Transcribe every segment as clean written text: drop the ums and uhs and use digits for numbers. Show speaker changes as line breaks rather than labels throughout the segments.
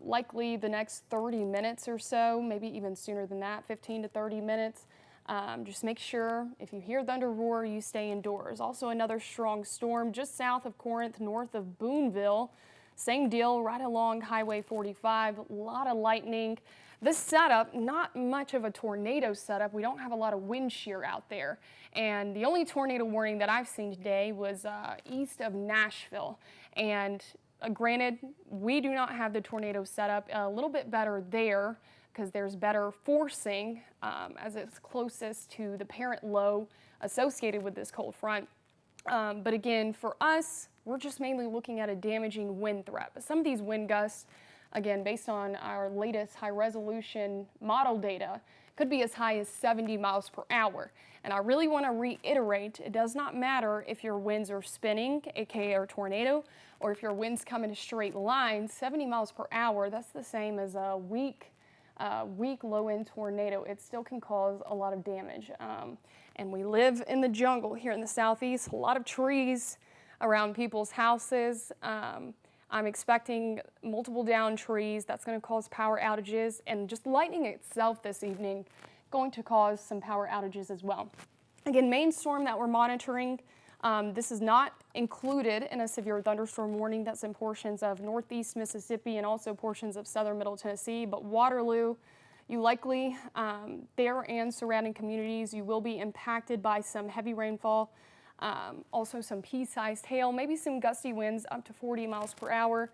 Likely the next 30 minutes or so, maybe even sooner than that, 15 to 30 minutes. Just make sure if you hear thunder roar, you stay indoors. Also another strong storm just south of Corinth, north of Boonville. Same deal right along Highway 45, a lot of lightning. This setup, not much of a tornado setup. We don't have a lot of wind shear out there. And the only tornado warning that I've seen today was east of Nashville. And granted, we do not have the tornado setup. A little bit better there because there's better forcing as it's closest to the parent low associated with this cold front. But again, for us, we're just mainly looking at a damaging wind threat. But some of these wind gusts, again, based on our latest high-resolution model data, could be as high as 70 miles per hour. And I really want to reiterate, it does not matter if your winds are spinning, aka a tornado, or if your winds come in a straight line. 70 miles per hour, that's the same as a weak low-end tornado. It still can cause a lot of damage. And we live in the jungle here in the southeast, a lot of trees around people's houses. I'm expecting multiple downed trees. That's going to cause power outages, and just lightning itself this evening going to cause some power outages as well. Again, main storm that we're monitoring, this is not included in a severe thunderstorm warning that's in portions of northeast Mississippi and also portions of southern middle Tennessee, but Waterloo, you likely, there and surrounding communities, you will be impacted by some heavy rainfall. Also some pea-sized hail, maybe some gusty winds up to 40 miles per hour.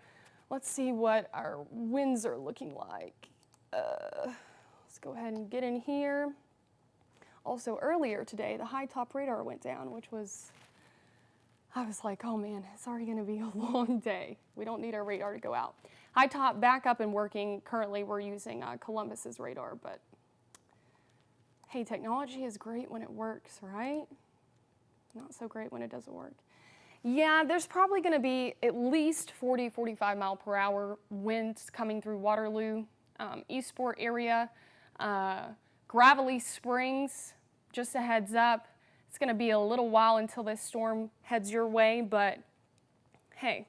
Let's see what our winds are looking like. Let's go ahead and get in here. Also earlier today, the high top radar went down, which was, I was like, oh man, it's already gonna be a long day. We don't need our radar to go out. High top back up and working. Currently we're using Columbus's radar, but hey, technology is great when it works, right? Not so great when it doesn't work. Yeah, there's probably going to be at least 40, 45 mile per hour winds coming through Waterloo, Eastport area, Gravelly Springs, just a heads up. It's going to be a little while until this storm heads your way, but hey,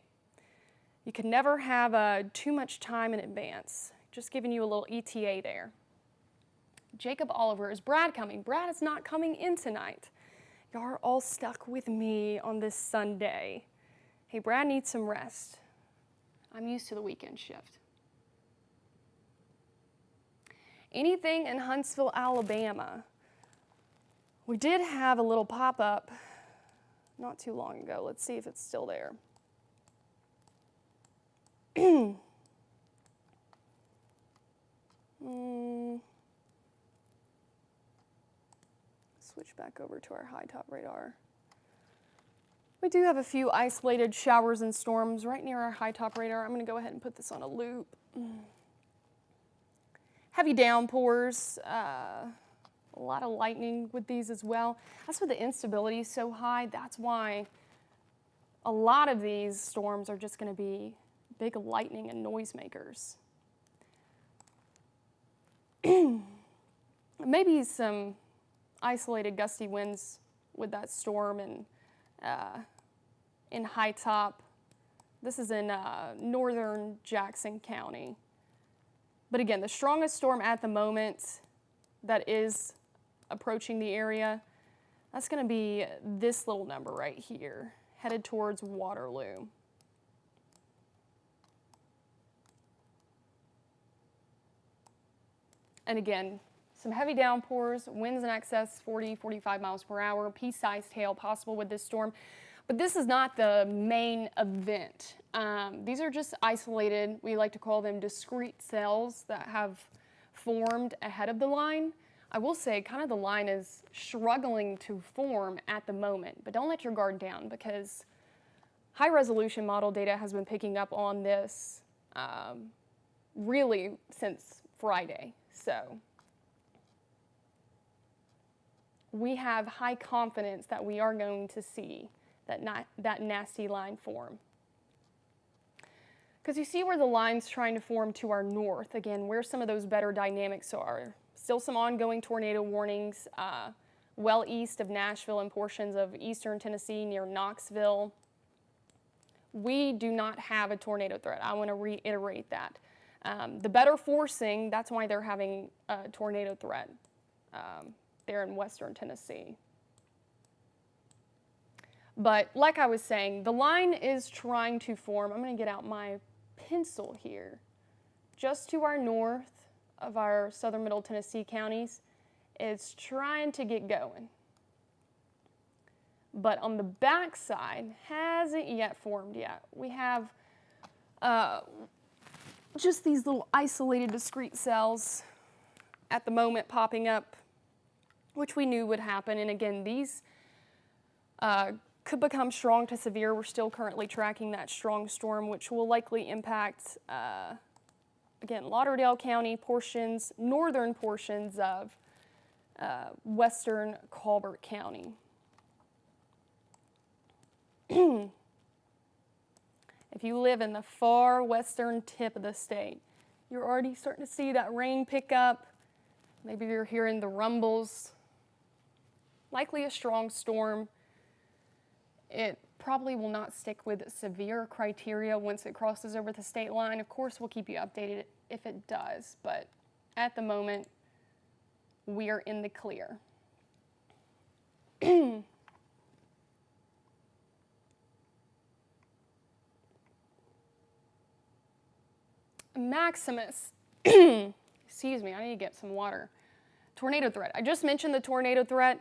you can never have too much time in advance. Just giving you a little ETA there. Jacob Oliver, is Brad coming? Brad is not coming in tonight. Y'all are all stuck with me on this Sunday. Hey, Brad needs some rest. I'm used to the weekend shift. Anything in Huntsville, Alabama? We did have a little pop-up not too long ago. Let's see if it's still there. Switch back over to our high top radar. We do have a few isolated showers and storms right near our high top radar. I'm going to go ahead and put this on a loop. Heavy downpours, a lot of lightning with these as well. That's why the instability is so high. That's why a lot of these storms are just going to be big lightning and noisemakers. Maybe some isolated gusty winds with that storm and in high top. This is in northern Jackson County. But again, the strongest storm at the moment that is approaching the area, that's going to be this little number right here, headed towards Waterloo. And again, some heavy downpours, winds in excess 40, 45 miles per hour, pea-sized hail possible with this storm. But this is not the main event. These are just isolated, we like to call them discrete cells that have formed ahead of the line. I will say kind of the line is struggling to form at the moment, but don't let your guard down because high resolution model data has been picking up on this really since Friday. So we have high confidence that we are going to see that nasty line form. Because you see where the line's trying to form to our north, again, where some of those better dynamics are. Still some ongoing tornado warnings well east of Nashville and portions of eastern Tennessee near Knoxville. we do not have a tornado threat. I want to reiterate that. The better forcing, that's why they're having a tornado threat there in western Tennessee. But like I was saying, the line is trying to form. I'm going to get out my pencil here. Just to our north of our southern middle Tennessee counties, it's trying to get going. But on the backside, hasn't yet formed yet. We have just these little isolated discrete cells at the moment popping up, which we knew would happen. And again, these could become strong to severe. We're still currently tracking that strong storm, which will likely impact, again, Lauderdale County portions, northern portions of western Colbert County. If you live in the far western tip of the state, you're already starting to see that rain pick up. Maybe you're hearing the rumbles. Likely a strong storm. It probably will not stick with severe criteria once it crosses over the state line. Of course, we'll keep you updated if it does, but at the moment, we are in the clear. Maximus, excuse me, I need to get some water. Tornado threat. I just mentioned the tornado threat.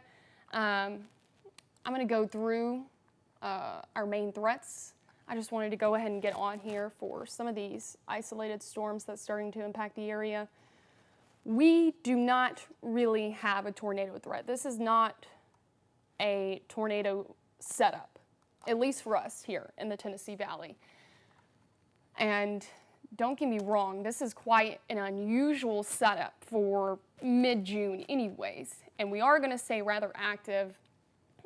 I'm going to go through our main threats. I just wanted to go ahead and get on here for some of these isolated storms that's starting to impact the area. We do not really have a tornado threat. This is not a tornado setup, at least for us here in the Tennessee Valley. And don't get me wrong, this is quite an unusual setup for mid-June anyways, and we are going to stay rather active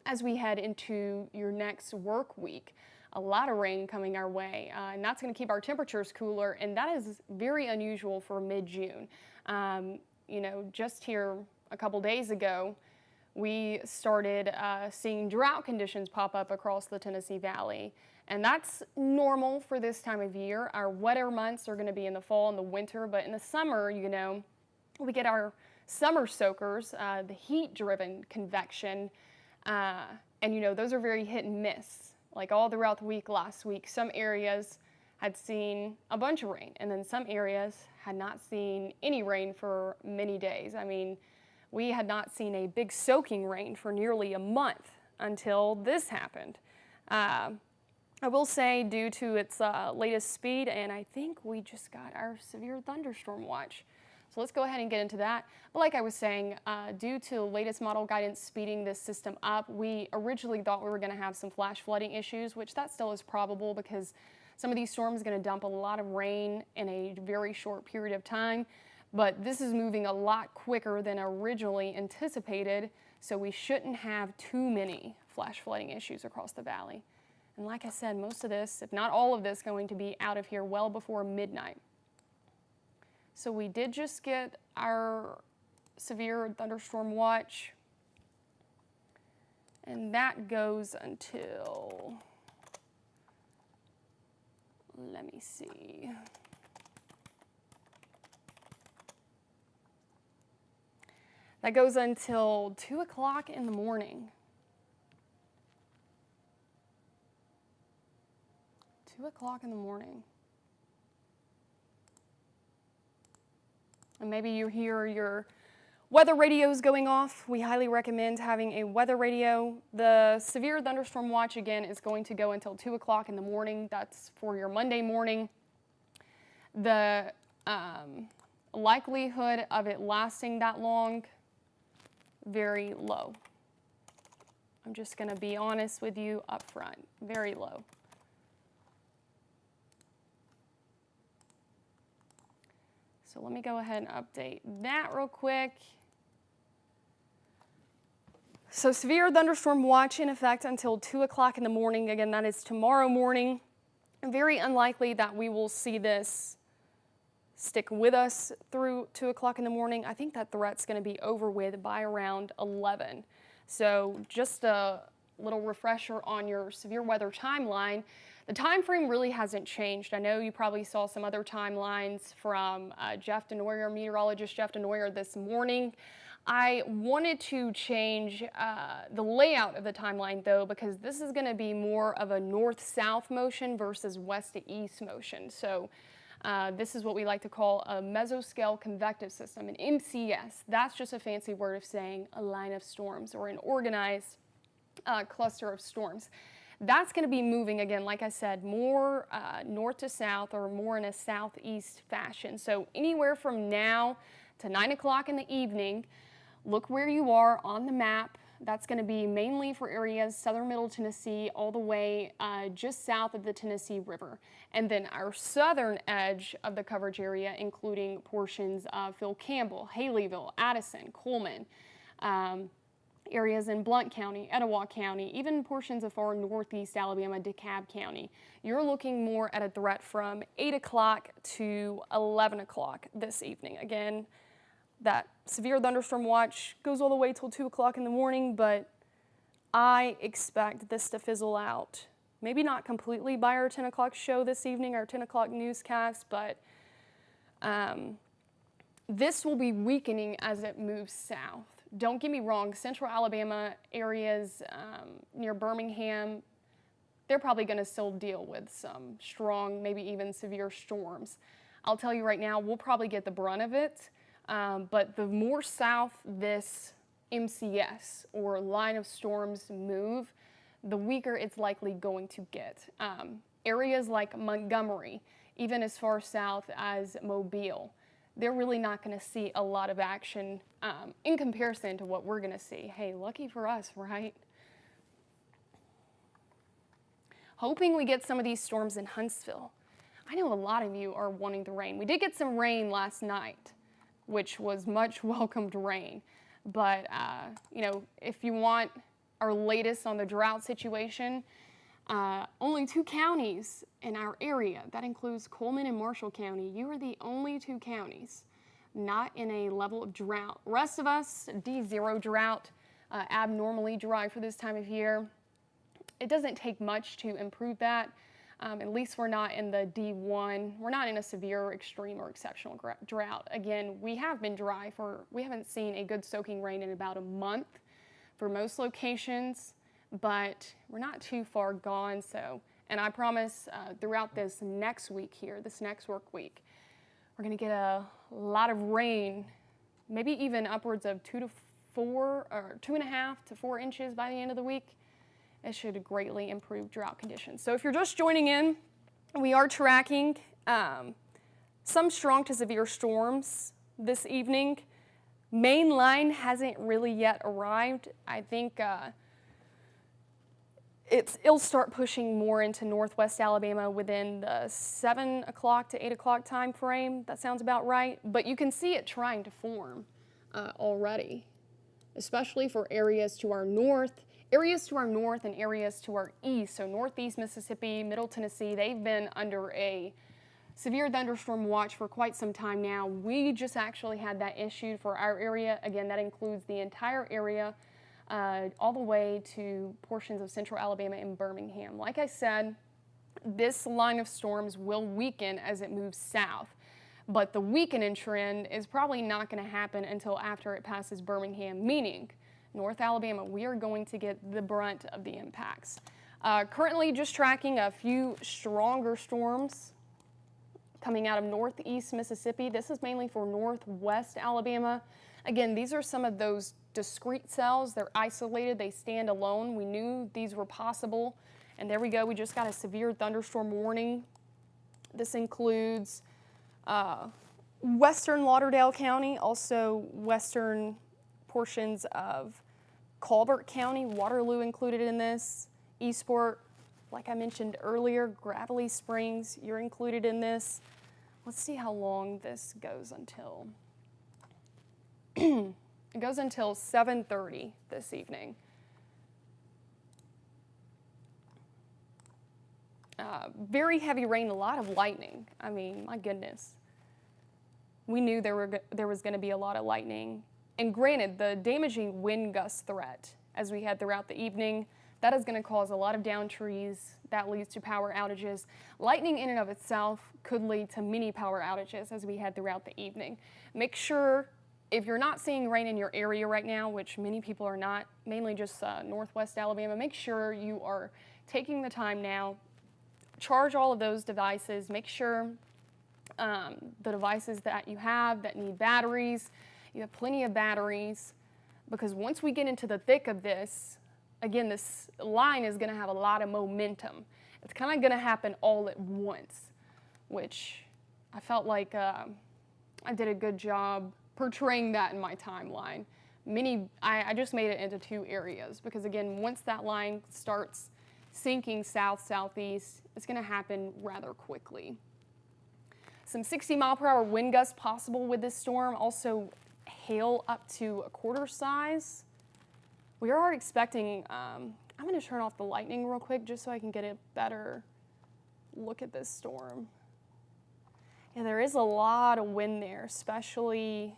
as we head into your next work week. A lot of rain coming our way, and that's going to keep our temperatures cooler, and that is very unusual for mid-June. You know, just here a couple days ago, we started seeing drought conditions pop up across the Tennessee Valley. And that's normal for this time of year. Our wetter months are going to be in the fall and the winter, but in the summer, you know, we get our summer soakers, the heat-driven convection, and you know, those are very hit and miss. Like all throughout the week last week, some areas had seen a bunch of rain, and then some areas had not seen any rain for many days. I mean, we had not seen a big soaking rain for nearly a month until this happened. I will say, due to its latest speed, and I think we just got our severe thunderstorm watch. So let's go ahead and get into that. But like I was saying, due to the latest model guidance speeding this system up, we originally thought we were going to have some flash flooding issues, which that still is probable because some of these storms are going to dump a lot of rain in a very short period of time. But this is moving a lot quicker than originally anticipated, so we shouldn't have too many flash flooding issues across the valley. And like I said, most of this, if not all of this, going to be out of here well before midnight. So we did just get our severe thunderstorm watch, and that goes until, let me see. That goes until 2 o'clock in the morning. 2 o'clock in the morning. And maybe you hear your weather radios going off. We highly recommend having a weather radio. The severe thunderstorm watch, again, is going to go until 2 o'clock in the morning. That's for your Monday morning. The likelihood of it lasting that long, very low. I'm just going to be honest with you up front. Very low. So let me go ahead and update that real quick. So severe thunderstorm watch in effect until 2 o'clock in the morning. Again, that is tomorrow morning. Very unlikely that we will see this stick with us through 2 o'clock in the morning. I think that threat's going to be over with by around 11. So just a little refresher on your severe weather timeline. The time frame really hasn't changed. I know you probably saw some other timelines from Meteorologist Jeff Denoyer this morning. I wanted to change the layout of the timeline though, because this is going to be more of a north-south motion versus west to east motion. So this is what we like to call a mesoscale convective system, an MCS. That's just a fancy word of saying a line of storms or an organized cluster of storms. That's going to be moving again, like I said, more north to south or more in a southeast fashion. So anywhere from now to 9 o'clock in the evening, look where you are on the map. That's going to be mainly for areas southern middle Tennessee all the way just south of the Tennessee River. And then our southern edge of the coverage area, including portions of Phil Campbell, Haleyville, Addison, Coleman, areas in Blount County, Etowah County, even portions of far northeast Alabama, DeKalb County. You're looking more at a threat from 8 o'clock to 11 o'clock this evening. Again, that severe thunderstorm watch goes all the way till 2 o'clock in the morning, but I expect this to fizzle out. Maybe not completely by our 10 o'clock show this evening, our 10 o'clock newscast, but this will be weakening as it moves south. Don't get me wrong, central Alabama areas near Birmingham, they're probably going to still deal with some strong, maybe even severe storms. I'll tell you right now, we'll probably get the brunt of it. But the more south this MCS or line of storms move, the weaker it's likely going to get. Areas like Montgomery, even as far south as Mobile, they're really not going to see a lot of action in comparison to what we're going to see. Hey, lucky for us, right? Hoping we get some of these storms in Huntsville. I know a lot of you are wanting the rain. We did get some rain last night, which was much welcomed rain. But, you know, if you want our latest on the drought situation, only 2 counties in our area, that includes Coleman and Marshall County, you are the only 2 counties not in a level of drought. Rest of us, D0 drought, abnormally dry for this time of year. It doesn't take much to improve that. At least we're not in the D1. We're not in a severe, extreme, or exceptional drought. Again, we have been dry we haven't seen a good soaking rain in about a month for most locations, but we're not too far gone. So, and I promise throughout this next week here, this next work week, we're gonna get a lot of rain, maybe even upwards of 2 to 4 or 2.5 to 4 inches by the end of the week. It should greatly improve drought conditions. So if you're just joining in, we are tracking some strong to severe storms this evening. Main line hasn't really yet arrived. I think it'll start pushing more into northwest Alabama within the 7 o'clock to 8 o'clock time frame. That sounds about right. But you can see it trying to form already, especially for areas to our north. Areas to our north and areas to our east, so northeast Mississippi, middle Tennessee, they've been under a severe thunderstorm watch for quite some time now. We just actually had that issued for our area. Again, that includes the entire area all the way to portions of central Alabama and Birmingham. Like I said, this line of storms will weaken as it moves south, but the weakening trend is probably not going to happen until after it passes Birmingham, meaning North Alabama, we are going to get the brunt of the impacts. Currently just tracking a few stronger storms coming out of northeast Mississippi. This is mainly for northwest Alabama. Again, these are some of those discrete cells. They're isolated, they stand alone. We knew these were possible. And there we go, we just got a severe thunderstorm warning. This includes western Lauderdale County, also western portions of Colbert County, Waterloo included in this, Eastport, like I mentioned earlier, Gravelly Springs, you're included in this. Let's see how long this goes until. It goes until 7:30 this evening. Very heavy rain, a lot of lightning. I mean, my goodness. We knew there was going to be a lot of lightning. And granted, the damaging wind gust threat, as we had throughout the evening, That is going to cause a lot of downed trees. That leads to power outages. Lightning in and of itself could lead to many power outages as we head throughout the evening. Make sure, if you're not seeing rain in your area right now, which many people are not, mainly just northwest Alabama, make sure you are taking the time now. Charge all of those devices. Make sure the devices that you have that need batteries, you have plenty of batteries, because once we get into the thick of this, again, this line is going to have a lot of momentum. It's kind of going to happen all at once, which I felt like I did a good job portraying that in my timeline. I just made it into two areas because, again, once that line starts sinking south-southeast, it's going to happen rather quickly. Some 60-mile-per-hour wind gusts possible with this storm. Also, hail up to a quarter size. We are expecting, I'm going to turn off the lightning real quick just so I can get a better look at this storm. Yeah, there is a lot of wind there, especially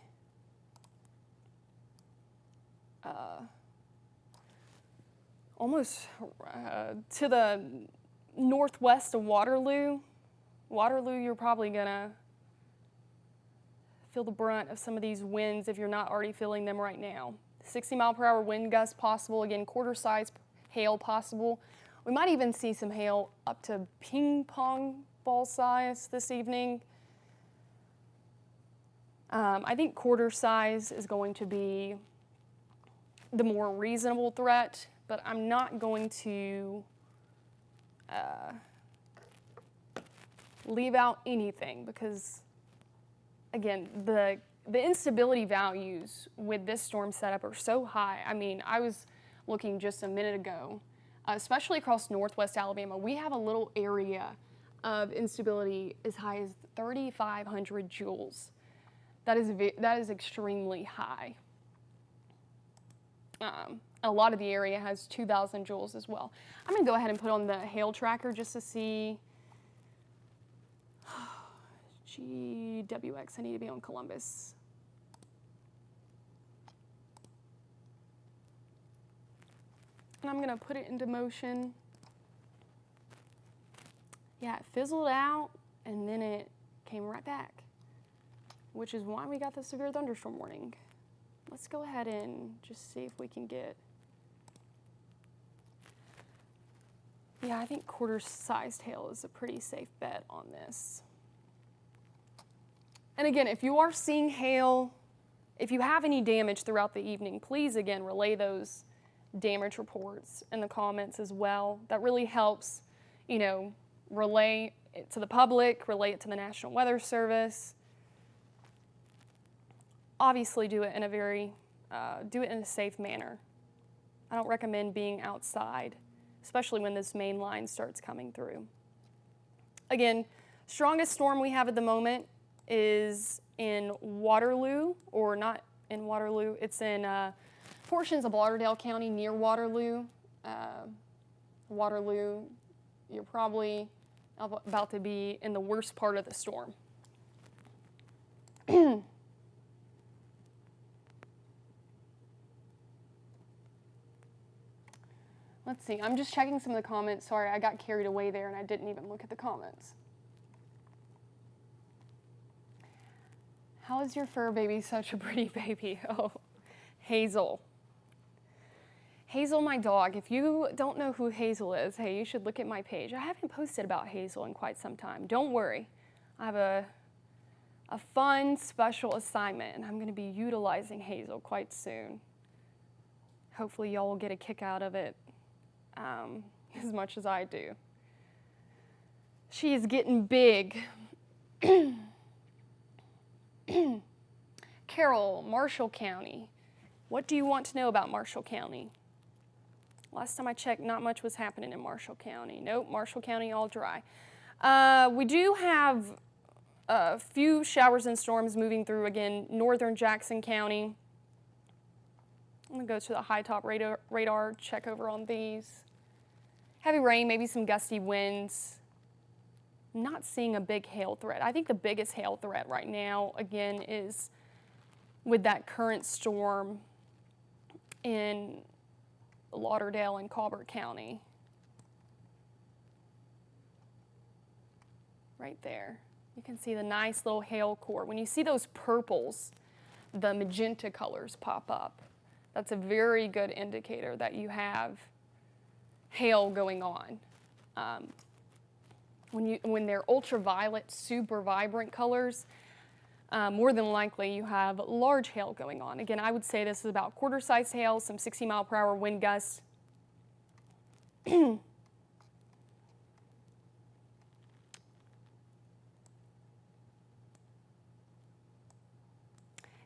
almost to the northwest of Waterloo. Waterloo, you're probably going to feel the brunt of some of these winds if you're not already feeling them right now. 60-mile-per-hour wind gusts possible. Again, quarter-size hail possible. We might even see some hail up to ping pong ball size this evening. I think quarter size is going to be the more reasonable threat, but I'm not going to leave out anything because, again, the instability values with this storm setup are so high. I mean, I was looking just a minute ago, especially across northwest Alabama, we have a little area of instability as high as 3,500 joules. That is extremely high. A lot of the area has 2,000 joules as well. I'm going to go ahead and put on the hail tracker just to see. GWX, I need to be on Columbus. And I'm going to put it into motion. Yeah, it fizzled out, and then it came right back, which is why we got the severe thunderstorm warning. Let's go ahead and just see if we can get... Yeah, I think quarter-sized hail is a pretty safe bet on this. And again, if you are seeing hail, if you have any damage throughout the evening, please, again, relay those damage reports in the comments as well. That really helps, you know, relay it to the public, relay it to the National Weather Service. Obviously, do it in a safe manner. I don't recommend being outside, especially when this main line starts coming through. Again, strongest storm we have at the moment is in Waterloo, or not in Waterloo, it's in portions of Lauderdale County near Waterloo. Waterloo, you're probably about to be in the worst part of the storm. Let's see, I'm just checking some of the comments. Sorry, I got carried away there and I didn't even look at the comments. How is your fur baby such a pretty baby? Oh, Hazel. Hazel, my dog. If you don't know who Hazel is, hey, you should look at my page. I haven't posted about Hazel in quite some time. Don't worry. I have a fun, special assignment, and I'm going to be utilizing Hazel quite soon. Hopefully y'all will get a kick out of it as much as I do. She is getting big. Carol, Marshall County. What do you want to know about Marshall County? Last time I checked, not much was happening in Marshall County. Nope, Marshall County all dry. We do have a few showers and storms moving through, again, northern Jackson County. I'm going to go to the high top radar, check over on these. Heavy rain, maybe some gusty winds. Not seeing a big hail threat. I think the biggest hail threat right now, again, is with that current storm in Lauderdale and Colbert County. Right there. You can see the nice little hail core. When you see those purples, the magenta colors pop up. That's a very good indicator that you have hail going on. When they're ultraviolet, super vibrant colors, more than likely you have large hail going on. Again, I would say this is about quarter-sized hail, some 60-mile-per-hour wind gusts.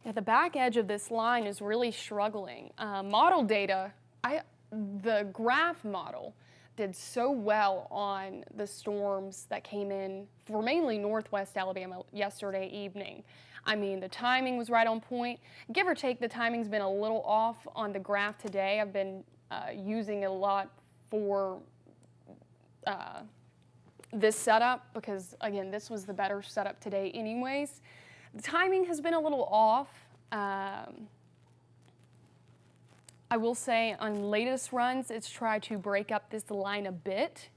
Yeah, the back edge of this line is really struggling. Model data, the graph model did so well on the storms that came in for mainly northwest Alabama yesterday evening. I mean, the timing was right on point. Give or take, the timing's been a little off on the graph today. I've been using it a lot for this setup because, again, this was the better setup today anyways. The timing has been a little off. I will say on latest runs, it's tried to break up this line a bit,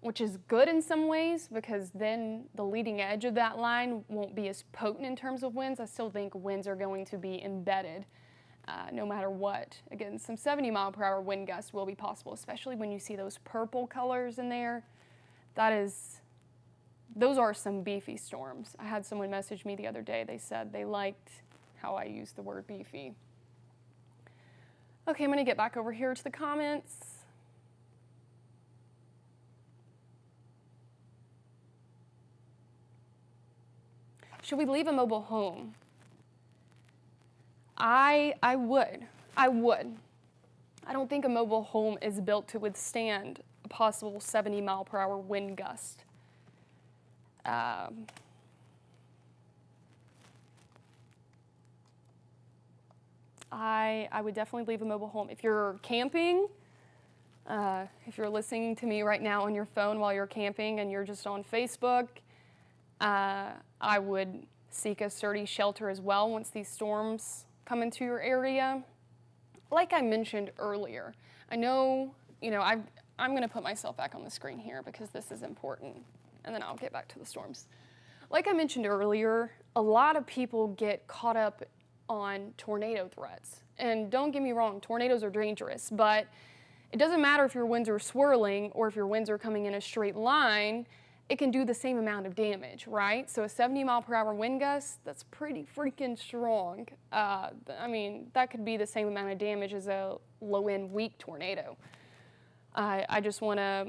which is good in some ways because then the leading edge of that line won't be as potent in terms of winds. I still think winds are going to be embedded no matter what. Again, some 70-mile-per-hour wind gusts will be possible, especially when you see those purple colors in there. Those are some beefy storms. I had someone message me the other day. They said they liked how I used the word beefy. Okay, I'm going to get back over here to the comments. Should we leave a mobile home? I would. I don't think a mobile home is built to withstand a possible 70-mile-per-hour wind gust. I would definitely leave a mobile home. If you're camping, if you're listening to me right now on your phone while you're camping and you're just on Facebook, I would seek a sturdy shelter as well once these storms come into your area. Like I mentioned earlier, I know, I'm going to put myself back on the screen here because this is important, and then I'll get back to the storms. Like I mentioned earlier, a lot of people get caught up on tornado threats. And don't get me wrong, tornadoes are dangerous, but it doesn't matter if your winds are swirling or if your winds are coming in a straight line, it can do the same amount of damage, right? So a 70-mile-per-hour wind gust, that's pretty freaking strong. I mean, that could be the same amount of damage as a low-end weak tornado. I just want to,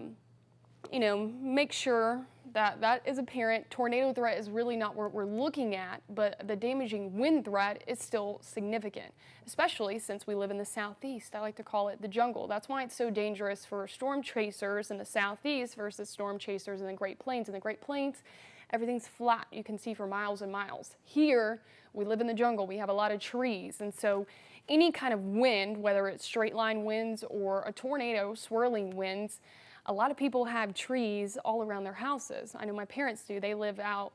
make sure that is apparent. Tornado threat is really not what we're looking at, but the damaging wind threat is still significant, especially since we live in the southeast. I like to call it the jungle. That's why it's so dangerous for storm chasers in the southeast versus storm chasers in the Great Plains. In the Great Plains, everything's flat. You can see for miles and miles. Here, we live in the jungle. We have a lot of trees, and so any kind of wind, whether it's straight line winds or a tornado, swirling winds, a lot of people have trees all around their houses. I know my parents do. They live out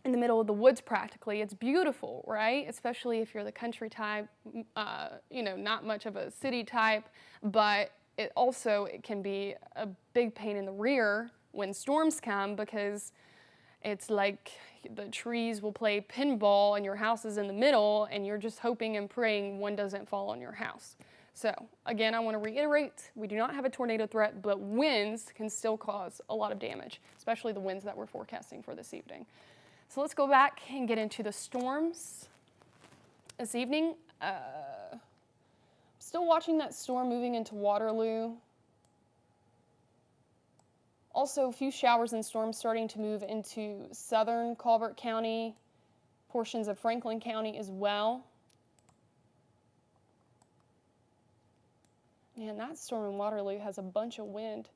in the middle of the woods practically. It's beautiful, right? Especially if you're the country type, not much of a city type, but it can be a big pain in the rear when storms come because it's like the trees will play pinball and your house is in the middle and you're just hoping and praying one doesn't fall on your house. So, again, I want to reiterate, we do not have a tornado threat, but winds can still cause a lot of damage, especially the winds that we're forecasting for this evening. So let's go back and get into the storms this evening. Still watching that storm moving into Waterloo. Also, a few showers and storms starting to move into southern Colbert County, portions of Franklin County as well. Man, that storm in Waterloo has a bunch of wind.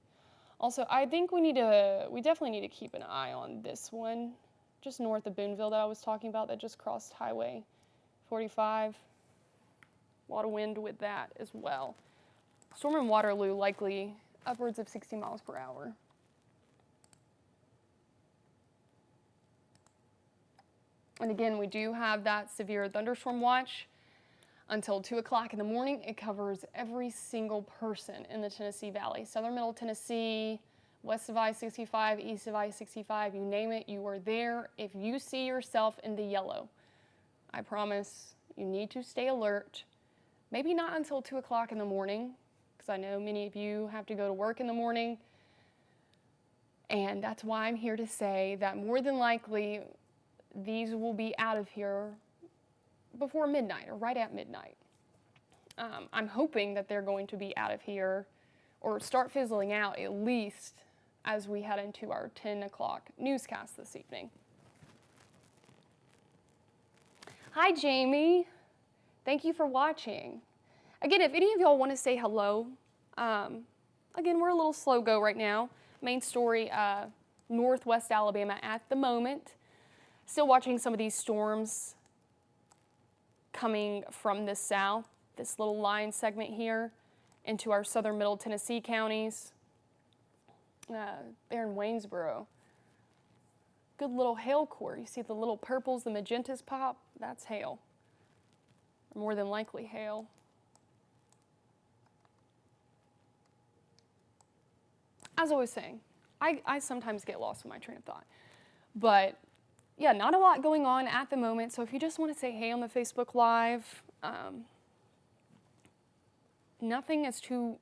Also, I think we definitely need to keep an eye on this one, just north of Boonville that I was talking about that just crossed Highway 45. A lot of wind with that as well. Storm in Waterloo likely upwards of 60 miles per hour. And again, we do have that severe thunderstorm watch. until 2 o'clock in the morning. It covers every single person in the Tennessee Valley. Southern Middle Tennessee, west of I-65, east of I-65, you name it, you are there. If you see yourself in the yellow, I promise you need to stay alert. Maybe not until 2 o'clock in the morning, because I know many of you have to go to work in the morning. And that's why I'm here to say that more than likely, these will be out of here before midnight or right at midnight. I'm hoping that they're going to be out of here or start fizzling out at least as we head into our 10 o'clock newscast this evening. Hi, Jamie. Thank you for watching. Again, if any of y'all want to say hello, again, we're a little slow go right now. Main story, Northwest Alabama at the moment. Still watching some of these storms coming from the south, this little line segment here, into our southern middle Tennessee counties. There in Waynesboro. Good little hail core. You see the little purples, the magentas pop? That's hail. Or more than likely hail. As I was saying, I sometimes get lost in my train of thought. But yeah, not a lot going on at the moment. So if you just want to say hey on the Facebook Live, nothing is too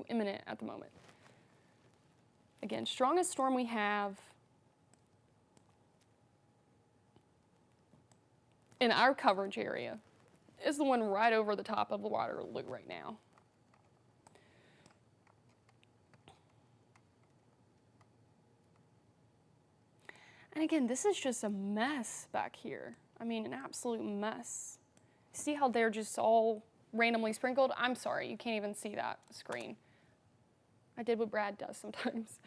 imminent at the moment. Again, strongest storm we have in our coverage area is the one right over the top of the Waterloo right now. And again, this is just a mess back here. I mean, an absolute mess. See how they're just all randomly sprinkled? I'm sorry, you can't even see that screen. I did what Brad does sometimes.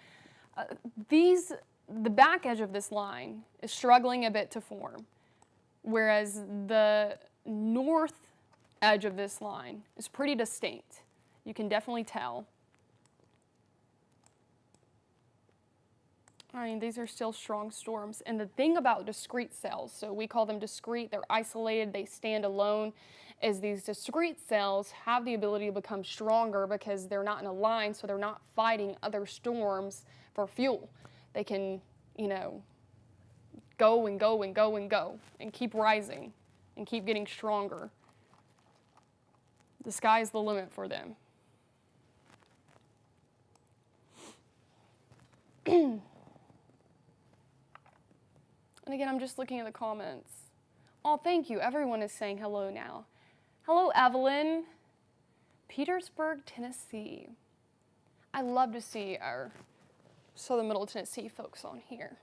The back edge of this line is struggling a bit to form, whereas the north edge of this line is pretty distinct. You can definitely tell. I mean, these are still strong storms. And the thing about discrete cells, so we call them discrete, they're isolated, they stand alone, is these discrete cells have the ability to become stronger because they're not in a line, so they're not fighting other storms for fuel. They can, you know, go and go and go and go and keep rising and keep getting stronger. The sky's the limit for them. And again, I'm just looking at the comments. Oh, thank you. Everyone is saying hello now. Hello, Evelyn. Petersburg, Tennessee. I love to see our southern middle Tennessee folks on here.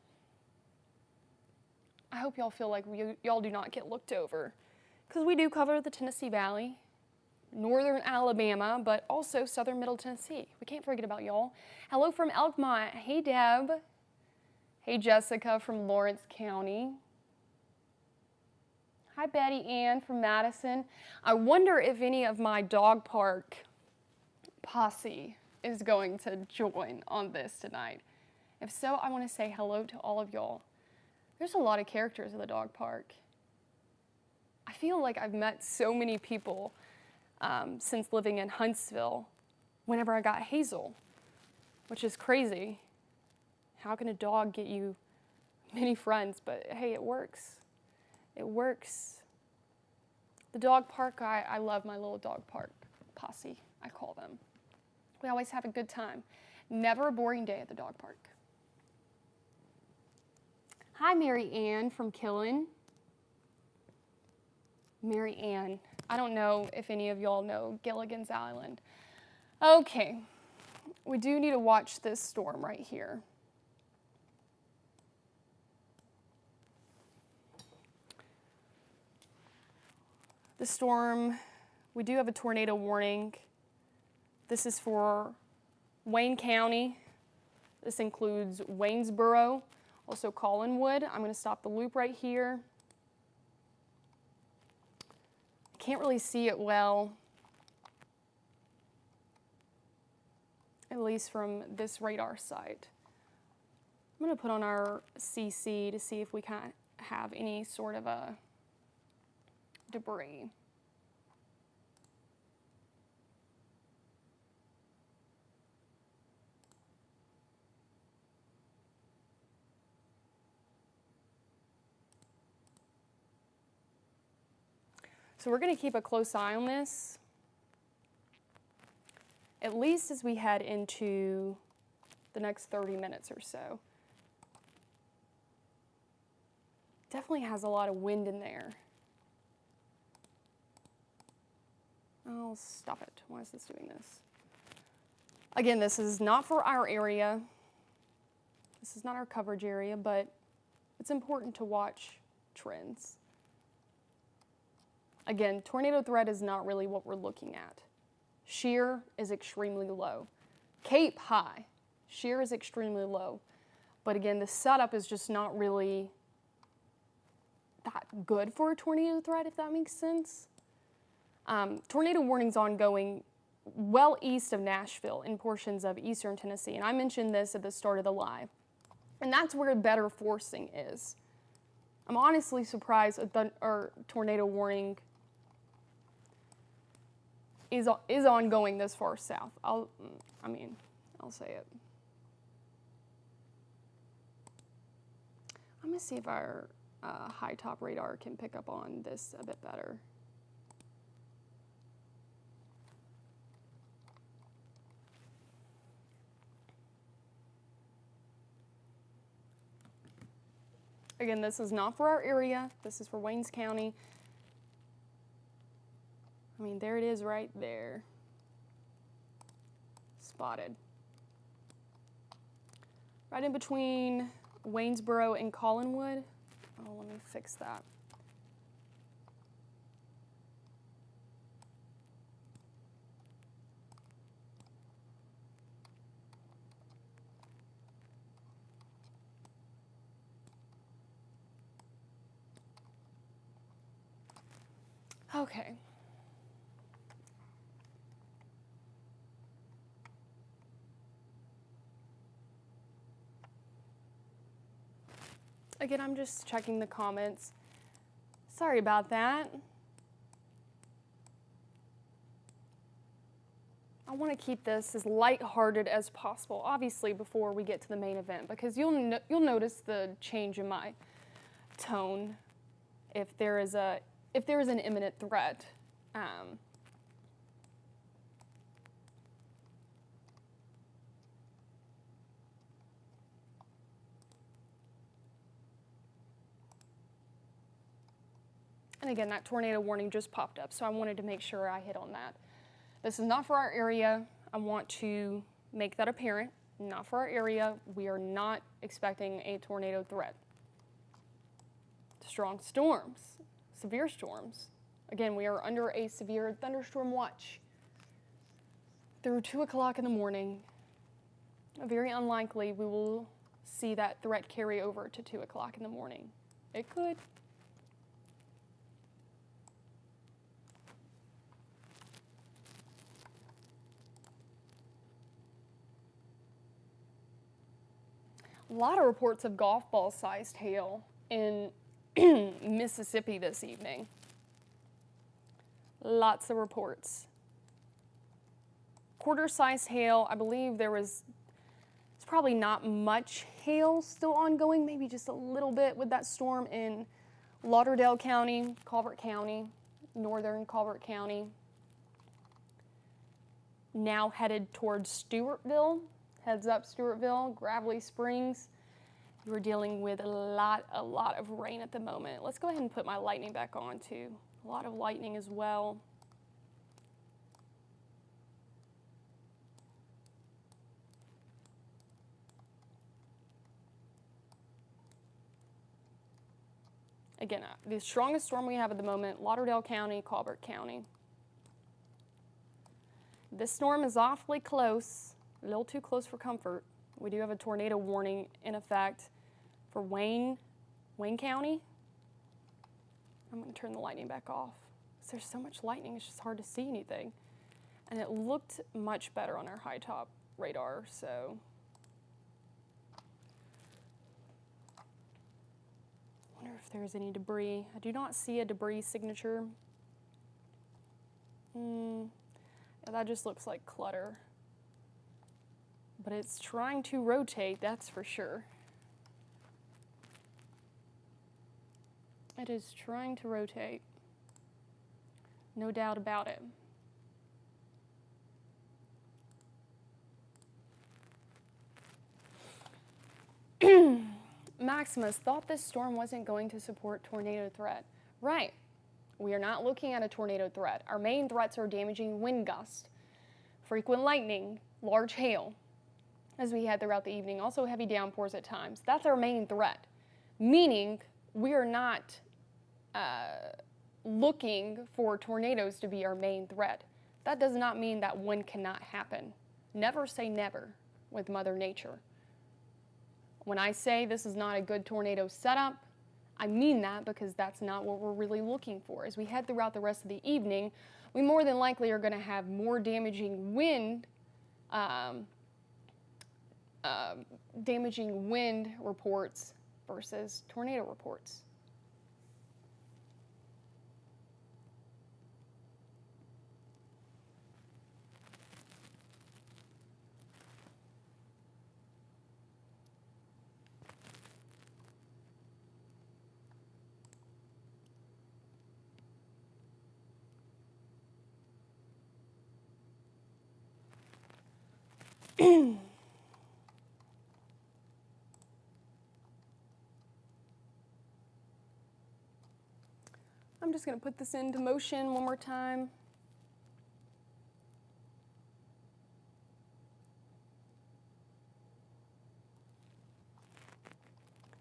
I hope y'all feel like y'all do not get looked over, because we do cover the Tennessee Valley, northern Alabama, but also southern middle Tennessee. We can't forget about y'all. Hello from Elkmont. Hey, Deb. Hey, Jessica from Lawrence County. Hi, Betty Ann from Madison. I wonder if any of my dog park posse is going to join on this tonight. If so, I want to say hello to all of y'all. There's a lot of characters at the dog park. I feel like I've met so many people since living in Huntsville whenever I got Hazel, which is crazy. How can a dog get you many friends? But hey, it works. It works. The dog park, I love my little dog park posse, I call them. We always have a good time. Never a boring day at the dog park. Hi, Mary Ann from Killen. Mary Ann. I don't know if any of y'all know Gilligan's Island. Okay, we do need to watch this storm right here. The storm, we do have a tornado warning. This is for Wayne County. This includes Waynesboro, also Collinwood. I'm going to stop the loop right here. Can't really see it well, at least from this radar site. I'm going to put on our CC to see if we can't have any sort of a debris. So we're going to keep a close eye on this, at least as we head into the next 30 minutes or so. Definitely has a lot of wind in there. Oh, stop it. Why is this doing this? Again, this is not for our area. This is not our coverage area, but it's important to watch trends. Again, tornado threat is not really what we're looking at. Shear is extremely low. Cape high. Shear is extremely low. But again, the setup is just not really that good for a tornado threat, if that makes sense. Tornado warnings ongoing well east of Nashville in portions of eastern Tennessee. And I mentioned this at the start of the live. And that's where better forcing is. I'm honestly surprised a tornado warning is ongoing this far south. I'll say it. I'm going to see if our high top radar can pick up on this a bit better. Again, this is not for our area. This is for Waynes County. I mean, there it is right there. Spotted. Right in between Waynesboro and Collinwood. Oh, let me fix that. Okay. Again, I'm just checking the comments. Sorry about that. I want to keep this as lighthearted as possible, obviously, before we get to the main event, because you'll notice the change in my tone if there is an imminent threat. And again, that tornado warning just popped up, so I wanted to make sure I hit on that. This is not for our area. I want to make that apparent. Not for our area. We are not expecting a tornado threat. Strong storms, severe storms. Again, we are under a severe thunderstorm watch through 2 o'clock in the morning. Very unlikely we will see that threat carry over to 2 o'clock in the morning. It could. A lot of reports of golf ball sized hail in Mississippi this evening. Lots of reports. Quarter-sized hail, I believe it's probably not much hail still ongoing, maybe just a little bit with that storm in Lauderdale County, Colbert County, northern Colbert County. Now headed towards Stewartville, heads up Stewartville, Gravelly Springs. We're dealing with a lot of rain at the moment. Let's go ahead and put my lightning back on too. A lot of lightning as well. Again, the strongest storm we have at the moment, Lauderdale County, Colbert County. This storm is awfully close, a little too close for comfort. We do have a tornado warning in effect for Wayne County. I'm going to turn the lightning back off. There's so much lightning, it's just hard to see anything. And it looked much better on our high top radar, so. I wonder if there's any debris. I do not see a debris signature. Yeah, that just looks like clutter. But it's trying to rotate, that's for sure. It is trying to rotate. No doubt about it. Maximus thought this storm wasn't going to support tornado threat. Right. We are not looking at a tornado threat. Our main threats are damaging wind gusts, frequent lightning, large hail, as we had throughout the evening, also heavy downpours at times. That's our main threat, meaning we are not looking for tornadoes to be our main threat. That does not mean that one cannot happen. Never say never with Mother Nature. When I say this is not a good tornado setup, I mean that because that's not what we're really looking for. As we head throughout the rest of the evening, we more than likely are going to have more damaging wind reports versus tornado reports. I'm just going to put this into motion one more time.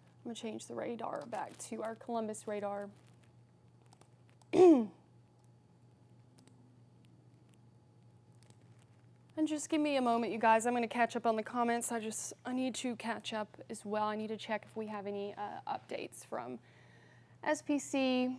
I'm going to change the radar back to our Columbus radar. And just give me a moment, you guys. I'm going to catch up on the comments. I need to catch up as well. I need to check if we have any updates from SPC.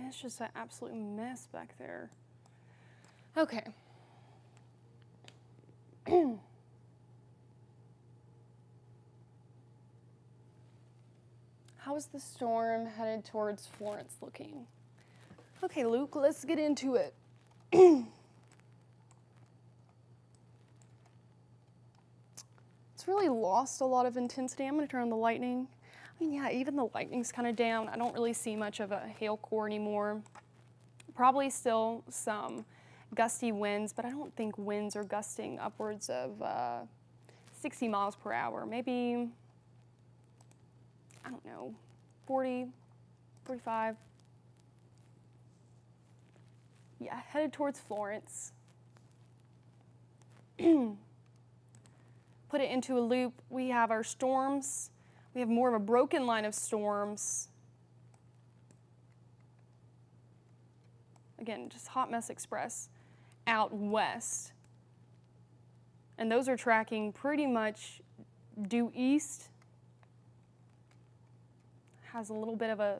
It's just an absolute mess back there. Okay. How is the storm headed towards Florence looking? Okay, Luke, let's get into it. It's really lost a lot of intensity. I'm going to turn on the lightning. I mean, yeah, even the lightning's kind of down. I don't really see much of a hail core anymore. Probably still some gusty winds, but I don't think winds are gusting upwards of 60 miles per hour. Maybe, I don't know, 40, 45. Yeah, headed towards Florence. Put it into a loop. We have our storms. We have more of a broken line of storms. Again, just hot mess express out west. And those are tracking pretty much due east. Has a little bit of a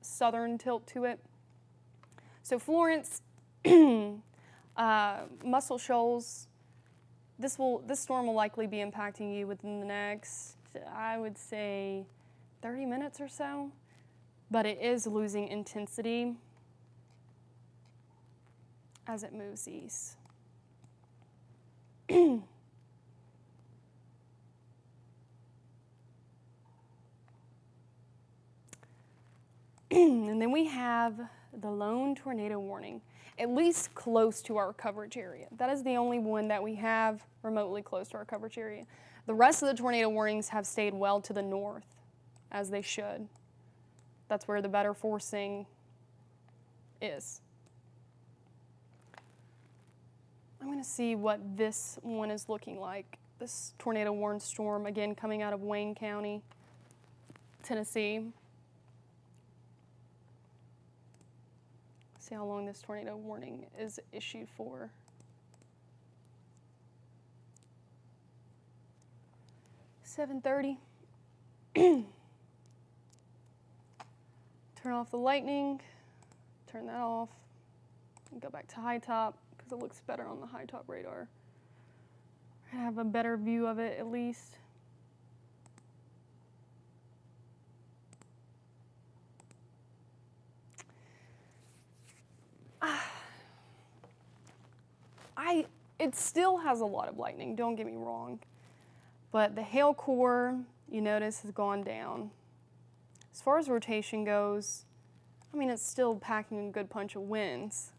southern tilt to it. So Florence, Muscle Shoals, this storm will likely be impacting you within the next, I would say, 30 minutes or so, but it is losing intensity as it moves east. And then we have the lone tornado warning, at least close to our coverage area. That is the only one that we have remotely close to our coverage area. The rest of the tornado warnings have stayed well to the north, as they should. That's where the better forcing is. I'm going to see what this one is looking like. This tornado warned storm, again, coming out of Wayne County, Tennessee. See how long this tornado warning is issued for. (7:30). Turn off the lightning, turn that off, and go back to high top because it looks better on the high top radar. I have a better view of it at least. It still has a lot of lightning, don't get me wrong, but the hail core, you notice, has gone down. As far as rotation goes, I mean, it's still packing a good punch of winds.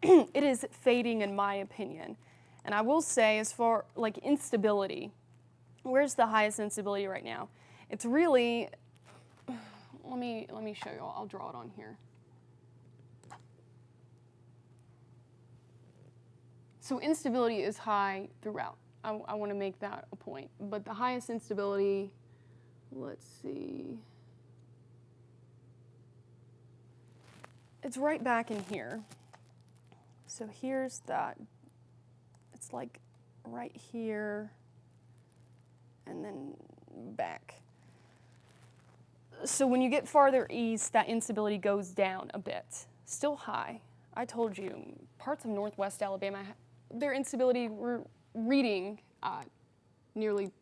It is fading in my opinion. And I will say, as far like instability, where's the highest instability right now? It's really, let me show you, I'll draw it on here. So instability is high throughout. I want to make that a point. But the highest instability, let's see. It's right back in here. So here's that. It's like right here and then back. So when you get farther east, that instability goes down a bit. Still high. I told you, parts of northwest Alabama, their instability reading nearly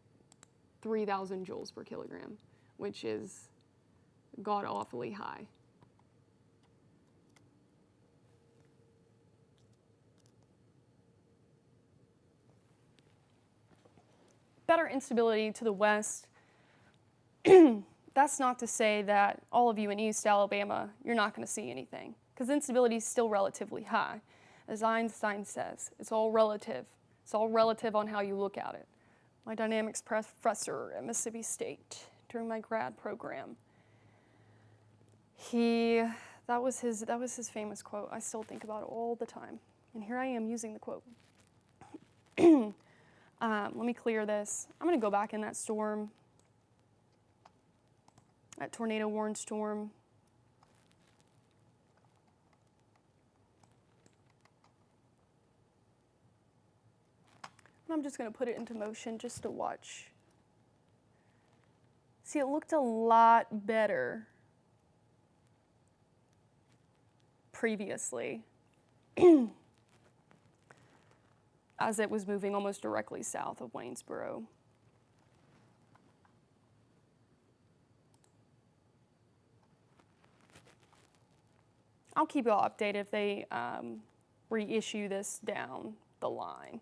3,000 joules per kilogram, which is god-awfully high. Better instability to the west. That's not to say that all of you in East Alabama, you're not going to see anything, because instability is still relatively high. As Einstein says, it's all relative. It's all relative on how you look at it. My dynamics professor at Mississippi State during my grad program, that was his famous quote. I still think about it all the time. And here I am using the quote. Let me clear this. I'm going to go back in that storm, that tornado warned storm. I'm just going to put it into motion just to watch. See, it looked a lot better previously as it was moving almost directly south of Waynesboro. I'll keep you all updated if they reissue this down the line.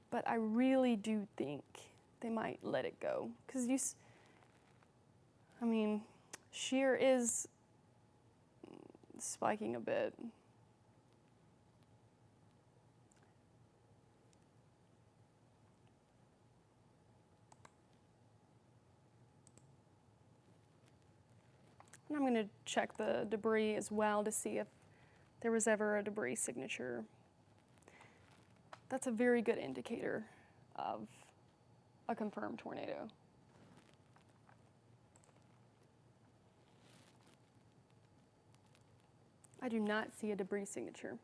But I really do think they might let it go. Because shear is spiking a bit. And I'm going to check the debris as well to see if there was ever a debris signature. That's a very good indicator of a confirmed tornado. I do not see a debris signature.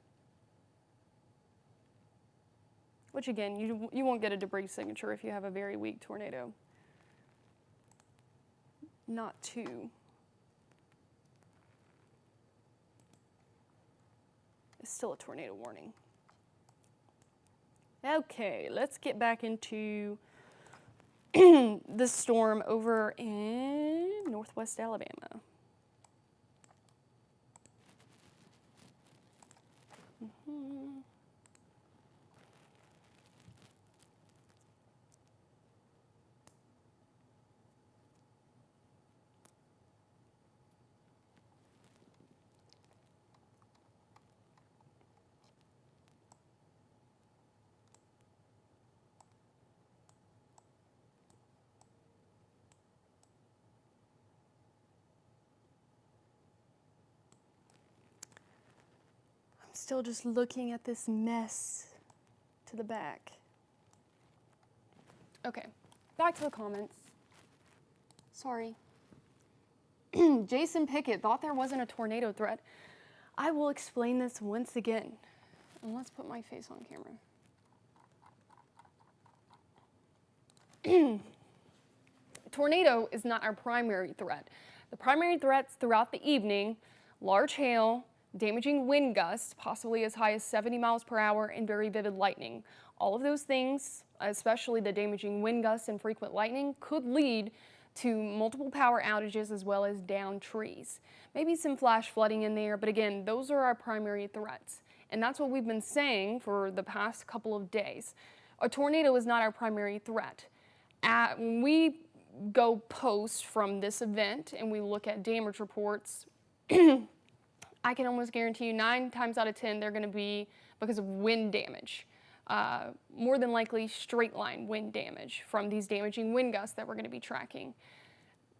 Which again, you won't get a debris signature if you have a very weak tornado. Not two. It's still a tornado warning. Okay, let's get back into this storm over in northwest Alabama. Still just looking at this mess to the back. Okay, back to the comments. Sorry. Jason Pickett thought there wasn't a tornado threat. I will explain this once again. And let's put my face on camera. Tornado is not our primary threat. The primary threats throughout the evening, large hail, damaging wind gusts, possibly as high as 70 miles per hour, and very vivid lightning. All of those things, especially the damaging wind gusts and frequent lightning, could lead to multiple power outages as well as downed trees. Maybe some flash flooding in there, but again, those are our primary threats. And that's what we've been saying for the past couple of days. A tornado is not our primary threat. When we go post from this event and we look at damage reports, I can almost guarantee you 9 times out of 10 they're going to be because of wind damage. More than likely straight line wind damage from these damaging wind gusts that we're going to be tracking.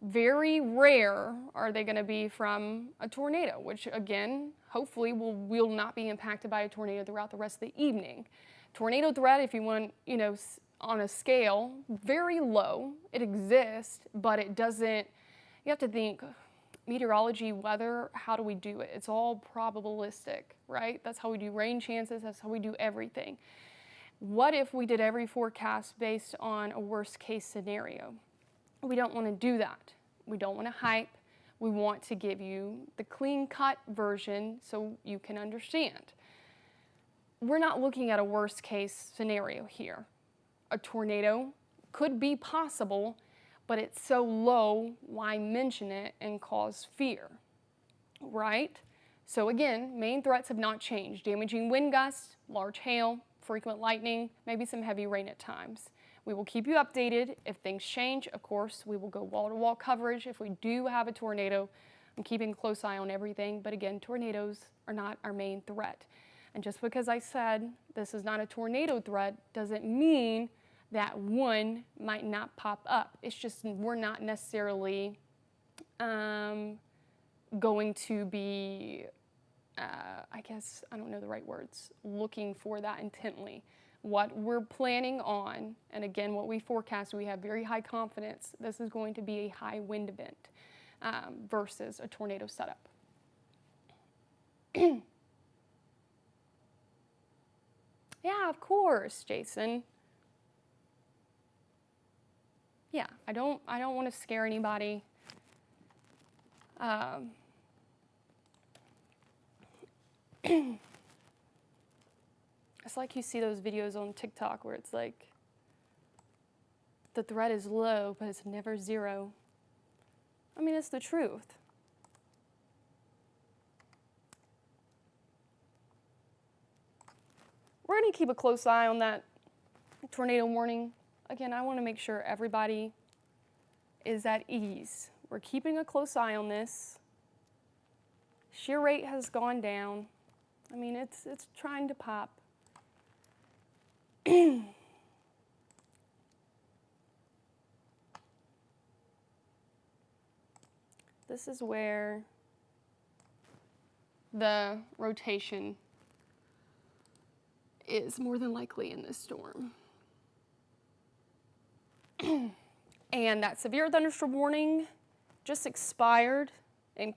Very rare are they going to be from a tornado, which again, hopefully will not be impacted by a tornado throughout the rest of the evening. Tornado threat, if you want, on a scale, very low. It exists, but it doesn't, you have to think, meteorology, weather, how do we do it? It's all probabilistic, right? That's how we do rain chances, that's how we do everything. What if we did every forecast based on a worst case scenario? We don't want to do that. We don't want to hype. We want to give you the clean cut version so you can understand. We're not looking at a worst case scenario here. A tornado could be possible, but it's so low, why mention it and cause fear, right? So again, main threats have not changed. Damaging wind gusts, large hail, frequent lightning, maybe some heavy rain at times. We will keep you updated. If things change, of course, we will go wall-to-wall coverage. If we do have a tornado, I'm keeping a close eye on everything. But again, tornadoes are not our main threat. And just because I said this is not a tornado threat doesn't mean that one might not pop up. It's just we're not necessarily going to be, I guess, I don't know the right words, looking for that intently. What we're planning on, and again, what we forecast, we have very high confidence, this is going to be a high wind event versus a tornado setup. Yeah, of course, Jason. Yeah, I don't want to scare anybody. It's like you see those videos on TikTok where it's like, the threat is low, but it's never zero. I mean, it's the truth. We're going to keep a close eye on that tornado warning. Again, I want to make sure everybody is at ease. We're keeping a close eye on this. Shear rate has gone down. I mean, it's trying to pop. This is where the rotation is more than likely in this storm. And that severe thunderstorm warning just expired in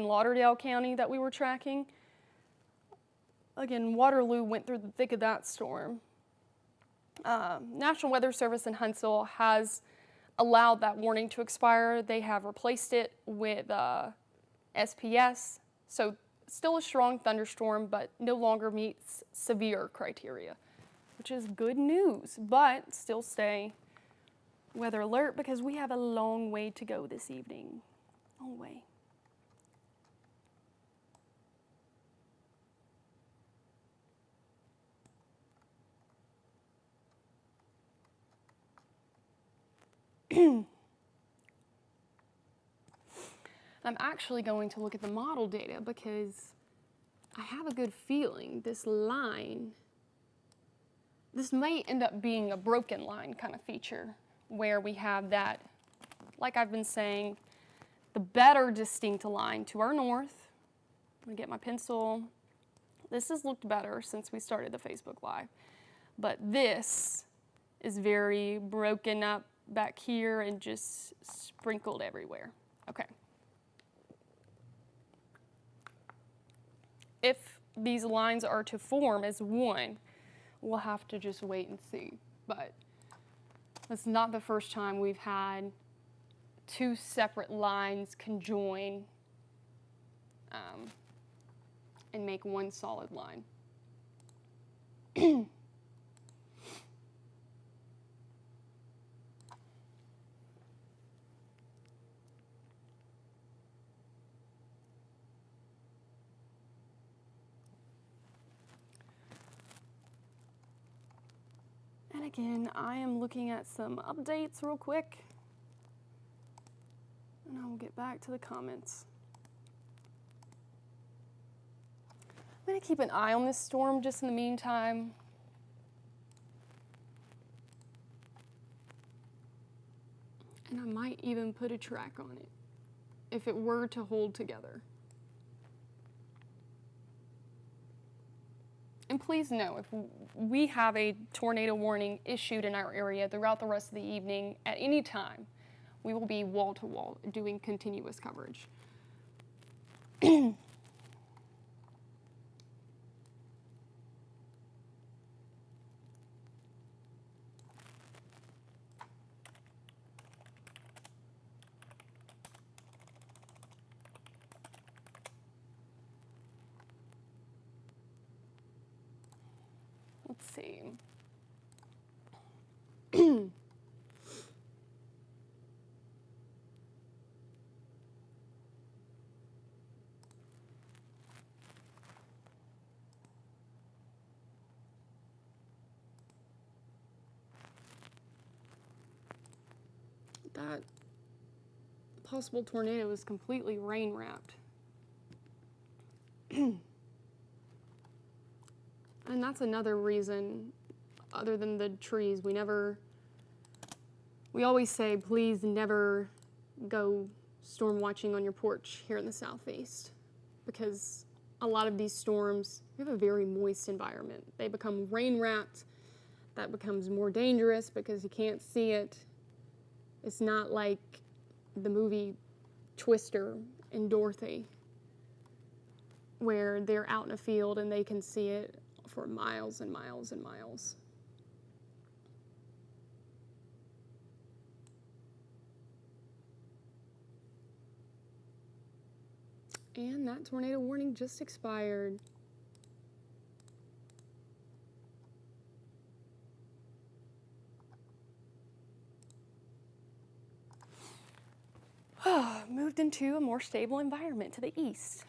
Lauderdale County that we were tracking. Again, Waterloo went through the thick of that storm. National Weather Service in Huntsville has allowed that warning to expire. They have replaced it with SPS, so still a strong thunderstorm, but no longer meets severe criteria, which is good news, but still stay weather alert because we have a long way to go this evening. Long way. I'm actually going to look at the model data because I have a good feeling this line, this may end up being a broken line kind of feature where we have that, like I've been saying, the better distinct line to our north. I'm gonna get my pencil, This has looked better since we started the Facebook Live, but this is very broken up back here and just sprinkled everywhere. Okay. If these lines are to form as one, we'll have to just wait and see. But it's not the first time we've had two separate lines conjoin and make one solid line. And again, I am looking at some updates real quick, and I will get back to the comments. I'm going to keep an eye on this storm just in the meantime. And I might even put a track on it if it were to hold together. And please know, if we have a tornado warning issued in our area throughout the rest of the evening, at any time, we will be wall to wall doing continuous coverage. Let's see. That possible tornado is completely rain wrapped. And that's another reason, other than the trees, we always say, please never go storm watching on your porch here in the southeast, because a lot of these storms, we have a very moist environment. They become rain wrapped. That becomes more dangerous because you can't see it. It's not like the movie Twister and Dorothy, where they're out in a field and they can see it for miles and miles and miles. And that tornado warning just expired. Moved into a more stable environment to the east.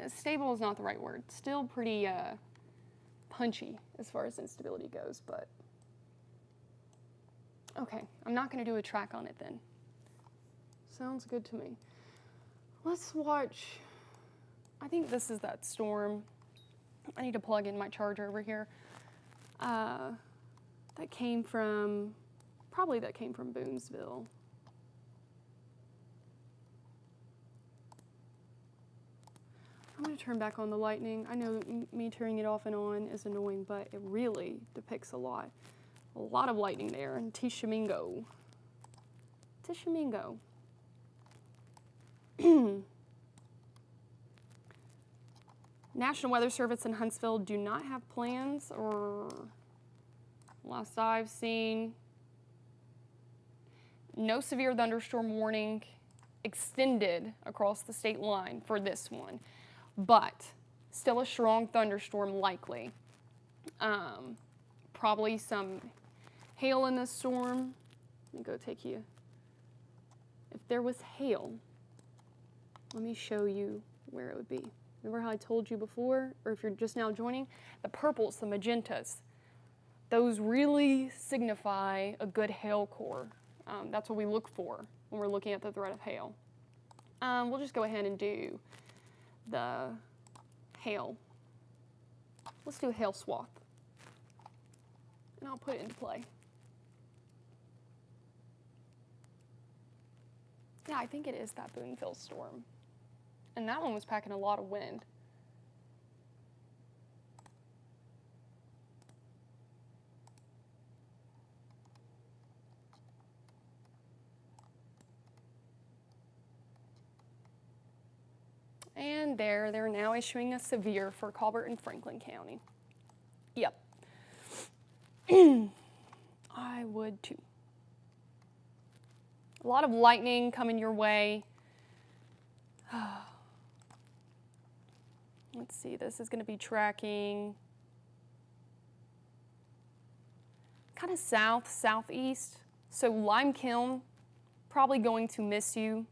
Stable is not the right word. Still pretty punchy as far as instability goes, but okay, I'm not going to do a track on it then. Sounds good to me. Let's watch. I think this is that storm. I need to plug in my charger over here. That came from Boonesville. I'm going to turn back on the lightning. I know me turning it off and on is annoying, but it really depicts a lot of lightning there in Tishomingo. National Weather Service in Huntsville do not have plans, or last I've seen, no severe thunderstorm warning extended across the state line for this one, but still a strong thunderstorm likely. Probably some hail in this storm. Let me go take you. If there was hail, let me show you where it would be. Remember how I told you before, or if you're just now joining, the purples, the magentas, those really signify a good hail core. That's what we look for when we're looking at the threat of hail. We'll just go ahead and do the hail. Let's do a hail swath. And I'll put it into play. Yeah, I think it is that Boonville storm. And that one was packing a lot of wind. And they're now issuing a severe for Colbert and Franklin County. Yep. I would too. A lot of lightning coming your way. Let's see, this is going to be tracking kind of south, southeast. So Lime Kiln, probably going to miss you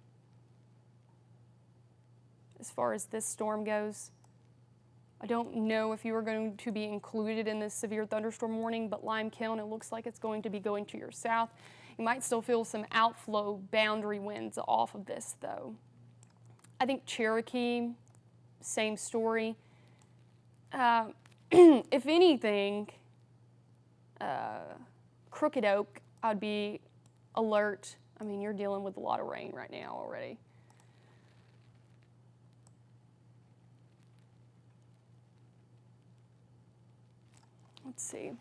as far as this storm goes. I don't know if you are going to be included in this severe thunderstorm warning, but Lime Kiln, it looks like it's going to be going to your south. You might still feel some outflow boundary winds off of this, though. I think Cherokee, same story. If anything, Crooked Oak, I'd be alert. I mean, you're dealing with a lot of rain right now already. Let's see.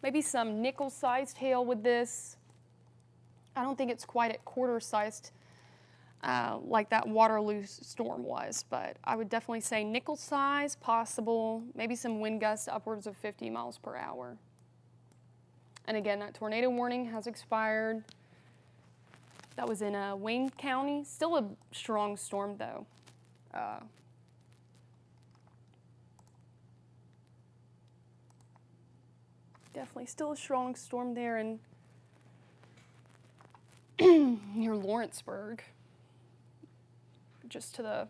Maybe some nickel-sized hail with this. I don't think it's quite at quarter-sized like that Waterloo storm was, but I would definitely say nickel size, possible, maybe some wind gusts upwards of 50 miles per hour. And again, that tornado warning has expired. That was in Wayne County. Still a strong storm, though. Definitely still a strong storm there in near Lawrenceburg, just to the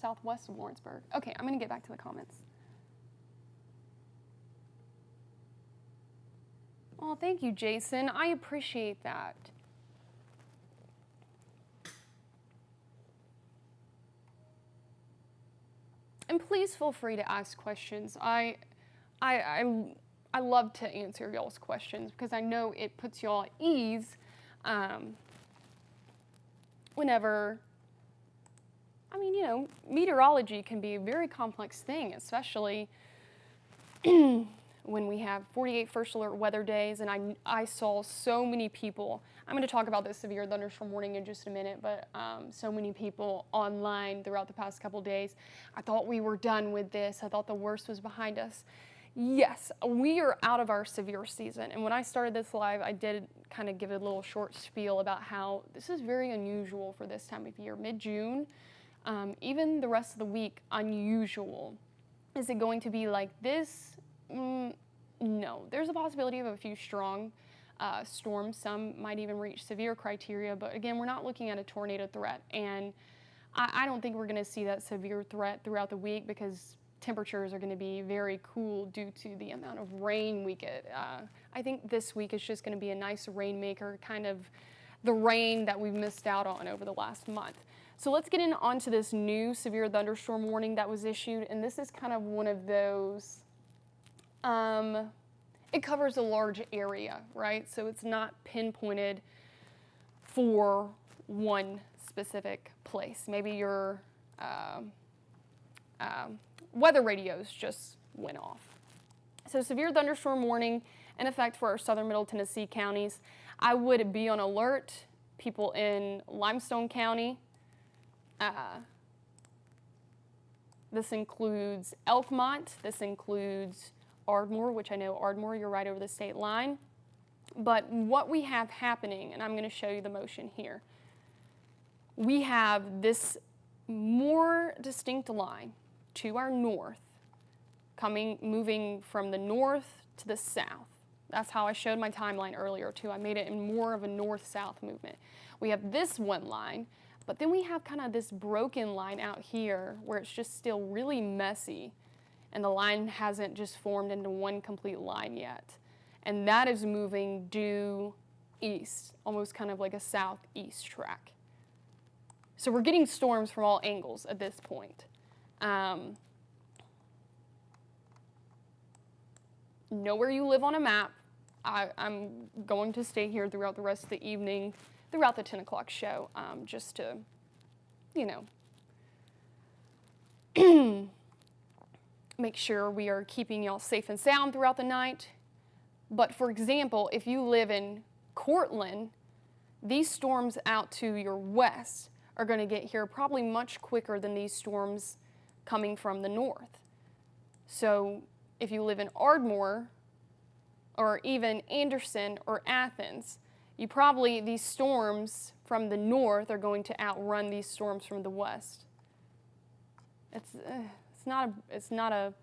southwest of Lawrenceburg. Okay, I'm going to get back to the comments. Oh, thank you, Jason. I appreciate that. And please feel free to ask questions. I love to answer y'all's questions because I know it puts y'all at ease whenever, I mean, you know, meteorology can be a very complex thing, especially when we have 48 first alert weather days, and I saw so many people. I'm going to talk about this severe thunderstorm warning in just a minute, but so many people online throughout the past couple days. I thought we were done with this. I thought the worst was behind us. Yes, we are out of our severe season, and when I started this live, I did kind of give a little short spiel about how this is very unusual for this time of year, mid-June, even the rest of the week, unusual. Is it going to be like this? No, there's a possibility of a few strong storms. Some might even reach severe criteria, but again, we're not looking at a tornado threat, and I don't think we're going to see that severe threat throughout the week because temperatures are going to be very cool due to the amount of rain we get. I think this week is just going to be a nice rainmaker, kind of the rain that we've missed out on over the last month. So let's get onto this new severe thunderstorm warning that was issued, and this is kind of one of those, it covers a large area, right? So it's not pinpointed for one specific place. Maybe your weather radios just went off. So severe thunderstorm warning in effect for our southern middle Tennessee counties. I would be on alert. People in Limestone County. This includes Elkmont. This includes Ardmore, which I know Ardmore, you're right over the state line. But what we have happening, and I'm going to show you the motion here. We have this more distinct line to our north, moving from the north to the south. That's how I showed my timeline earlier too. I made it in more of a north-south movement. We have this one line, but then we have kind of this broken line out here where it's just still really messy and the line hasn't just formed into one complete line yet. And that is moving due east, almost kind of like a southeast track. So we're getting storms from all angles at this point. Know where you live on a map. I'm going to stay here throughout the rest of the evening, throughout the 10 o'clock show, just to, you know, make sure we are keeping y'all safe and sound throughout the night. But for example, if you live in Cortland, these storms out to your west are going to get here probably much quicker than these storms coming from the north. So if you live in Ardmore or even Anderson or Athens, these storms from the north are going to outrun these storms from the west. It's not a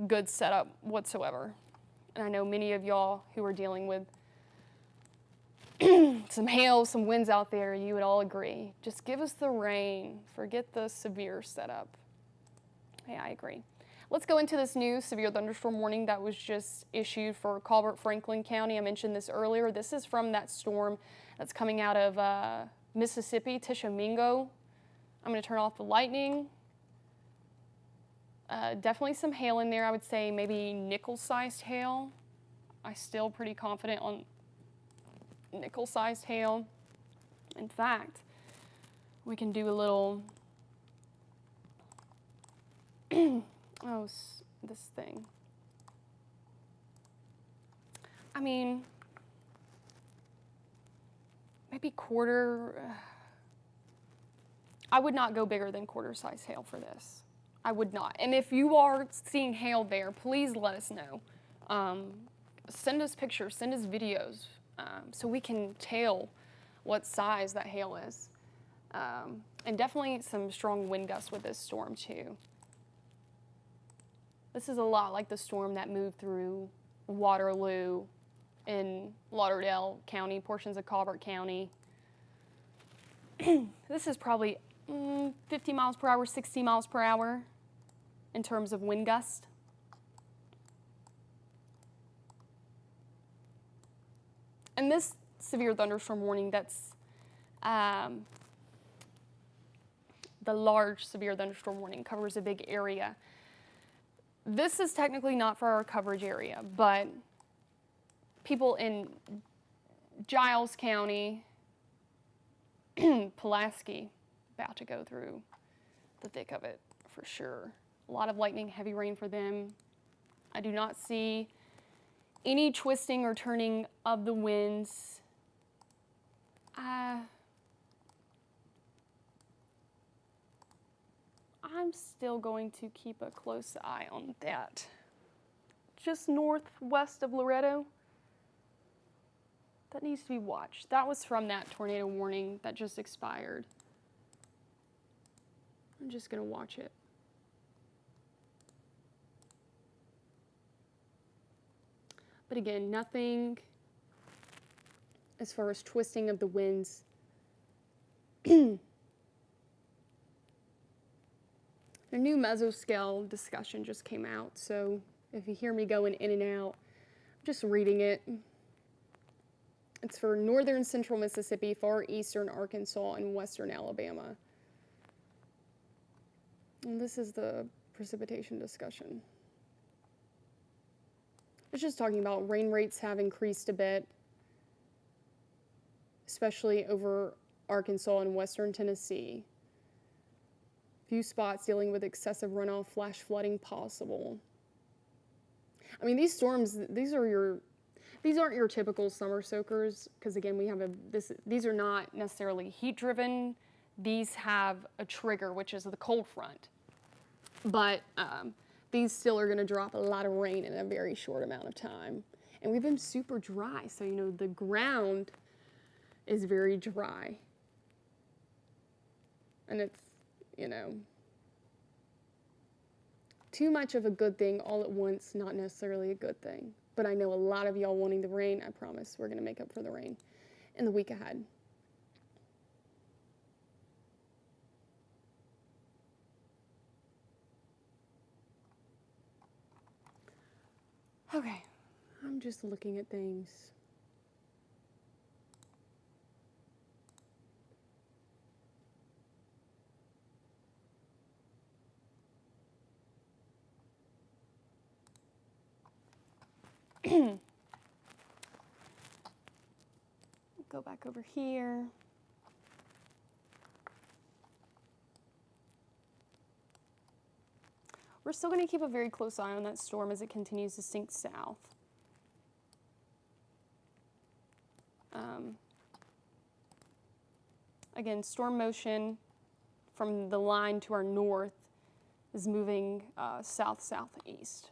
good setup whatsoever. And I know many of y'all who are dealing with some hail, some winds out there, you would all agree. Just give us the rain. Forget the severe setup. Yeah, I agree. Let's go into this new severe thunderstorm warning that was just issued for Colbert-Franklin County. I mentioned this earlier. This is from that storm that's coming out of Mississippi, Tishomingo. I'm going to turn off the lightning. Definitely some hail in there. I would say maybe nickel-sized hail. I'm still pretty confident on nickel-sized hail. In fact, we can do a little this thing. I mean, maybe quarter. I would not go bigger than quarter-size hail for this. I would not. And if you are seeing hail there, please let us know. Send us pictures, send us videos, so we can tell what size that hail is. And definitely some strong wind gusts with this storm too. This is a lot like the storm that moved through Waterloo in Lauderdale County, portions of Colbert County. This is probably 50 miles per hour, 60 miles per hour in terms of wind gust. And this severe thunderstorm warning, that's the large severe thunderstorm warning, covers a big area. This is technically not for our coverage area, but people in Giles County, Pulaski, about to go through the thick of it for sure. A lot of lightning, heavy rain for them. I do not see any twisting or turning of the winds. I'm still going to keep a close eye on that. Just northwest of Loretto, that needs to be watched. That was from that tornado warning that just expired. I'm just going to watch it. But again, nothing as far as twisting of the winds. A new mesoscale discussion just came out, so if you hear me going in and out, I'm just reading it. It's for northern central Mississippi, far eastern Arkansas, and western Alabama. And this is the precipitation discussion. It's just talking about rain rates have increased a bit, especially over Arkansas and western Tennessee. Few spots dealing with excessive runoff, flash flooding possible. I mean, these storms, these aren't your typical summer soakers, because again, we have these are not necessarily heat driven. These have a trigger, which is the cold front. But these still are going to drop a lot of rain in a very short amount of time. And we've been super dry, so the ground is very dry. And it's, too much of a good thing all at once, not necessarily a good thing. But I know a lot of y'all wanting the rain. I promise we're going to make up for the rain in the week ahead. Okay, I'm just looking at things. Go back over here. We're still going to keep a very close eye on that storm as it continues to sink south. Again, storm motion from the line to our north is moving south-southeast.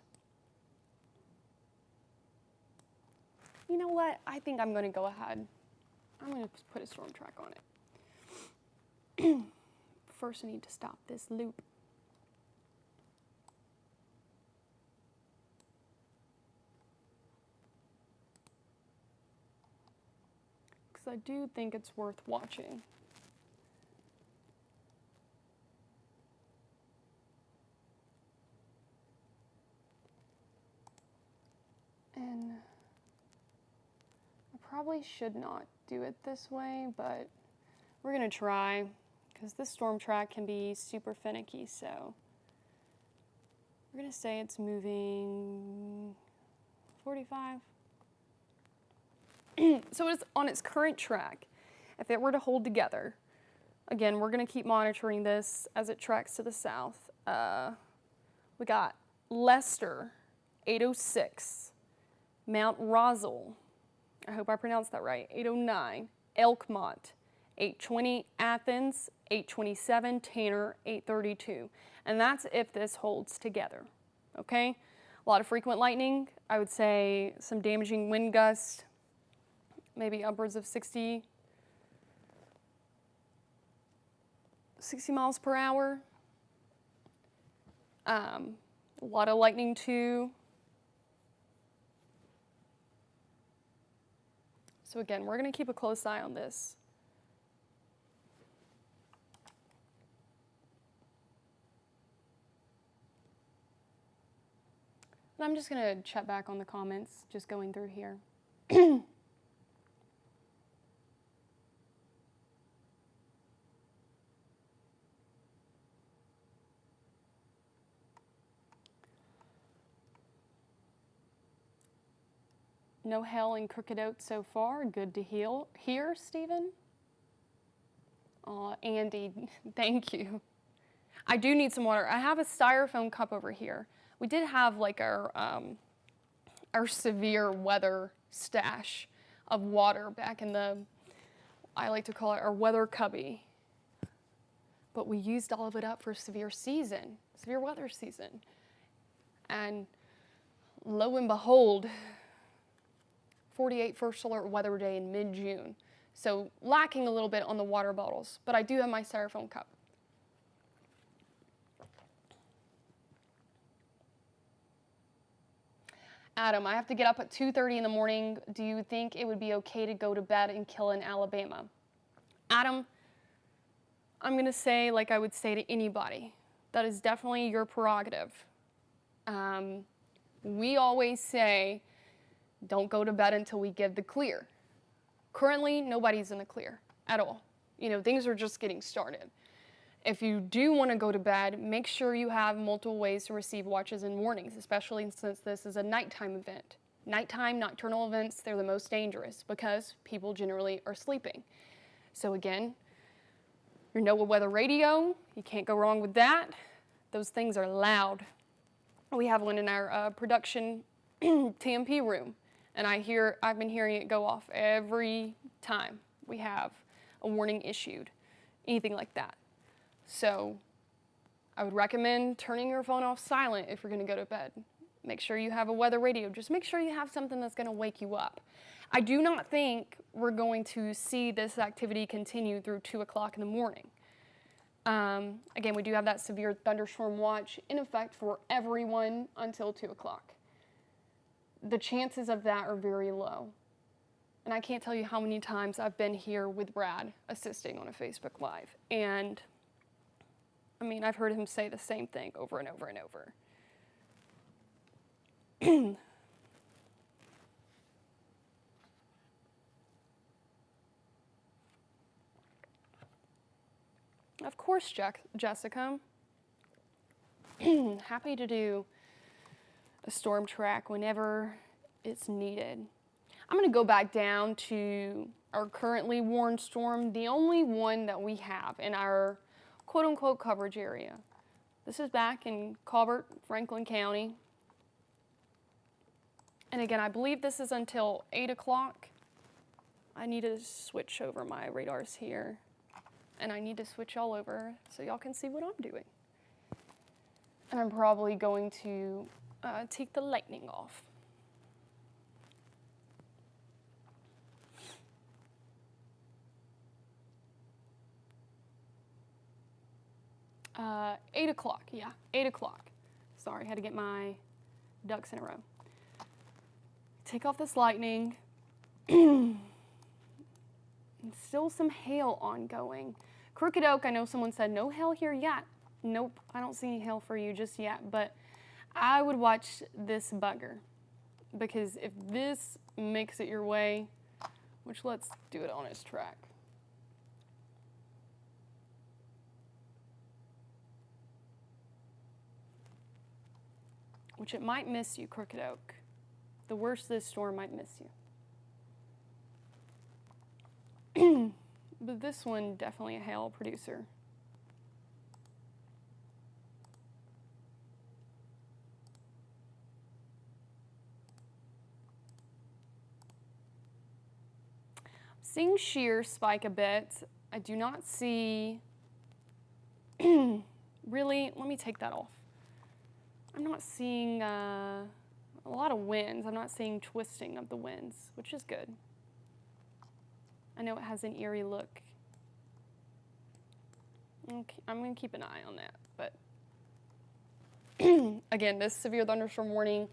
You know what? I think I'm going to go ahead. I'm going to put a storm track on it. First, I need to stop this loop. Because I do think it's worth watching. And I probably should not do it this way, but we're going to try, because this storm track can be super finicky. So we're going to say it's moving 45. So it's on its current track. If it were to hold together, again, we're going to keep monitoring this as it tracks to the south. We got Leicester, 806. Mount Rosal, I hope I pronounced that right, 809. Elkmont, 820. Athens, 827. Tanner, 832. And that's if this holds together, okay? A lot of frequent lightning. I would say some damaging wind gusts, maybe upwards of 60 miles per hour. A lot of lightning too. So again, we're going to keep a close eye on this. And I'm just going to check back on the comments, just going through here. No hail in Crooked Oak so far. Good to hear, Stephen. Andy, thank you. I do need some water. I have a styrofoam cup over here. We did have like our severe weather stash of water back in the, I like to call it our weather cubby. But we used all of it up for severe weather season. And lo and behold, 48 first alert weather day in mid-June. So lacking a little bit on the water bottles, but I do have my styrofoam cup. Adam, I have to get up at 2:30 in the morning. Do you think it would be okay to go to bed and kill in Alabama? Adam, I'm going to say like I would say to anybody, that is definitely your prerogative. We always say, don't go to bed until we give the clear. Currently, nobody's in the clear at all. You know, things are just getting started. If you do want to go to bed, make sure you have multiple ways to receive watches and warnings, especially since this is a nighttime event. Nighttime, nocturnal events, they're the most dangerous because people generally are sleeping. So again, your NOAA weather radio, you can't go wrong with that. Those things are loud. We have one in our production TMP room. And I've been hearing it go off every time we have a warning issued, anything like that. So I would recommend turning your phone off silent if you're going to go to bed. Make sure you have a weather radio. Just make sure you have something that's going to wake you up. I do not think we're going to see this activity continue through 2 o'clock in the morning. Again, we do have that severe thunderstorm watch in effect for everyone until 2 o'clock. The chances of that are very low. And I can't tell you how many times I've been here with Brad assisting on a Facebook Live. And I mean, I've heard him say the same thing over and over and over. Of course, Jessica. Happy to do a storm track whenever it's needed. I'm going to go back down to our currently warned storm, the only one that we have in our quote-unquote coverage area. This is back in Colbert, Franklin County. And again, I believe this is until 8 o'clock. I need to switch over my radars here, and I need to switch all over so y'all can see what I'm doing. And I'm probably going to take the lightning off. Uh, 8 o'clock, yeah, 8 o'clock. Sorry, I had to get my ducks in a row. Take off this lightning. And still some hail ongoing. Crooked Oak, I know someone said no hail here yet. Nope, I don't see any hail for you just yet, but I would watch this bugger, because if this makes it your way, which let's do it on its track. Which it might miss you, Crooked Oak. The worst of this storm might miss you. But this one, definitely a hail producer. Seeing shear spike a bit. I do not see, really, let me take that off. I'm not seeing a lot of winds. I'm not seeing twisting of the winds, which is good. I know it has an eerie look. Okay, I'm going to keep an eye on that. But again, this severe thunderstorm warning,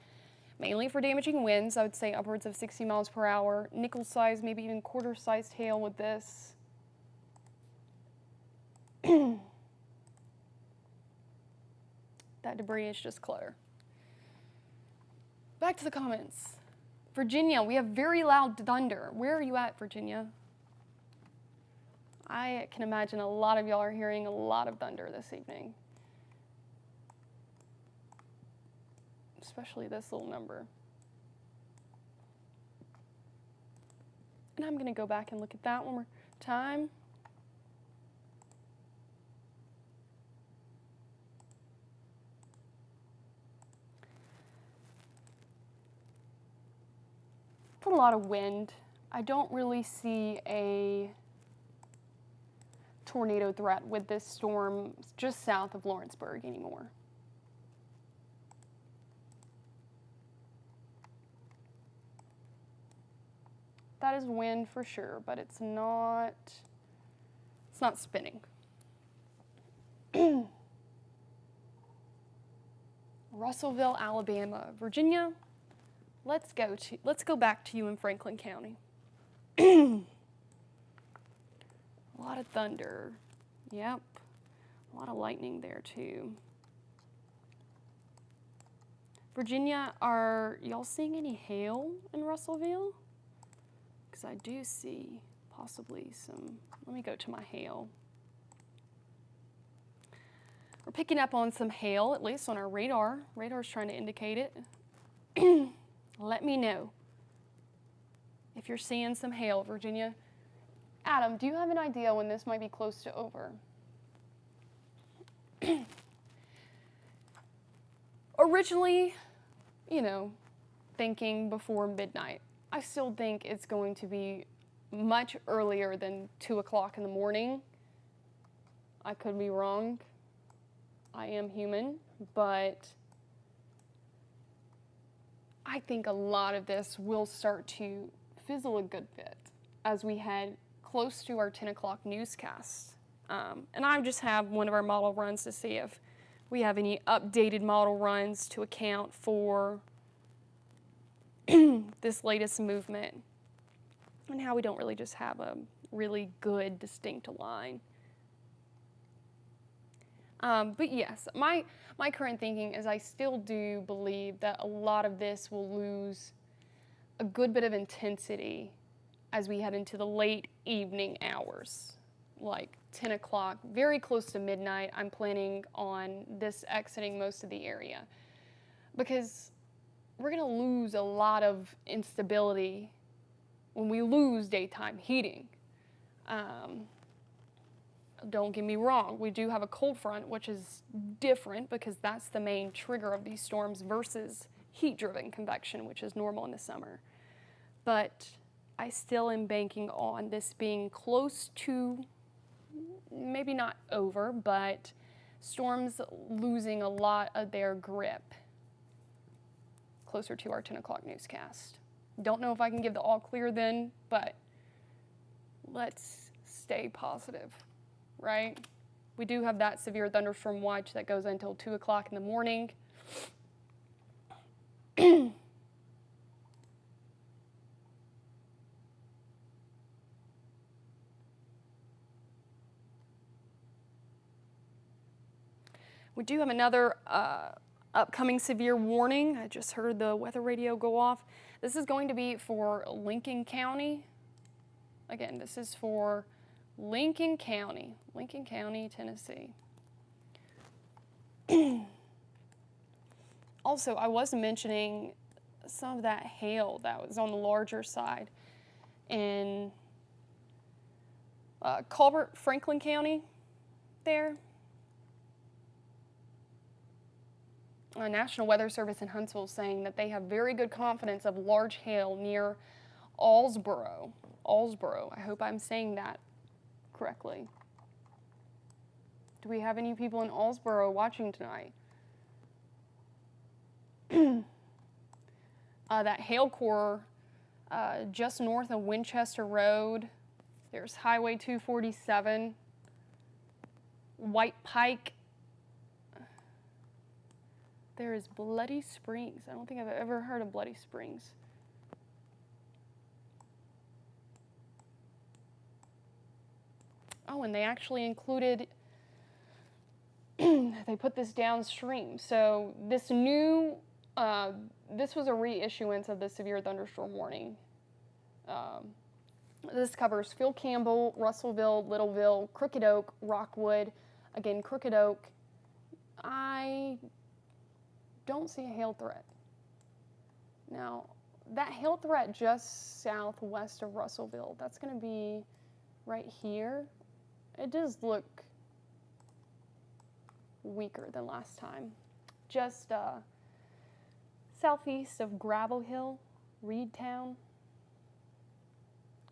mainly for damaging winds. I would say upwards of 60 miles per hour. Nickel size, maybe even quarter-sized hail with this. That debris is just clutter. Back to the comments. Virginia, we have very loud thunder. Where are you at, Virginia? I can imagine a lot of y'all are hearing a lot of thunder this evening. Especially this little number. And I'm going to go back and look at that one more time. A lot of wind. I don't really see a tornado threat with this storm just south of Lawrenceburg anymore. That is wind for sure, but it's not spinning. Russellville, Alabama. Virginia, let's go back to you in Franklin County. A lot of thunder. Yep. A lot of lightning there too. Virginia, are y'all seeing any hail in Russellville? Because I do see possibly some. Let me go to my hail. We're picking up on some hail, at least on our radar. Radar's trying to indicate it. Let me know if you're seeing some hail, Virginia. Adam, do you have an idea when this might be close to over? Originally, thinking before midnight. I still think it's going to be much earlier than 2 o'clock in the morning. I could be wrong. I am human, but I think a lot of this will start to fizzle a good bit as we head close to our 10 o'clock newscast. And I just have one of our model runs to see if we have any updated model runs to account for this latest movement and how we don't really just have a really good, distinct line. But yes, my current thinking is I still do believe that a lot of this will lose a good bit of intensity as we head into the late evening hours, like 10 o'clock, very close to midnight. I'm planning on this exiting most of the area because we're going to lose a lot of instability when we lose daytime heating. Don't get me wrong, we do have a cold front, which is different because that's the main trigger of these storms versus heat-driven convection, which is normal in the summer. But I still am banking on this being close to, maybe not over, but storms losing a lot of their grip closer to our 10 o'clock newscast. Don't know if I can give the all clear then, but let's stay positive, right? We do have that severe thunderstorm watch that goes until 2 o'clock in the morning. We do have another upcoming severe warning. I just heard the weather radio go off. This is going to be for Lincoln County. Again, this is for Lincoln County, Tennessee. Also, I was mentioning some of that hail that was on the larger side in Colbert, Franklin County there. National Weather Service in Huntsville is saying that they have very good confidence of large hail near Allsboro. I hope I'm saying that correctly. Do we have any people in Allsboro watching tonight? That hail core just north of Winchester Road. There's Highway 247, White Pike. There is Bloody Springs. I don't think I've ever heard of Bloody Springs. Oh, and they actually included, they put this downstream. So this new, this was a reissuance of the severe thunderstorm warning. This covers Phil Campbell, Russellville, Littleville, Crooked Oak, Rockwood. Again, Crooked Oak, I don't see a hail threat. Now, that hail threat just southwest of Russellville, that's going to be right here. It does look weaker than last time. Just southeast of Gravel Hill, Reedtown,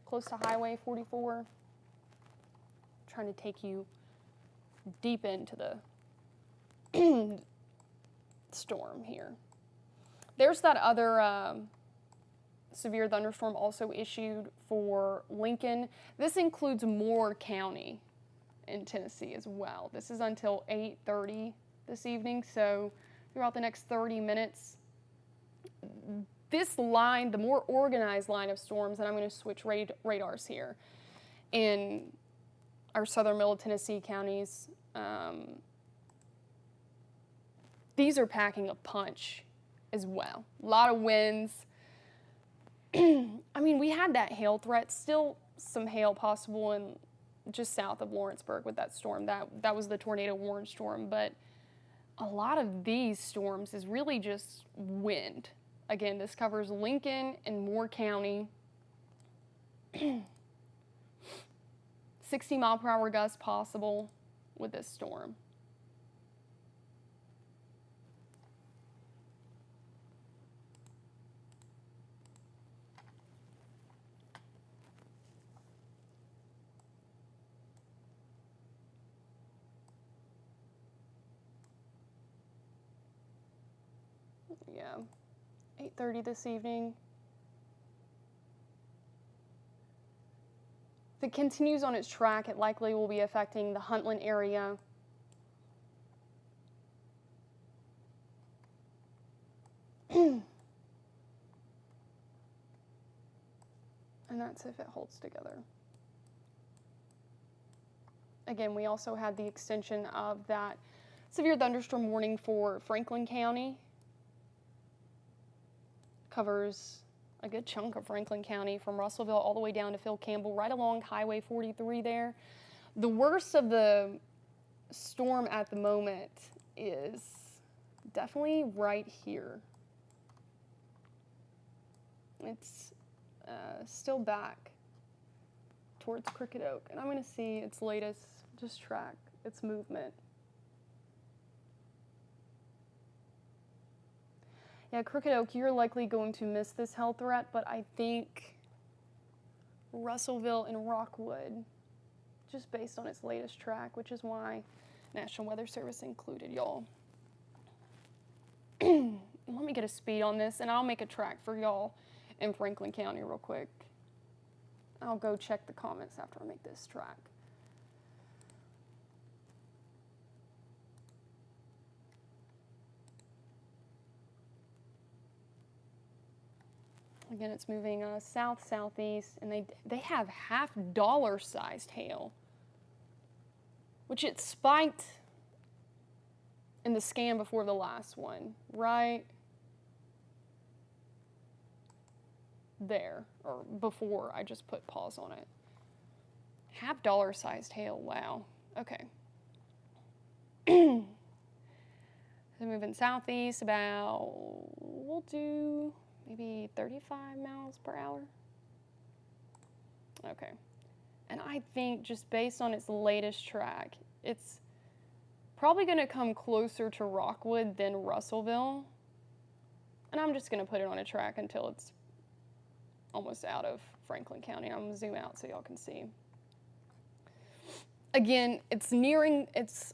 close to Highway 44. Trying to take you deep into the storm here. There's that other severe thunderstorm also issued for Lincoln. This includes Moore County in Tennessee as well. This is until 8:30 this evening, so throughout the next 30 minutes, this line, the more organized line of storms, and I'm going to switch radars here, in our southern middle Tennessee counties, these are packing a punch as well. A lot of winds. I mean, we had that hail threat, still some hail possible in just south of Lawrenceburg with that storm. That was the tornado warning storm, but a lot of these storms is really just wind. Again, this covers Lincoln and Moore County. 60-mile-per-hour gusts possible with this storm. Yeah, 8:30 this evening. If it continues on its track, it likely will be affecting the Huntland area. And that's if it holds together. Again, we also had the extension of that severe thunderstorm warning for Franklin County. Covers a good chunk of Franklin County from Russellville all the way down to Phil Campbell, right along Highway 43 there. The worst of the storm at the moment is definitely right here. It's still back towards Crooked Oak, and I'm going to see its latest, just track its movement. Yeah, Crooked Oak, you're likely going to miss this hail threat, but I think Russellville and Rockwood, just based on its latest track, which is why National Weather Service included y'all. Let me get a speed on this, and I'll make a track for y'all in Franklin County real quick. I'll go check the comments after I make this track. Again, it's moving south-southeast, and they have half-dollar sized hail, which it spiked in the scan before the last one, right there, or before I just put pause on it. Half-dollar sized hail, wow, okay. So moving southeast about, we'll do maybe 35 miles per hour. Okay. And I think just based on its latest track, it's probably going to come closer to Rockwood than Russellville. And I'm just going to put it on a track until it's almost out of Franklin County. I'm going to zoom out so y'all can see. Again, it's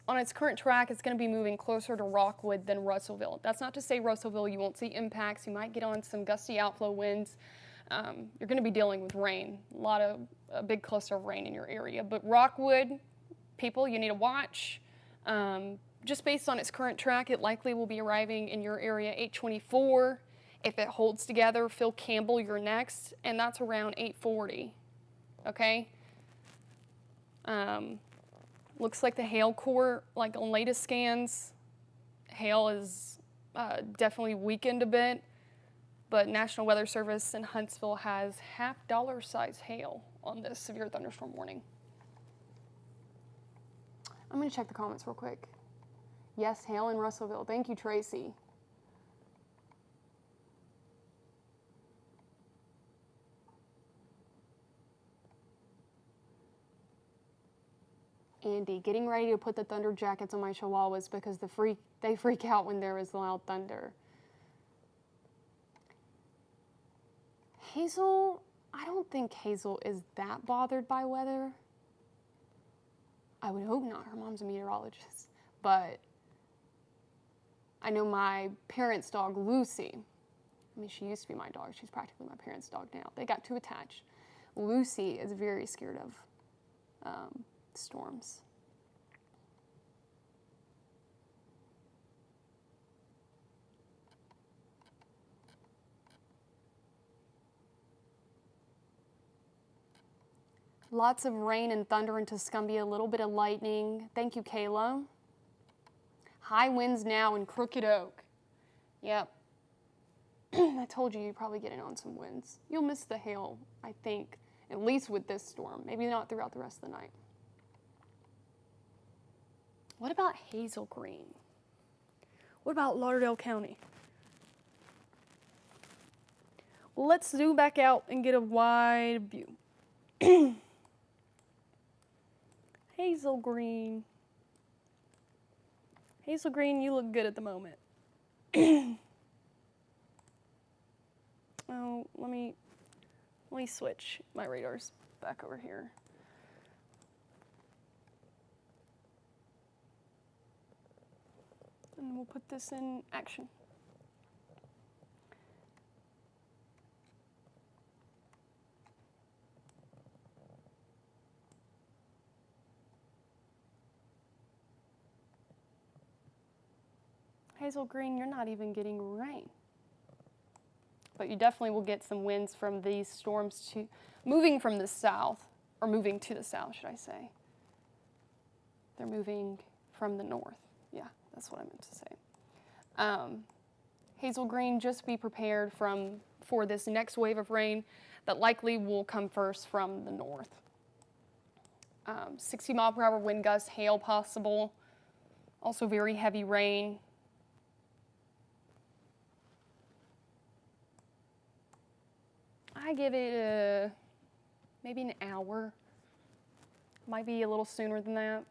on its current track, it's going to be moving closer to Rockwood than Russellville. That's not to say Russellville, you won't see impacts. You might get on some gusty outflow winds. You're going to be dealing with rain, a big cluster of rain in your area. But Rockwood, people, you need to watch. Just based on its current track, it likely will be arriving in your area 8:24. If it holds together, Phil Campbell, you're next, and that's around 8:40, okay? Looks like the hail core, like on latest scans, hail is definitely weakened a bit, but National Weather Service in Huntsville has half-dollar size hail on this severe thunderstorm warning. I'm going to check the comments real quick. Yes, hail in Russellville. Thank you, Tracy. Andy, getting ready to put the thunder jackets on my chihuahuas because they freak out when there is loud thunder. Hazel, I don't think Hazel is that bothered by weather. I would hope not. Her mom's a meteorologist. But I know my parents' dog, Lucy, I mean, she used to be my dog. She's practically my parents' dog now. They got too attached. Lucy is very scared of storms. Lots of rain and thunder in Tuscumbia, a little bit of lightning. Thank you, Kayla. High winds now in Crooked Oak. Yep. I told you you'd probably get in on some winds. You'll miss the hail, I think, at least with this storm. Maybe not throughout the rest of the night. What about Hazel Green? What about Lauderdale County? Well, let's zoom back out and get a wide view. Hazel Green. Hazel Green, you look good at the moment. Oh, let me switch my radars back over here. And we'll put this in action. Hazel Green, you're not even getting rain. But you definitely will get some winds from these storms moving from the south, or moving to the south, should I say. They're moving from the north. Yeah, that's what I meant to say. Hazel Green, just be prepared for this next wave of rain that likely will come first from the north. 60 mile per hour wind gusts, hail possible, also very heavy rain. I give it maybe an hour. Might be a little sooner than that.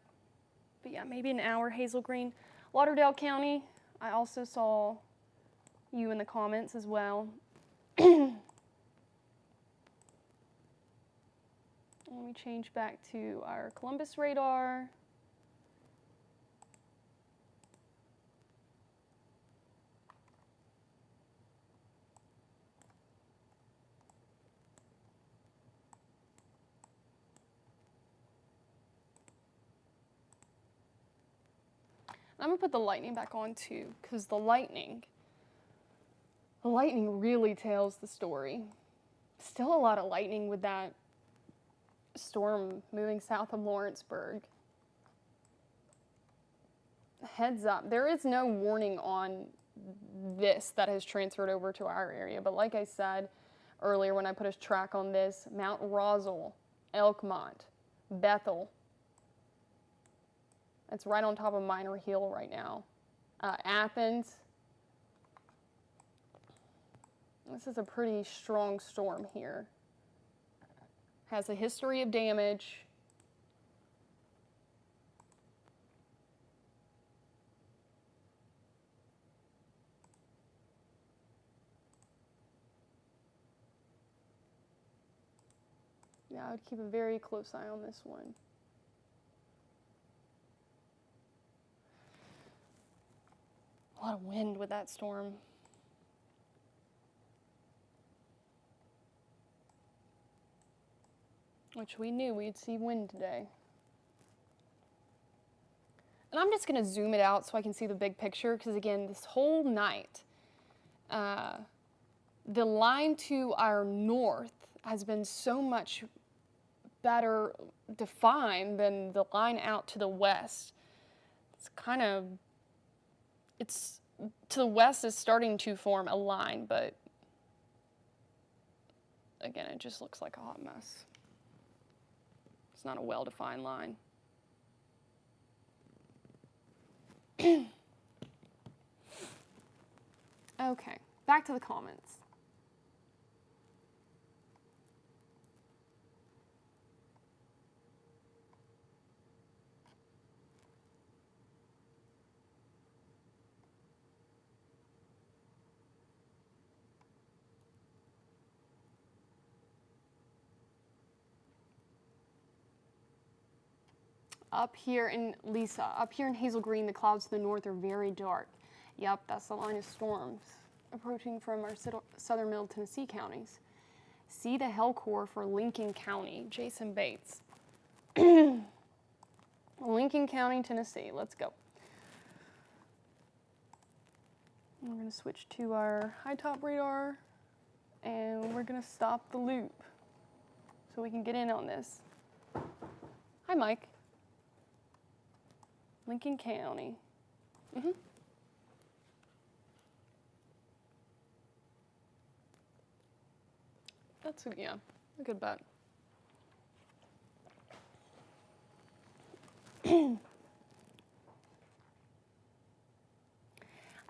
But yeah, maybe an hour, Hazel Green. Lauderdale County, I also saw you in the comments as well. me change back to our Columbus radar. I'm gonna put the lightning back on too, because the lightning really tells the story. Still a lot of lightning with that storm moving south of Lawrenceburg. Heads up, there is no warning on this that has transferred over to our area, but like I said earlier when I put a track on this, Mount Rosal, Elkmont, Bethel, it's right on top of Minor Hill right now. Athens. This is a pretty strong storm here. Has a history of damage. Yeah, I would keep a very close eye on this one. A lot of wind with that storm. Which we knew we'd see wind today. And I'm just going to zoom it out so I can see the big picture, because again, this whole night, the line to our north has been so much better defined than the line out to the west. It's kind of, it's to the west is starting to form a line, but again, it just looks like a hot mess. It's not a well-defined line. Okay, back to the comments. Up here in Hazel Green, the clouds to the north are very dark. Yep, that's the line of storms approaching from our southern middle Tennessee counties. See the hell core for Lincoln County, Jason Bates. Lincoln County, Tennessee, let's go. We're gonna switch to our high top radar and we're gonna stop the loop so we can get in on this. Hi, Mike. Lincoln County. That's a good bet. I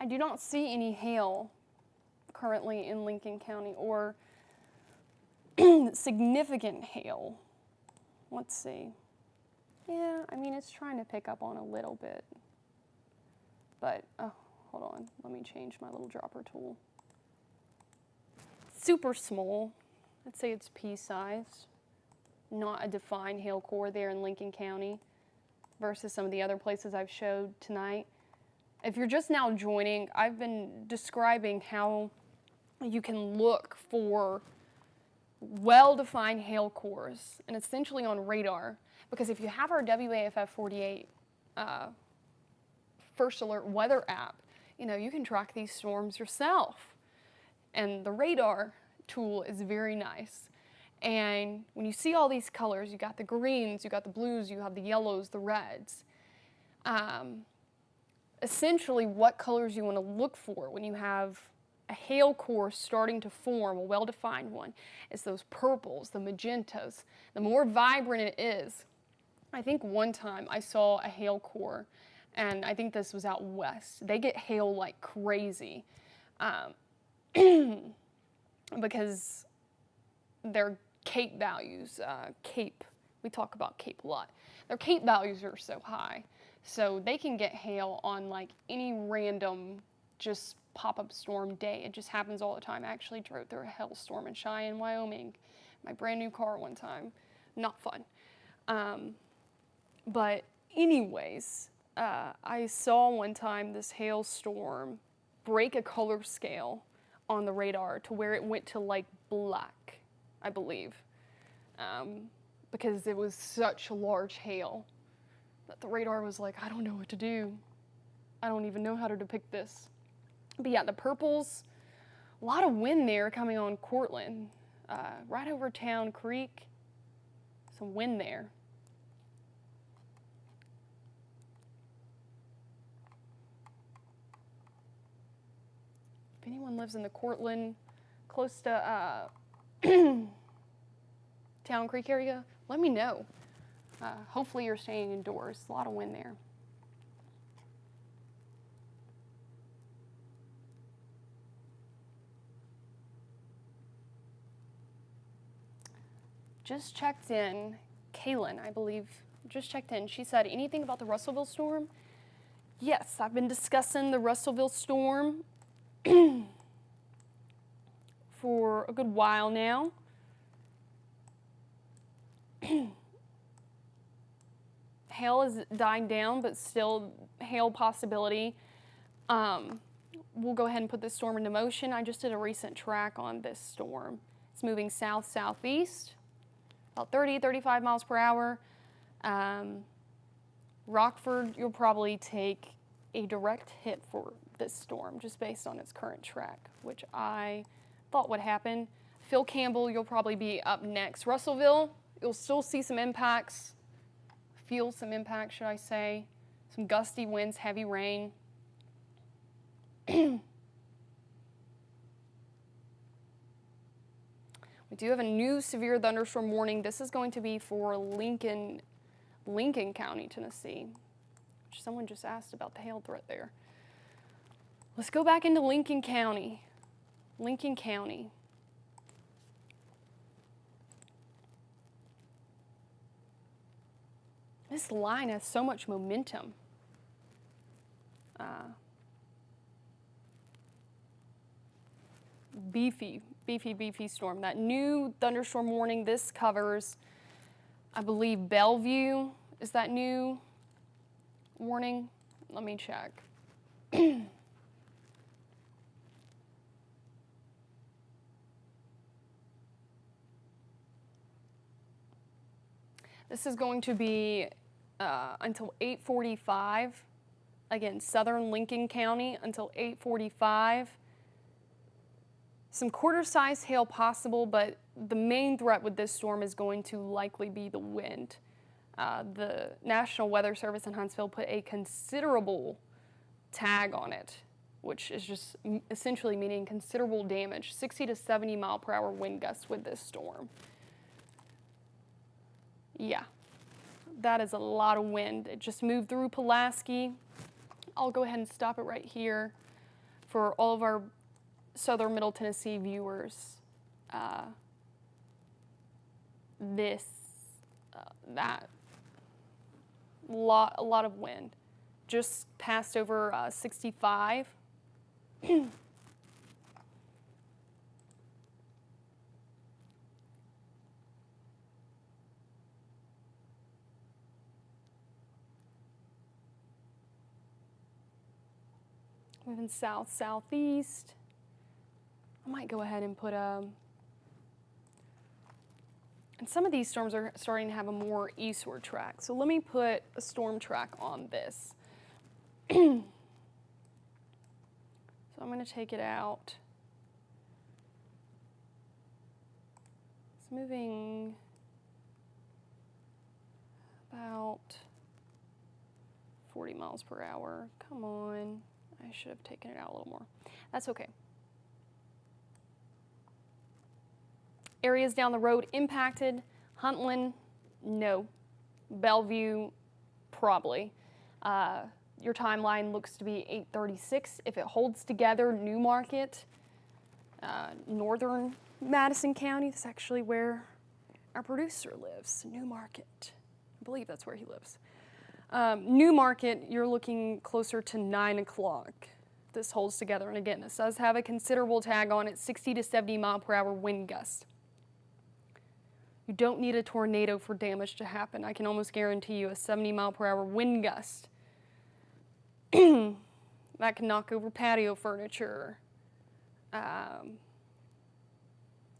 do not see any hail currently in Lincoln County or significant hail. Let's see. Yeah, I mean, it's trying to pick up on a little bit. But, oh, hold on. Let me change my little dropper tool. Super small. I'd say it's pea-sized. Not a defined hail core there in Lincoln County versus some of the other places I've showed tonight. If you're just now joining, I've been describing how you can look for well-defined hail cores, and essentially on radar. Because if you have our WAFF 48 First Alert weather app, you can track these storms yourself. And the radar tool is very nice. And when you see all these colors, you got the greens, you got the blues, you have the yellows, the reds. Essentially, what colors you want to look for when you have a hail core starting to form, a well-defined one, is those purples, the magentas. The more vibrant it is, I think one time I saw a hail core, and I think this was out west. They get hail like crazy because their CAPE values, we talk about CAPE a lot. Their CAPE values are so high, so they can get hail on like any random just pop-up storm day. It just happens all the time. I actually drove through a hailstorm in Cheyenne, Wyoming, my brand new car one time. not fun. But anyways, I saw one time this hailstorm break a color scale on the radar to where it went to like black, I believe, because it was such large hail that the radar was like, I don't know what to do. I don't even know how to depict this. But yeah, the purples, a lot of wind there coming on Cortland, right over Town Creek, some wind there. If anyone lives in the Cortland, close to Town Creek area, let me know. Hopefully you're staying indoors. A lot of wind there. Just checked in. Kaylin, I believe, just checked in. She said, anything about the Russellville storm? Yes, I've been discussing the Russellville storm for a good while now. Hail is dying down, but still hail possibility. We'll go ahead and put this storm into motion. I just did a recent track on this storm. It's moving south-southeast, about 30, 35 miles per hour. Rockford, you'll probably take a direct hit for this storm just based on its current track, which I thought would happen. Phil Campbell, you'll probably be up next. Russellville, you'll still see some impacts, feel some impact, should I say. Some gusty winds, heavy rain. We do have a new severe thunderstorm warning. This is going to be for Lincoln County, Tennessee, which someone just asked about the hail threat there. Let's go back into Lincoln County. Lincoln County. This line has so much momentum. Beefy storm. That new thunderstorm warning, this covers, I believe, Bellevue. Is that new warning? Let me check. This is going to be until 8:45. Again, southern Lincoln County until 8:45. Some quarter-sized hail possible, but the main threat with this storm is going to likely be the wind. The National Weather Service in Huntsville put a considerable tag on it, which is just essentially meaning considerable damage, 60 to 70 mile per hour wind gusts with this storm. Yeah, that is a lot of wind. It just moved through Pulaski. I'll go ahead and stop it right here for all of our southern Middle Tennessee viewers. That a lot of wind. Just passed over 65. Moving south-southeast. I might go ahead and put and some of these storms are starting to have a more eastward track. So let me put a storm track on this. So I'm going to take it out. It's moving about 40 miles per hour. Come on. I should have taken it out a little more. That's okay. Areas down the road impacted. Huntland, no. Bellevue, probably. Your timeline looks to be 8:36. If it holds together, Newmarket, northern Madison County, that's actually where our producer lives, Newmarket. I believe that's where he lives. Newmarket, you're looking closer to 9 o'clock. This holds together. And again, this does have a considerable tag on it, 60 to 70 mile per hour wind gust. You don't need a tornado for damage to happen. I can almost guarantee you a 70-mile-per-hour wind gust that can knock over patio furniture.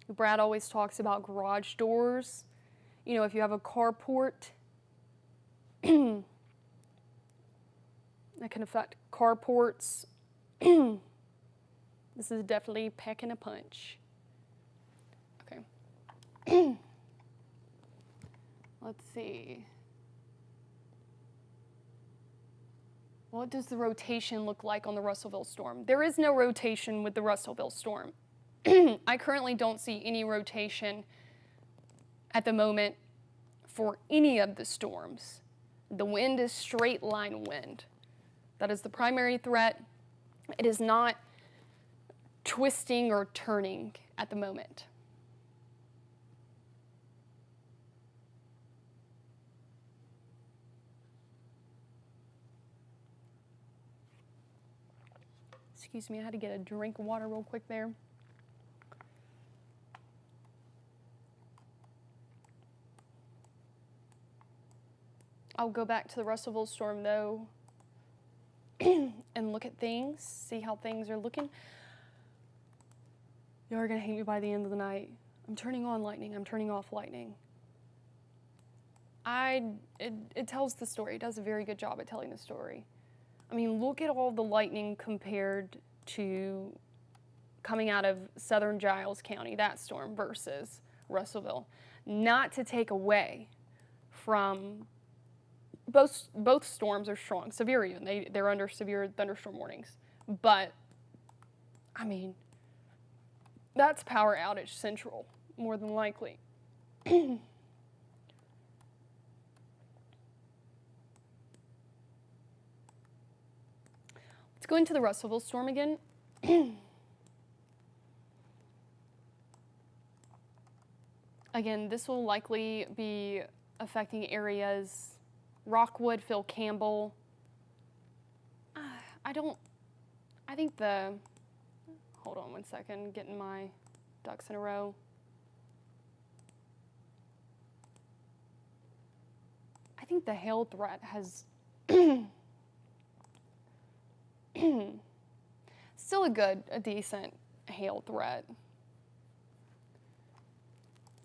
Brad always talks about garage doors. You know, if you have a carport, that can affect carports. This is definitely packing a punch. Okay. Let's see. What does the rotation look like on the Russellville storm? There is no rotation with the Russellville storm. I currently don't see any rotation at the moment for any of the storms. The wind is straight line wind. That is the primary threat. It is not twisting or turning at the moment. Excuse me, I had to get a drink of water real quick there. I'll go back to the Russellville storm though and look at things, see how things are looking. You're gonna hate me by the end of the night. I'm turning on lightning, I'm turning off lightning. It tells the story, it does a very good job at telling the story. I mean, look at all the lightning compared to coming out of southern Giles County, that storm, versus Russellville. Not to take away from, both storms are strong, severe even. They're under severe thunderstorm warnings. But, I mean, that's power outage central, more than likely. Let's go into the Russellville storm again. Again, this will likely be affecting areas Rockwood, Phil Campbell. Hold on one second, getting my ducks in a row. I think the hail threat has still a decent hail threat.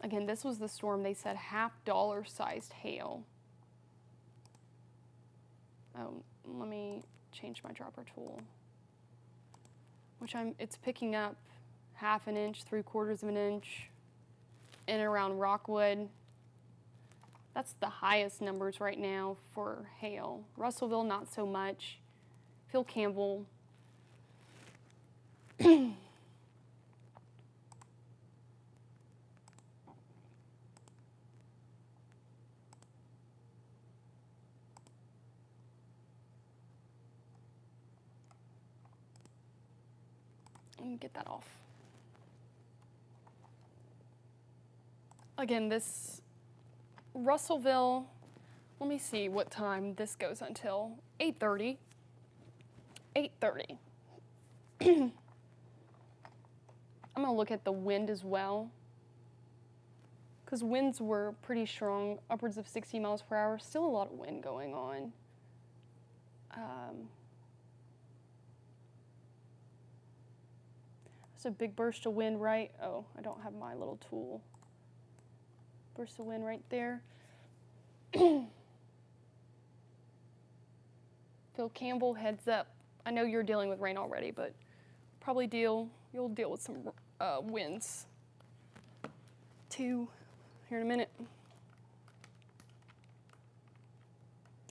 Again, this was the storm, they said $half sized hail. Oh, let me change my dropper tool. It's picking up 1/2 inch, 3/4 inch in and around Rockwood. That's the highest numbers right now for hail. Russellville, not so much. Phil Campbell. Let me get that off. Again, this Russellville, let me see what time this goes until. 8:30. 8:30. I'm gonna look at the wind as well, because winds were pretty strong, upwards of 60 miles per hour. Still a lot of wind going on. It's a big burst of wind right, oh, I don't have my little tool. Burst of wind right there. Phil Campbell, heads up. I know you're dealing with rain already, but you'll deal with some winds too here in a minute.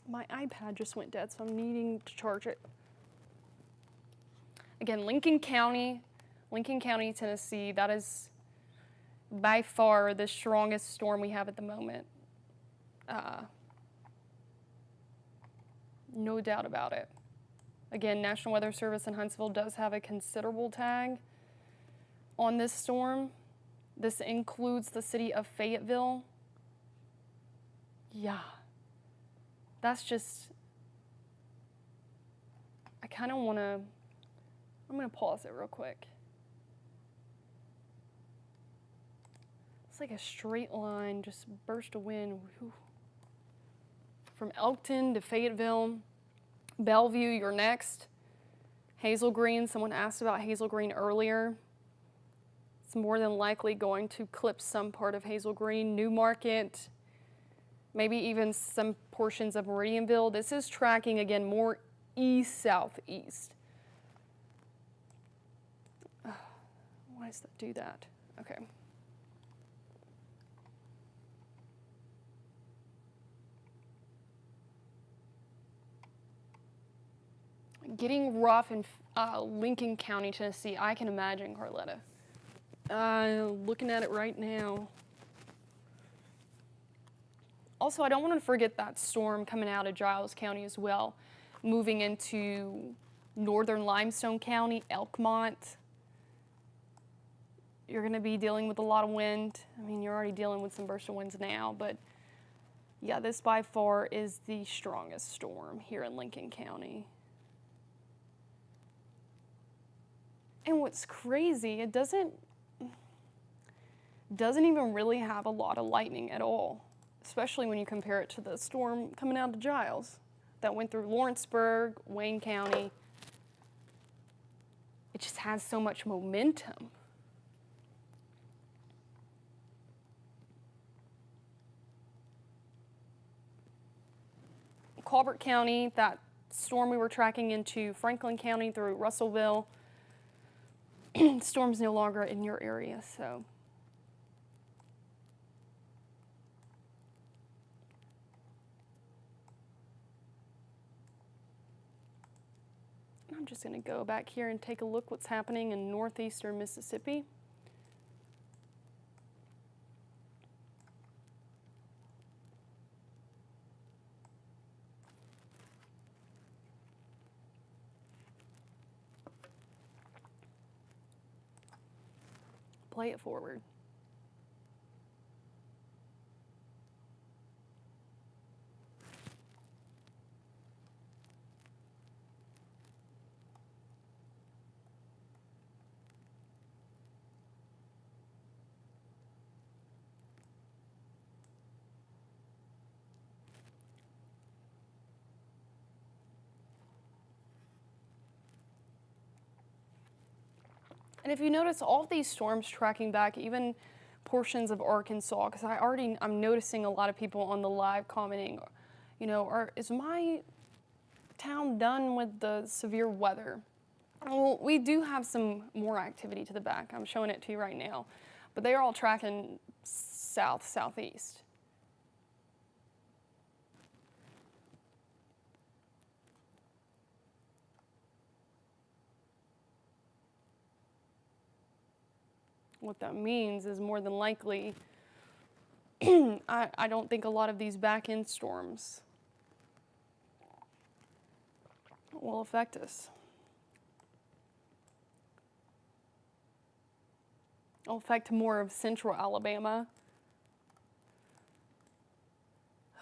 My iPad just went dead, so I'm needing to charge it. Again, Lincoln County, Tennessee, that is by far the strongest storm we have at the moment. No doubt about it. Again, National Weather Service in Huntsville does have a considerable tag on this storm. This includes the city of Fayetteville. Yeah, that's just, I'm gonna pause it real quick. like a straight line, just burst of wind. Whew. From Elkton to Fayetteville. Bellevue, you're next. Hazel Green, someone asked about Hazel Green earlier. It's more than likely going to clip some part of Hazel Green. Newmarket, maybe even some portions of Meridianville. This is tracking, again, more east-southeast. Why does that do that? Okay. Getting rough in Lincoln County, Tennessee, I can imagine, Carletta. Looking at it right now. Also, I don't want to forget that storm coming out of Giles County as well, moving into northern Limestone County, Elkmont. You're going to be dealing with a lot of wind. I mean, you're already dealing with some burst of winds now, but yeah, this by far is the strongest storm here in Lincoln County. And what's crazy, it doesn't even really have a lot of lightning at all, especially when you compare it to the storm coming out of Giles that went through Lawrenceburg, Wayne County. It just has so much momentum. Colbert County, that storm we were tracking into Franklin County through Russellville, storm's no longer in your area, so. I'm just going to go back here and take a look what's happening in northeastern Mississippi. Play it forward. And if you notice, all of these storms tracking back, even portions of Arkansas, because I'm noticing a lot of people on the live commenting, you know, is my town done with the severe weather? Well, we do have some more activity to the back. I'm showing it to you right now, but they are all tracking south, southeast. What that means is more than likely, I don't think a lot of these back-end storms will affect us. It'll affect more of central Alabama.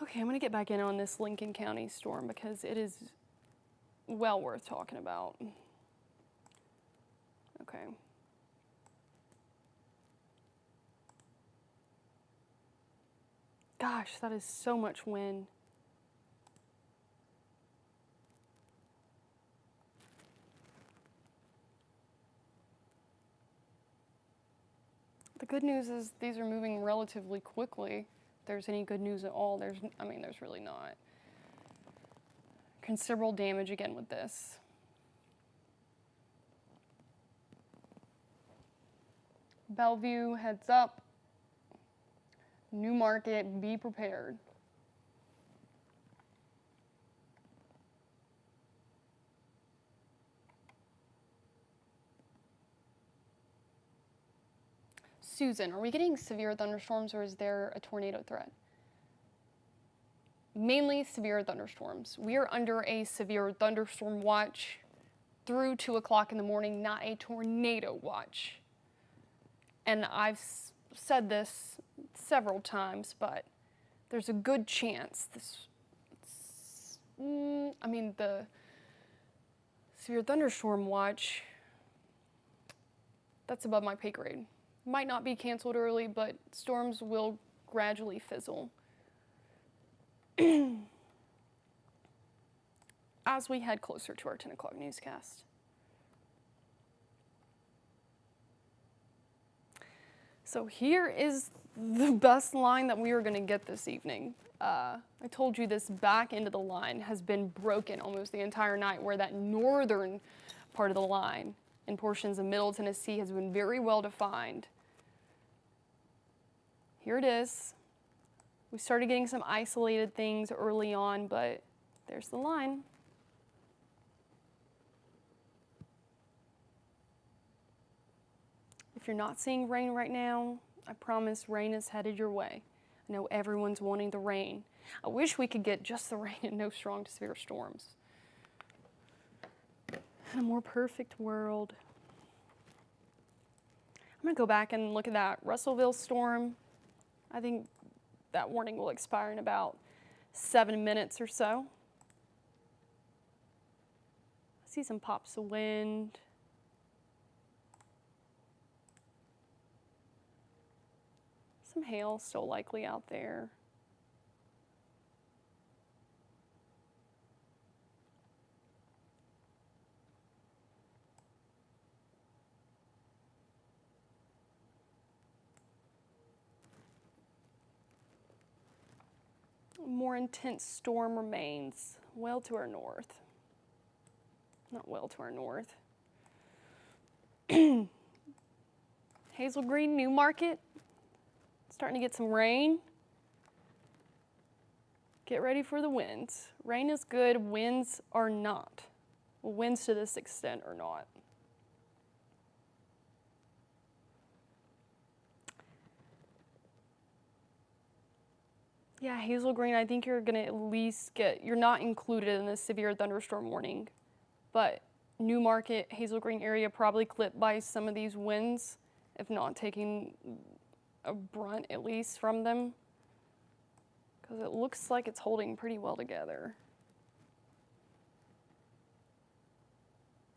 Okay, I'm going to get back in on this Lincoln County storm because it is well worth talking about. Okay. Gosh, that is so much wind. The good news is these are moving relatively quickly. If there's any good news at all, there's really not. Considerable damage again with this. Bellevue, heads up. Newmarket, be prepared. Susan, are we getting severe thunderstorms or is there a tornado threat? Mainly severe thunderstorms. We are under a severe thunderstorm watch through 2 o'clock in the morning, not a tornado watch. And I've said this several times, but there's a good chance the severe thunderstorm watch, that's above my pay grade. Might not be canceled early, but storms will gradually fizzle as we head closer to our 10 o'clock newscast. So here is the best line that we are going to get this evening. I told you this back end of the line has been broken almost the entire night, where that northern part of the line in portions of Middle Tennessee has been very well defined. Here it is. We started getting some isolated things early on, but there's the line. If you're not seeing rain right now, I promise rain is headed your way. I know everyone's wanting the rain. I wish we could get just the rain and no strong to severe storms. In a more perfect world. I'm going to go back and look at that Russellville storm. I think that warning will expire in about 7 minutes or so. I see some pops of wind. Some hail still likely out there. A more intense storm remains well to our north. Not well to our north. Hazel Green, New Market. Starting to get some rain. Get ready for the winds. Rain is good, winds are not. Well, winds to this extent are not. Yeah, Hazel Green, I think you're gonna at least you're not included in the severe thunderstorm warning, but New Market, Hazel Green area probably clipped by some of these winds, if not taking a brunt at least from them, because it looks like it's holding pretty well together.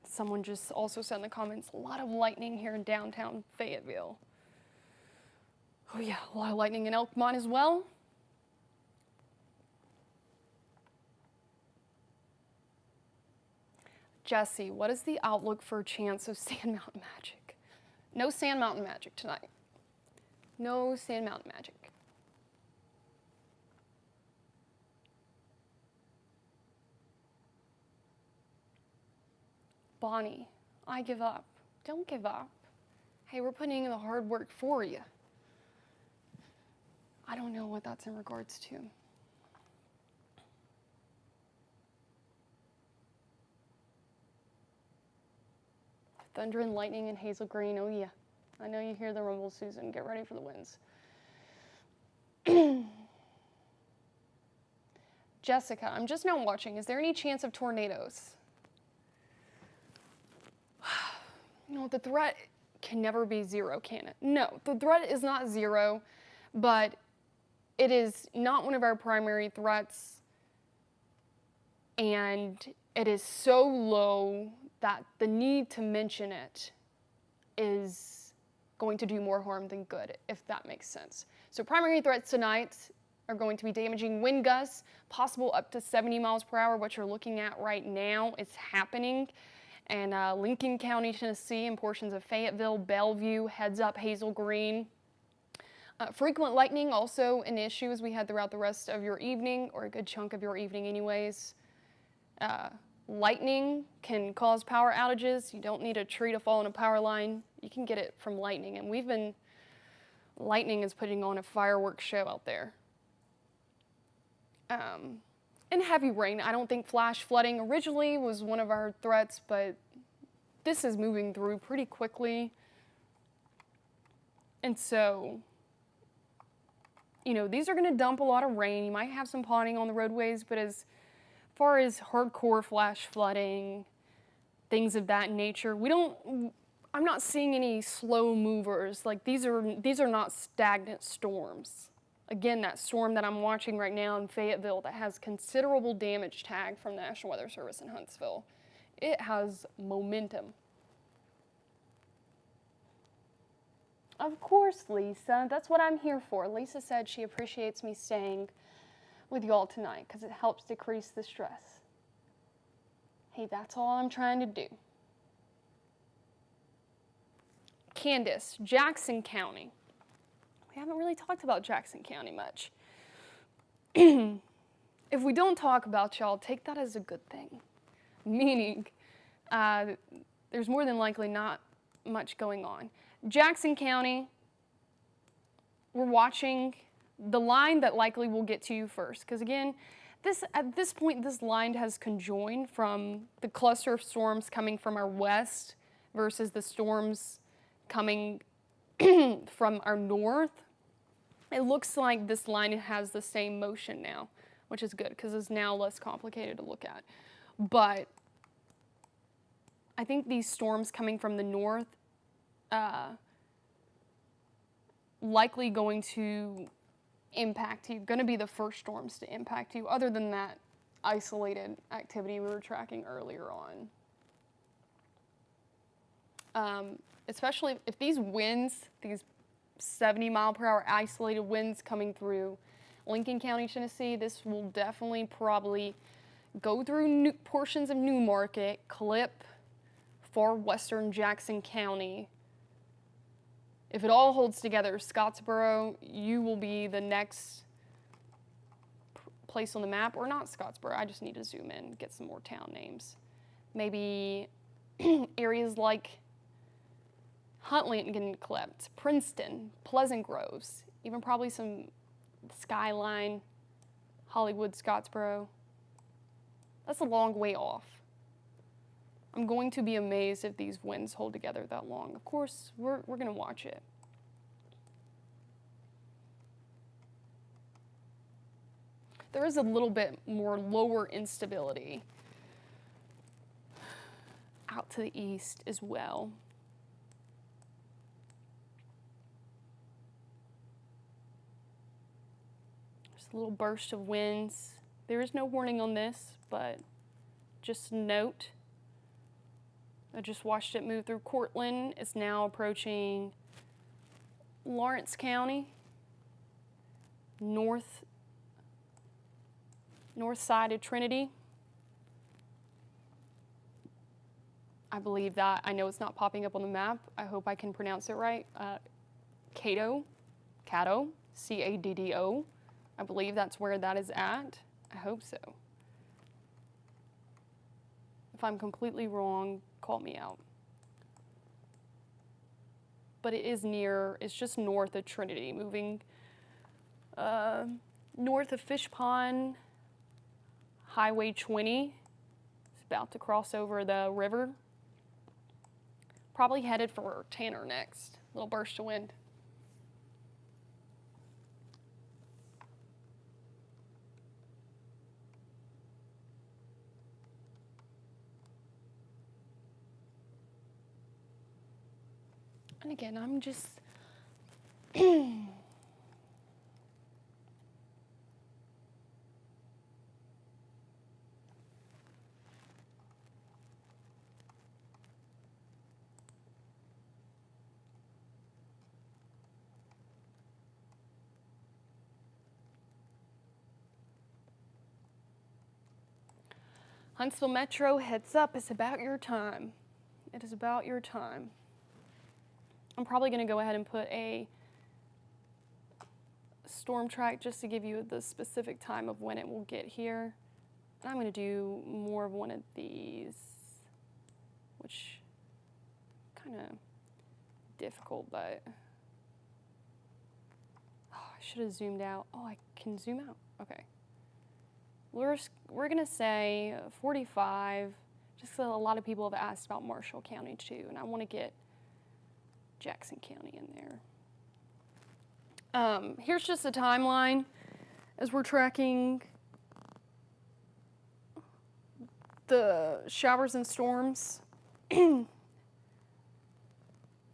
Someone just also said in the comments, a lot of lightning here in downtown Fayetteville. Oh yeah, a lot of lightning in Elkmont as well. Jesse, what is the outlook for a chance of Sand Mountain magic? No Sand Mountain magic tonight. No Sand Mountain magic. Bonnie, I give up. Don't give up. Hey, we're putting in the hard work for you. I don't know what that's in regards to. Thunder and lightning and Hazel Green, oh yeah. I know you hear the rumble, Susan. Get ready for the winds. Jessica, I'm just now watching. Is there any chance of tornadoes? You know, the threat can never be zero, can it? No, the threat is not zero, but it is not one of our primary threats, and it is so low that the need to mention it is going to do more harm than good, if that makes sense. So primary threats tonight are going to be damaging wind gusts, possible up to 70 miles per hour. What you're looking at right now is happening. And Lincoln County, Tennessee, and portions of Fayetteville, Bellevue, heads up Hazel Green. Frequent lightning, also an issue as we head throughout the rest of your evening, or a good chunk of your evening anyways. Lightning can cause power outages. You don't need a tree to fall on a power line. You can get it from lightning. And lightning is putting on a fireworks show out there. And heavy rain. I don't think flash flooding originally was one of our threats, but this is moving through pretty quickly. And so, you know, these are going to dump a lot of rain. You might have some ponding on the roadways, but as far as hardcore flash flooding, things of that nature, I'm not seeing any slow movers. Like these are not stagnant storms. Again, that storm that I'm watching right now in Fayetteville that has considerable damage tag from the National Weather Service in Huntsville, it has momentum. Of course, Lisa. That's what I'm here for. Lisa said she appreciates me staying with y'all tonight because it helps decrease the stress. Hey, that's all I'm trying to do. Candace, Jackson County. We haven't really talked about Jackson County much. If we don't talk about y'all, take that as a good thing. Meaning, there's more than likely not much going on. Jackson County, we're watching the line that likely will get to you first. Because again, at this point, this line has conjoined from the cluster of storms coming from our west versus the storms coming from our north. It looks like this line has the same motion now, which is good because it's now less complicated to look at. But I think these storms coming from the north likely going to impact you, going to be the first storms to impact you, other than that isolated activity we were tracking earlier on. Especially if these winds, these 70-mile-per-hour isolated winds coming through Lincoln County, Tennessee, this will definitely probably go through portions of Newmarket, clip far western Jackson County. If it all holds together, Scottsboro, you will be the next place on the map, or not Scottsboro, I just need to zoom in, get some more town names. Maybe areas like Huntley getting clipped, Princeton, Pleasant Groves, even probably some Skyline, Hollywood, Scottsboro. That's a long way off. I'm going to be amazed if these winds hold together that long. Of course, we're going to watch it. There is a little bit more lower instability out to the east as well. Just a little burst of winds. There is no warning on this, but just note. I just watched it move through Cortland. It's now approaching Lawrence County, north side of Trinity. I believe that. I know it's not popping up on the map. I hope I can pronounce it right. Caddo, C-A-D-D-O. I believe that's where that is at. I hope so. If I'm completely wrong, call me out. But it is near, it's just north of Trinity, moving north of Fish Pond, Highway 20. It's about to cross over the river. Probably headed for Tanner next. Little burst of wind. And again, I'm just Huntsville Metro, heads up, it's about your time. It is about your time. I'm probably going to go ahead and put a storm track just to give you the specific time of when it will get here. And I'm going to do more of one of these, which kind of difficult, but I should have zoomed out. Oh, I can zoom out. Okay. We're going to say 45, just so a lot of people have asked about Marshall County too, and I want to get Jackson County in there. Here's just a timeline as we're tracking the showers and storms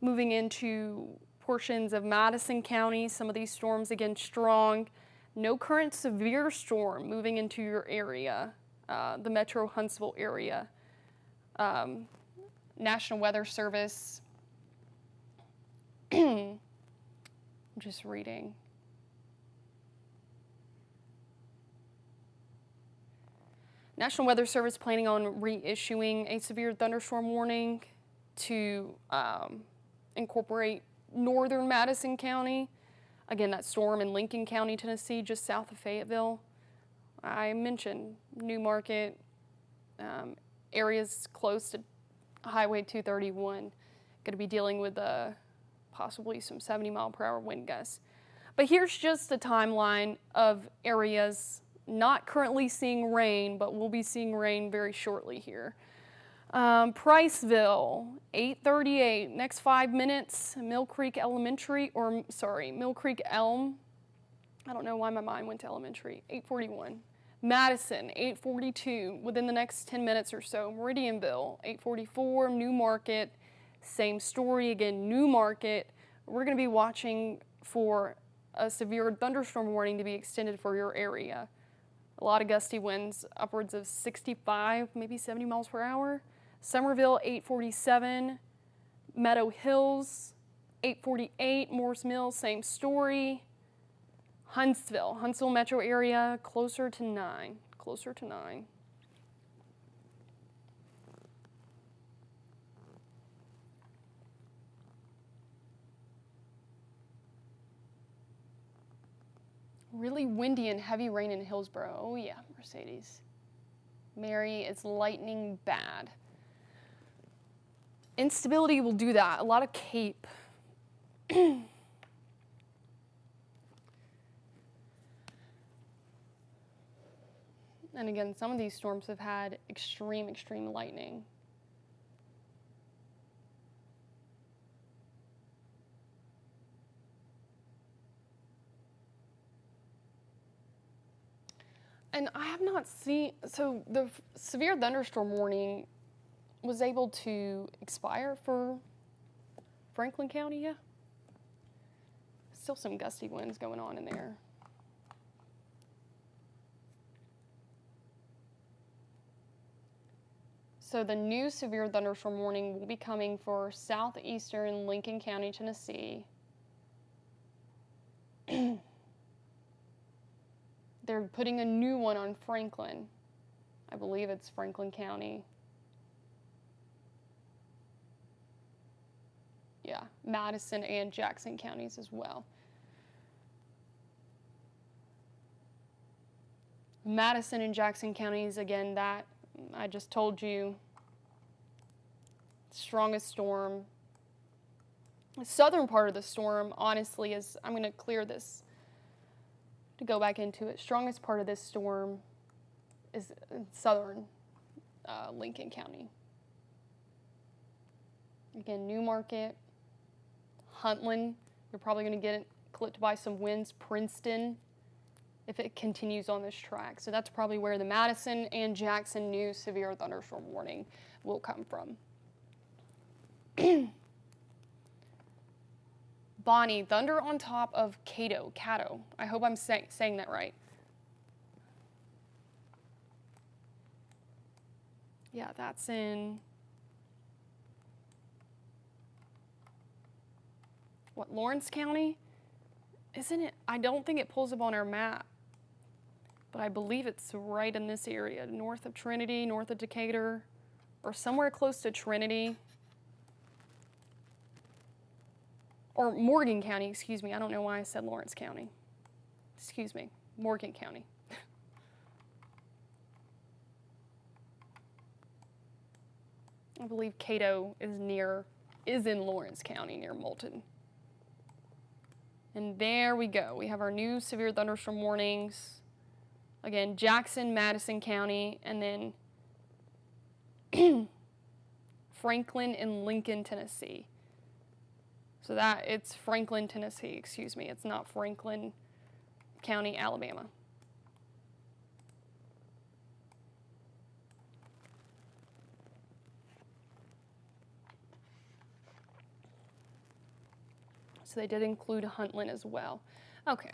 moving into portions of Madison County. Some of these storms, again, strong. No current severe storm moving into your area, the Metro Huntsville area. National Weather Service I'm just reading. National Weather Service planning on reissuing a severe thunderstorm warning to incorporate northern Madison County. Again, that storm in Lincoln County, Tennessee, just south of Fayetteville. I mentioned New Market, areas close to Highway 231. Going to be dealing with possibly some 70-mile-per-hour wind gusts. But here's just a timeline of areas not currently seeing rain, but we'll be seeing rain very shortly here. Priceville, 8:38, next 5 minutes, Mill Creek Elm. I don't know why my mind went to elementary, 8:41. Madison, 8:42, within the next 10 minutes or so. Meridianville, 8:44, New Market, same story again, New Market. We're going to be watching for a severe thunderstorm warning to be extended for your area. A lot of gusty winds, upwards of 65, maybe 70 miles per hour. Somerville, 8:47. Meadow Hills, 8:48. Morse Mill, same story. Huntsville metro area, closer to 9. Really windy and heavy rain in Hillsboro. Oh yeah, Mercedes. Mary, it's lightning bad. Instability will do that. A lot of cape. And again, some of these storms have had extreme lightning. And I have not seen, so the severe thunderstorm warning was able to expire for Franklin County, yeah? Still some gusty winds going on in there. So the new severe thunderstorm warning will be coming for southeastern Lincoln County, Tennessee. They're putting a new one on Franklin. I believe it's Franklin County. Yeah, Madison and Jackson counties as well. Madison and Jackson counties, again, that I just told you, strongest storm. The southern part of the storm, honestly, is, I'm going to clear this to go back into it. Strongest part of this storm is southern Lincoln County. Again, New Market, Huntland, you're probably going to get clipped by some winds. Princeton, if it continues on this track. So that's probably where the Madison and Jackson new severe thunderstorm warning will come from. Bonnie, thunder on top of Caddo. I hope I'm saying that right. Yeah, that's in, what, Lawrence County? Isn't it? I don't think it pulls up on our map, but I believe it's right in this area, north of Trinity, north of Decatur, or somewhere close to Trinity. Or Morgan County, excuse me. I don't know why I said Lawrence County. Excuse me, Morgan County. I believe Caddo is in Lawrence County near Moulton. And there we go. We have our new severe thunderstorm warnings. Again, Jackson, Madison County, and then Franklin and Lincoln, Tennessee. So it's Franklin, Tennessee, excuse me. It's not Franklin County, Alabama. So they did include Huntland as well. Okay.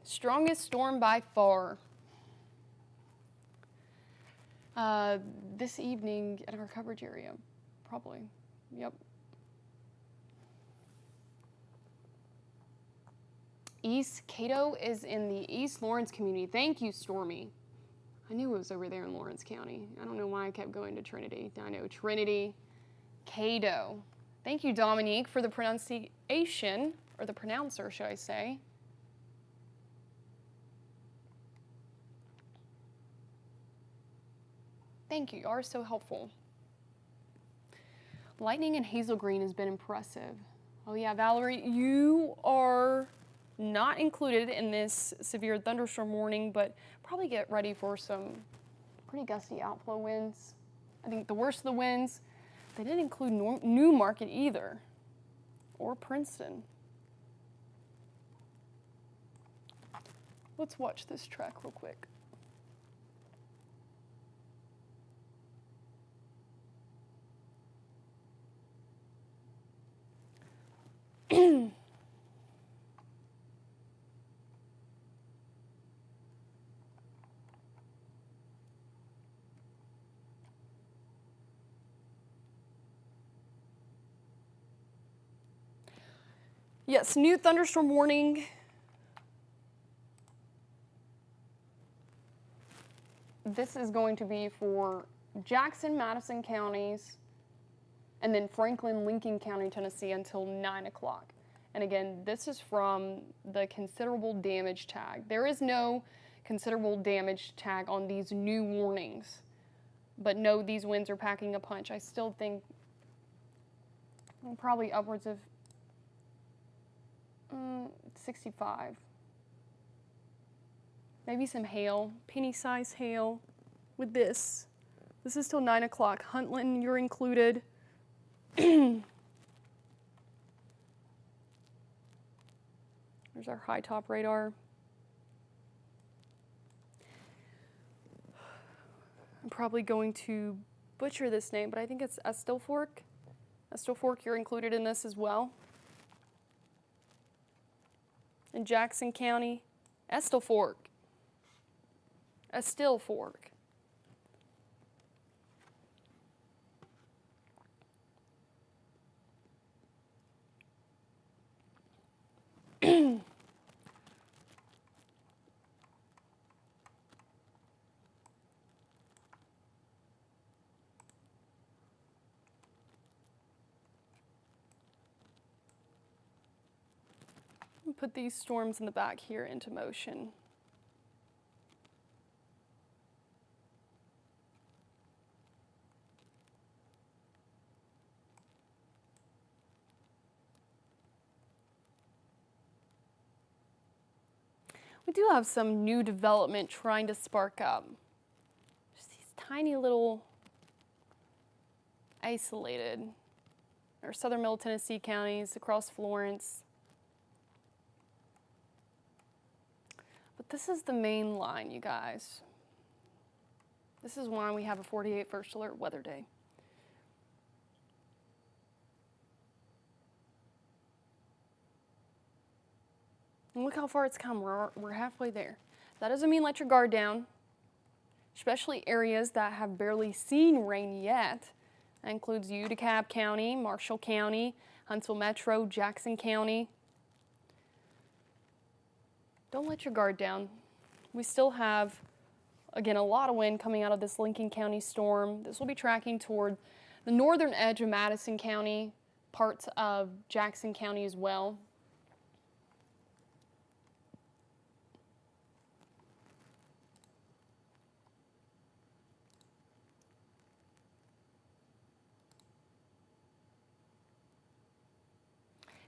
Strongest storm by far. This evening in our coverage area, probably. Yep. East Cato is in the East Lawrence community. Thank you, Stormy. I knew it was over there in Lawrence County. I don't know why I kept going to Trinity. I know Trinity, Cato. Thank you, Dominique, for the pronunciation, or the pronouncer, should I say. Thank you, you are so helpful. Lightning in Hazel Green has been impressive. Oh yeah, Valerie, you are not included in this severe thunderstorm warning, but probably get ready for some pretty gusty outflow winds. I think the worst of the winds, they didn't include Newmarket either, or Princeton. Let's watch this track real quick. Yes, new thunderstorm warning. This is going to be for Jackson, Madison counties, and then Franklin, Lincoln County, Tennessee until 9 o'clock. And again, this is from the considerable damage tag. There is no considerable damage tag on these new warnings. But no, these winds are packing a punch. I still think probably upwards of 65. Maybe some hail, penny-sized hail with this. This is till 9 o'clock. Huntland, you're included. There's our high top radar. I'm probably going to butcher this name, but I think it's Estelfork. Estelfork, you're included in this as well. In Jackson County, Estelfork. Estelfork. Put these storms in the back here into motion. We do have some new development trying to spark up. Just these tiny little isolated, or southern middle Tennessee counties across Florence. But this is the main line, you guys. This is why we have a 48 first alert weather day. And look how far it's come. We're halfway there. That doesn't mean let your guard down, especially areas that have barely seen rain yet. That includes DeKalb County, Marshall County, Huntsville Metro, Jackson County. Don't let your guard down. We still have, again, a lot of wind coming out of this Lincoln County storm. This will be tracking toward the northern edge of Madison County, parts of Jackson County as well.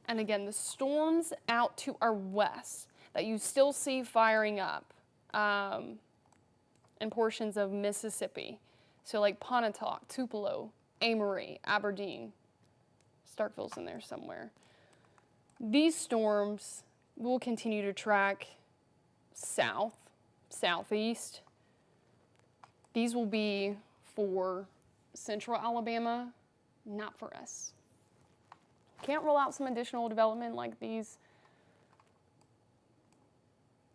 And again, the storms out to our west that you still see firing up in portions of Mississippi. So like Pontotoc, Tupelo, Amory, Aberdeen, Starkville's in there somewhere. These storms will continue to track south, southeast. These will be for central Alabama, not for us. Can't rule out some additional development like these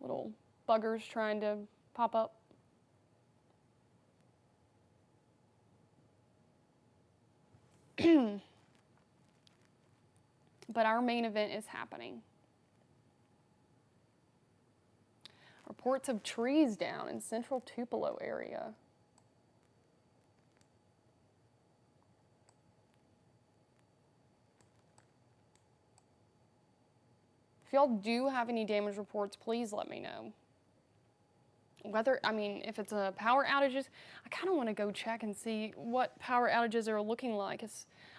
little buggers trying to pop up. But our main event is happening. Reports of trees down in central Tupelo area. If y'all do have any damage reports, please let me know. If it's a power outages, I kind of want to go check and see what power outages are looking like.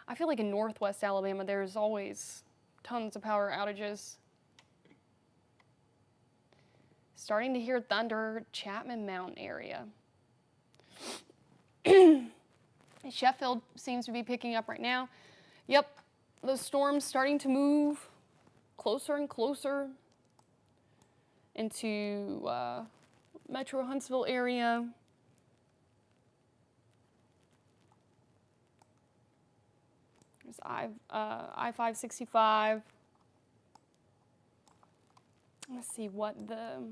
I feel like in northwest Alabama, there's always tons of power outages. Starting to hear thunder, Chapman Mountain area. Sheffield seems to be picking up right now. Yep, the storm's starting to move closer and closer into Metro Huntsville area. There's I-565. Let's see what the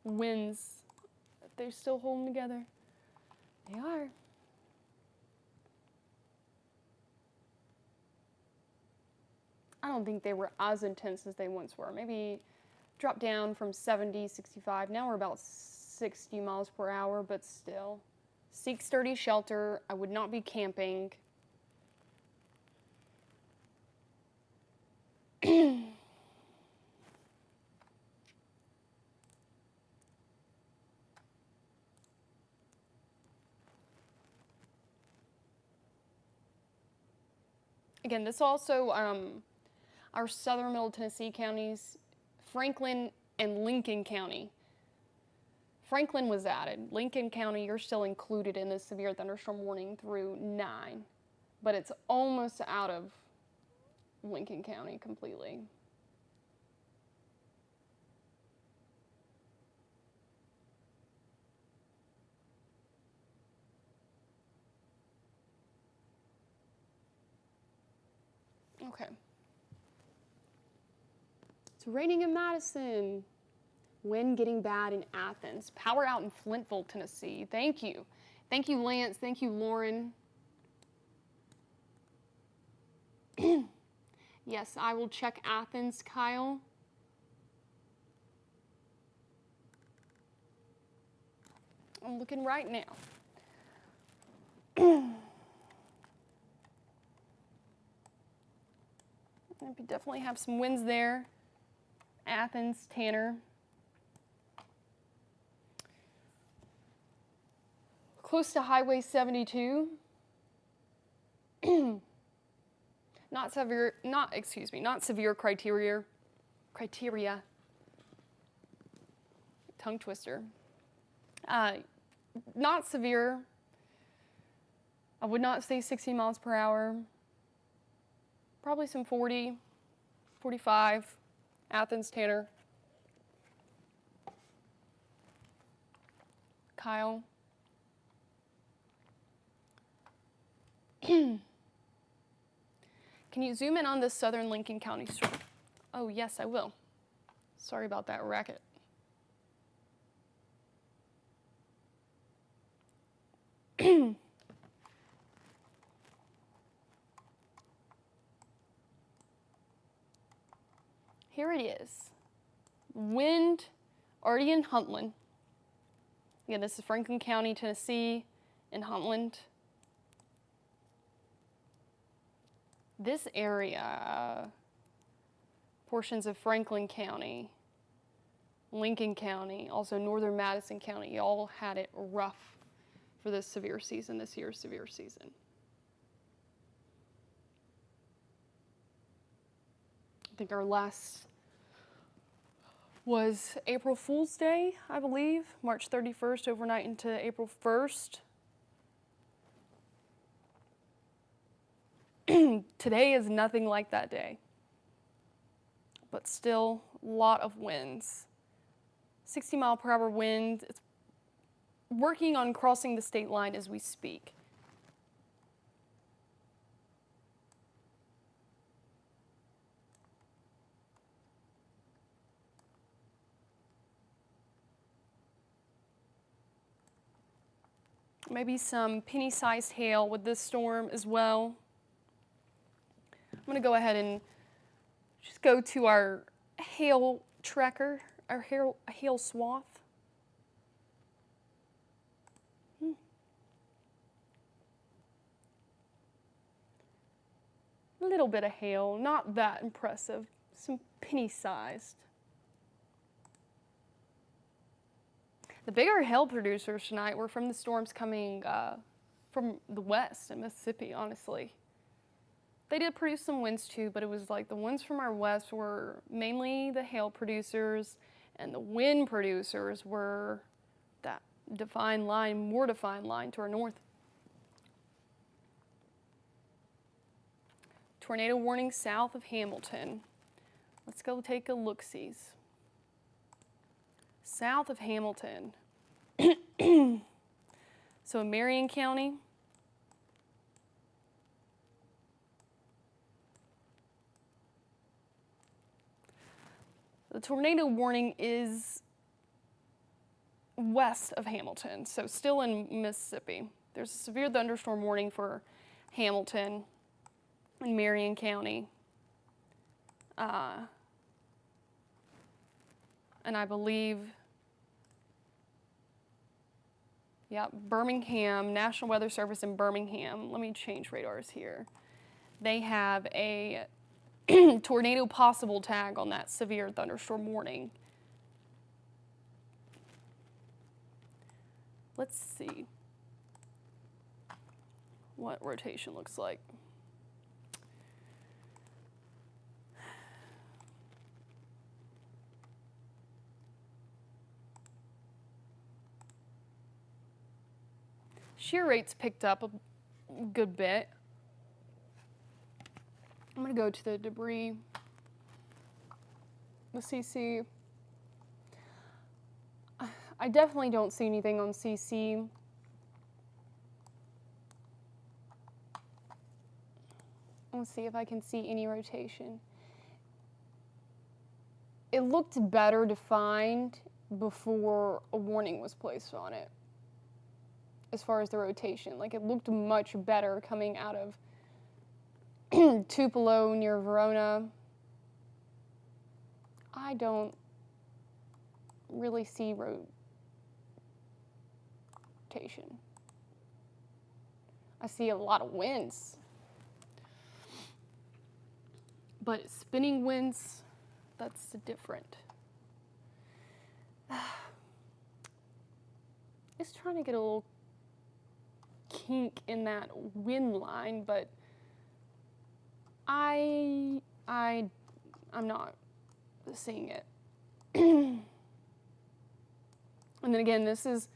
winds, if they're still holding together. They are. I don't think they were as intense as they once were. Maybe dropped down from 70, 65. Now we're about 60 miles per hour, but still. Seek sturdy shelter. I would not be camping. Again, this also, our southern middle Tennessee counties, Franklin and Lincoln County. Franklin was added. Lincoln County, you're still included in this severe thunderstorm warning through 9, but it's almost out of Lincoln County completely. Okay. It's raining in Madison. Wind getting bad in Athens. Power out in Flintville, Tennessee. Thank you. Thank you, Lance. Thank you, Lauren. Yes, I will check Athens, Kyle. I'm looking right now. We definitely have some winds there. Athens, Tanner. Close to Highway 72. Not severe criteria. Tongue twister. Not severe. I would not say 60 miles per hour. Probably some 40, 45. Athens, Tanner. Kyle. Can you zoom in on this southern Lincoln County storm? Oh, yes, I will. Sorry about that racket. Here it is. Wind already in Huntland. Again, this is Franklin County, Tennessee, in Huntland. This area, portions of Franklin County, Lincoln County, also northern Madison County, y'all had it rough for this severe season, this year's severe season. I think our last was April Fool's Day, I believe, March 31st, overnight into April 1st. Today is nothing like that day, but still a lot of winds. 60 mile per hour wind. It's working on crossing the state line as we speak. Maybe some penny-sized hail with this storm as well. I'm going to go ahead and just go to our hail tracker a hail swath. A little bit of hail, not that impressive, some penny-sized. The bigger hail producers tonight were from the storms coming from the west in Mississippi, honestly. They did produce some winds too, but it was like the winds from our west were mainly the hail producers, and the wind producers were that defined line, more defined line to our north. Tornado warning south of Hamilton. Let's go take a look-sees. South of Hamilton. So in Marion County, the tornado warning is west of Hamilton, so still in Mississippi. There's a severe thunderstorm warning for Hamilton in Marion County. And I believe, Birmingham, National Weather Service in Birmingham. Let me change radars here. They have a tornado possible tag on that severe thunderstorm warning. Let's see what rotation looks like. Shear rates picked up a good bit. I'm going to go to the debris, the CC. I definitely don't see anything on CC. Let's see if I can see any rotation. It looked better defined before a warning was placed on it. As far as the rotation, like it looked much better coming out of Tupelo near Verona. I don't really see rotation. I see a lot of winds. But spinning winds, that's different. It's trying to get a little kink in that wind line, but I'm not seeing it. And then again, this is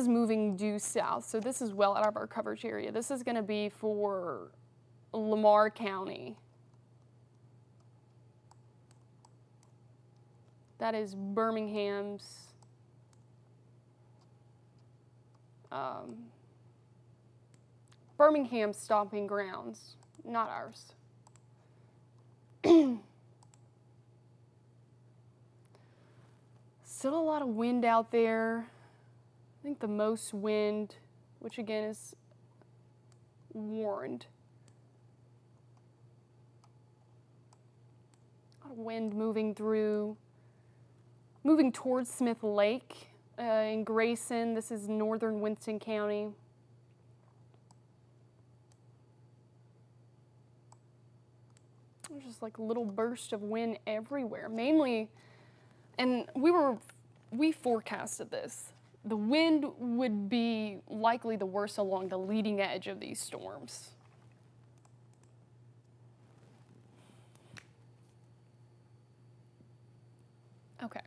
moving due south, so this is well out of our coverage area. This is going to be for Lamar County. That is Birmingham's stomping grounds, not ours. Still a lot of wind out there. I think the most wind, which again is warned. A lot of wind moving towards Smith Lake. In Grayson, this is northern Winston County. There's just like a little burst of wind everywhere, mainly, and we forecasted this. The wind would be likely the worst along the leading edge of these storms. Okay.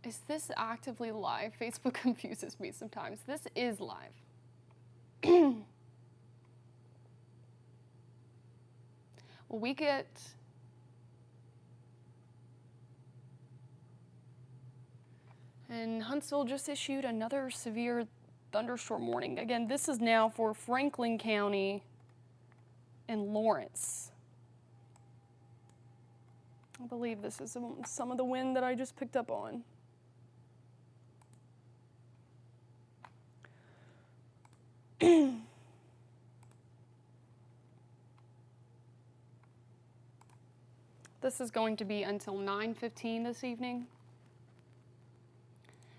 Is this actively live? Facebook confuses me sometimes. This is live. Well, we get and Huntsville just issued another severe thunderstorm warning. Again, this is now for Franklin County and Lawrence. I believe this is some of the wind that I just picked up on. This is going to be until 9:15 this evening.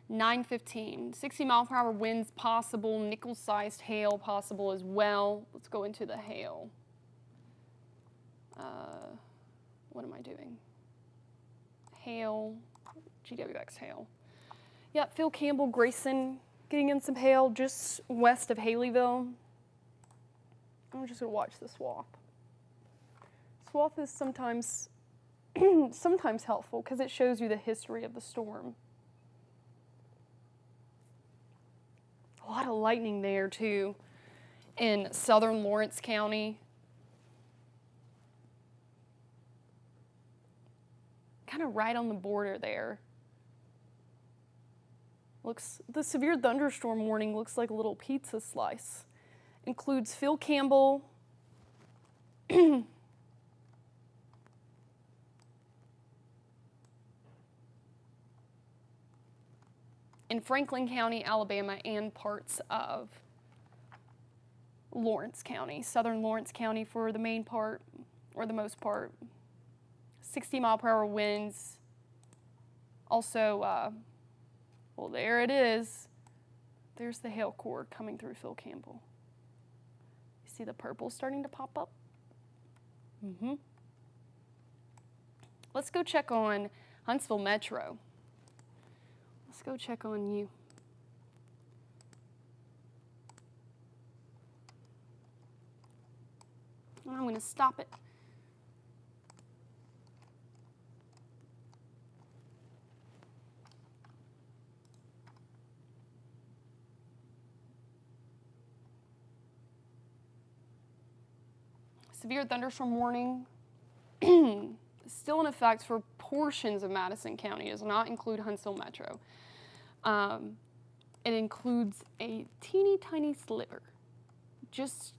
9:15, 60-mile-per-hour winds possible, nickel-sized hail possible as well. Let's go into the hail. What am I doing? Hail, GWX hail. Yep, Phil Campbell, Grayson, getting in some hail just west of Haleyville. I'm just gonna watch the SWAF. SWAF is sometimes helpful because it shows you the history of the storm. A lot of lightning there too in southern Lawrence County. Kind of right on the border there. The severe thunderstorm warning looks like a little pizza slice. Includes Phil Campbell, in Franklin County, Alabama, and parts of Lawrence County, southern Lawrence County for the main part, or the most part. 60-mile-per-hour winds. Also, well, there it is. There's the hail core coming through Phil Campbell. You see the purple starting to pop up? Let's go check on Huntsville Metro. Let's go check on you. I'm going to stop it. Severe thunderstorm warning still in effect for portions of Madison County. It does not include Huntsville Metro. It includes a teeny tiny sliver just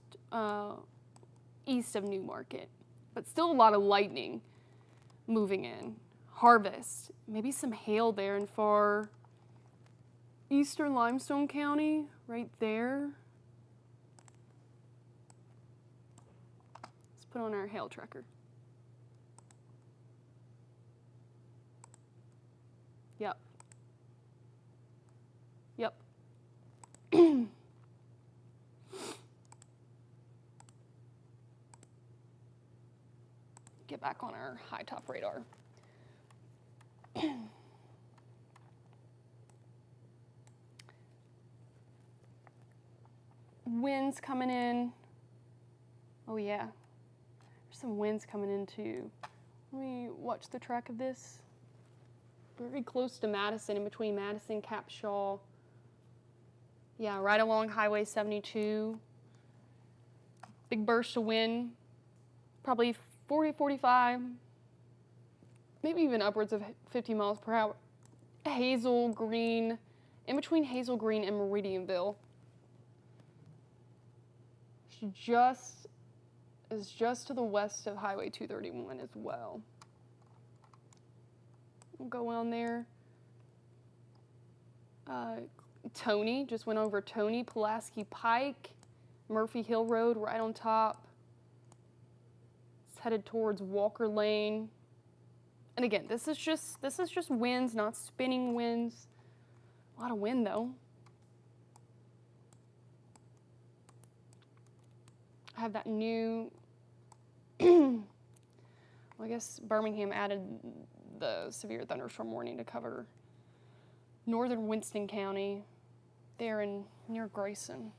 east of New Market, but still a lot of lightning moving in. Harvest, maybe some hail there in far eastern Limestone County, right there. Let's put on our hail tracker. Yep. Yep. Get back on our high top radar. Winds coming in. Oh yeah, there's some winds coming in too. Let me watch the track of this. Very close to Madison, in between Madison, Capshaw. Yeah, right along Highway 72. Big burst of wind, probably 40, 45, maybe even upwards of 50 miles per hour. Hazel Green, in between Hazel Green and Meridianville. Is just to the west of Highway 231 as well. We'll go on there. Tony, just went over Tony, Pulaski Pike, Murphy Hill Road right on top. It's headed towards Walker Lane. And again, this is just winds, not spinning winds. A lot of wind though. I have that new, well, I guess Birmingham added the severe thunderstorm warning to cover northern Winston County, there near Grayson.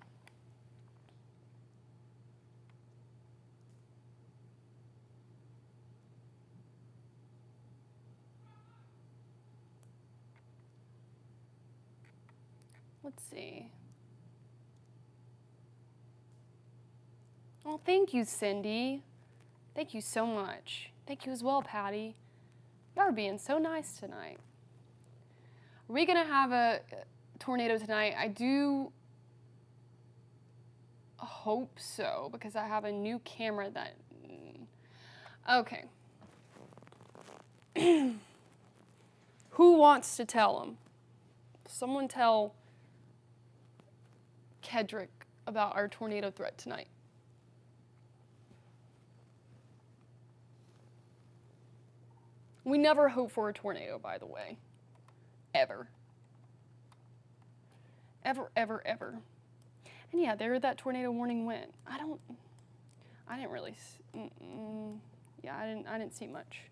Let's see. Oh, thank you, Cindy. Thank you so much. Thank you as well, Patty. Y'all are being so nice tonight. Are we gonna have a tornado tonight? I do hope so, because I have a new camera that, okay. Who wants to tell them? Someone tell Kedrick about our tornado threat tonight. We never hope for a tornado, by the way. Ever. Ever, ever, ever. And yeah, there that tornado warning went. I didn't really, yeah, I didn't see much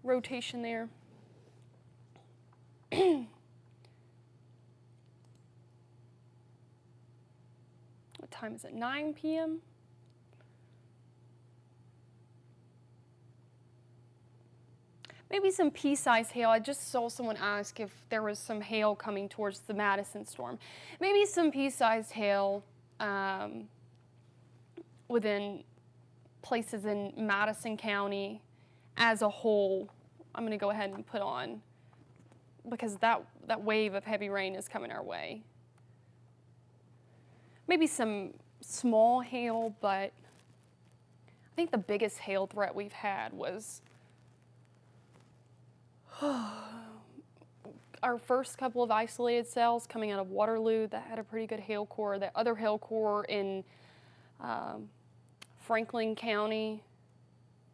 rotation there. What time is it? 9 p.m.? Maybe some pea-sized hail. I just saw someone ask if there was some hail coming towards the Madison storm. Maybe some pea-sized hail within places in Madison County as a whole. I'm going to go ahead and put on, because that wave of heavy rain is coming our way. Maybe some small hail, but I think the biggest hail threat we've had was our first couple of isolated cells coming out of Waterloo that had a pretty good hail core. The other hail core in Franklin County,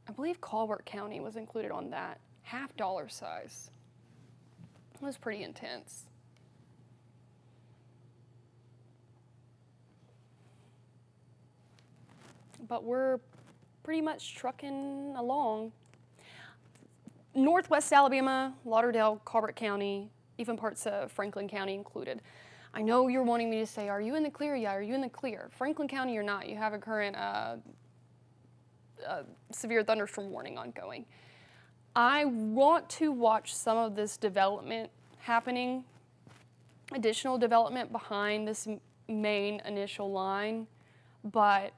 I believe Colbert County was included on that. $half size. It was pretty intense. But we're pretty much trucking along. Northwest Alabama, Lauderdale, Colbert County, even parts of Franklin County included. I know you're wanting me to say, are you in the clear? Yeah, are you in the clear? Franklin County, you're not. You have a current severe thunderstorm warning ongoing. I want to watch some of this development happening, additional development behind this main initial line, but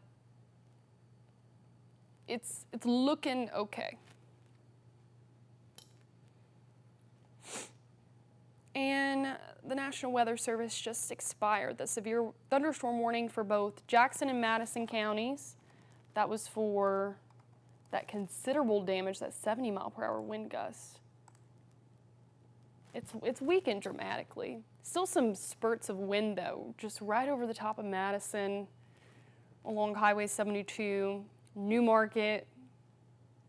it's looking okay. And the National Weather Service just expired the severe thunderstorm warning for both Jackson and Madison counties. That was for that considerable damage, that 70-mile-per-hour wind gust. It's weakened dramatically. Still some spurts of wind, though, just right over the top of Madison, along Highway 72, New Market,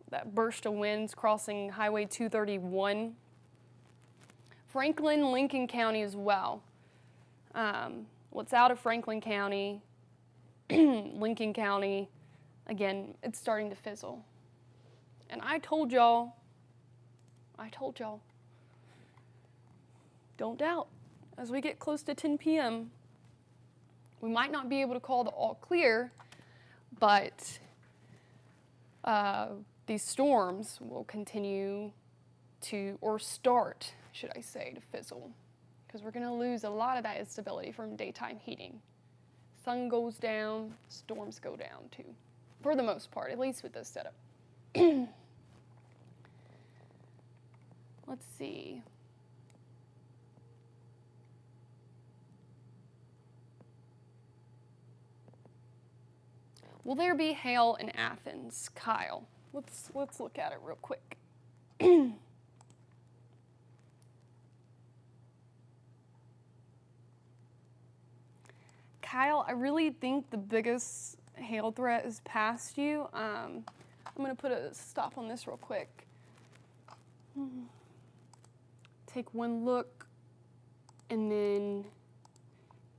that burst of winds crossing Highway 231. Franklin, Lincoln County as well. What's out of Franklin County, Lincoln County, again, it's starting to fizzle. And I told y'all, don't doubt, as we get close to 10 p.m., we might not be able to call the all clear, but these storms will continue to, or start, should I say, to fizzle, because we're going to lose a lot of that instability from daytime heating. Sun goes down, storms go down too, for the most part, at least with this setup. Let's see. Will there be hail in Athens? Kyle, let's look at it real quick. Kyle, I really think the biggest hail threat is past you. I'm going to put a stop on this real quick. Take one look and then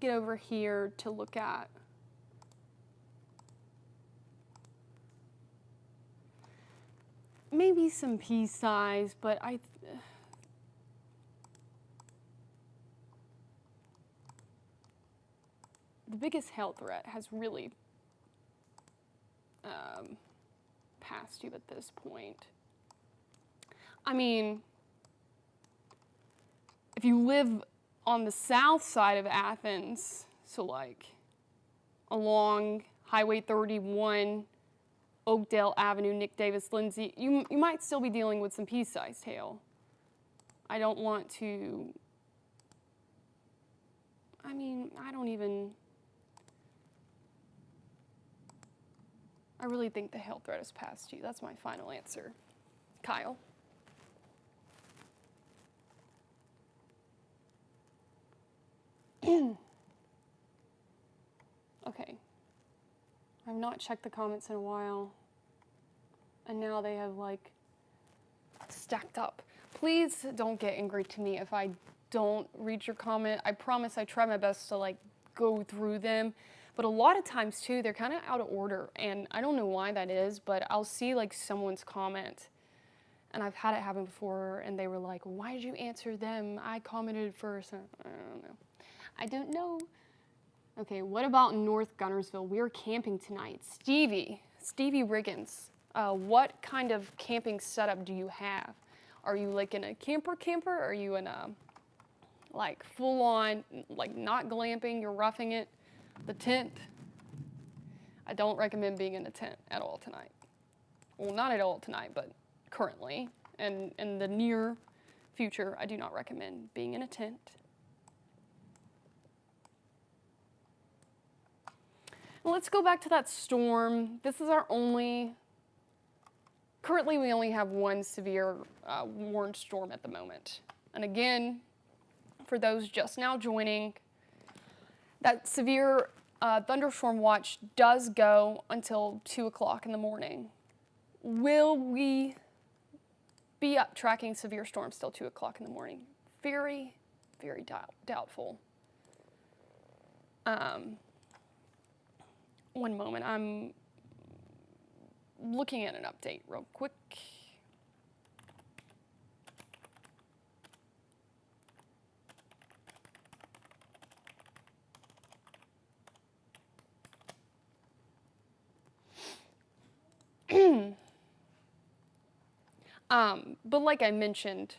get over here to look at maybe some pea size, but the biggest hail threat has really passed you at this point. I mean, if you live on the south side of Athens, so like along Highway 31, Oakdale Avenue, Nick Davis, Lindsay, you might still be dealing with some pea-sized hail. I don't want to, I really think the hail threat is past you. That's my final answer. Kyle? Okay. I've not checked the comments in a while, and now they have like stacked up. Please don't get angry to me if I don't read your comment. I promise I try my best to like go through them. But a lot of times too, they're kind of out of order, and I don't know why that is, but I'll see like someone's comment, and I've had it happen before, and they were like, why did you answer them? I commented first. I don't know. Okay, what about North Gunnersville? We're camping tonight. Stevie Riggins, what kind of camping setup do you have? Are you like in a camper? Are you in a like full on, like not glamping, you're roughing it? The tent? I don't recommend being in a tent at all tonight. Well, not at all tonight, but currently, and in the near future, I do not recommend being in a tent. Well, let's go back to that storm. This is our currently we only have one severe warned storm at the moment. And again, for those just now joining, that severe thunderstorm watch does go until 2 o'clock in the morning. Will we be up tracking severe storms till 2 o'clock in the morning? Very, very doubtful. One moment, I'm looking at an update real quick. But like I mentioned,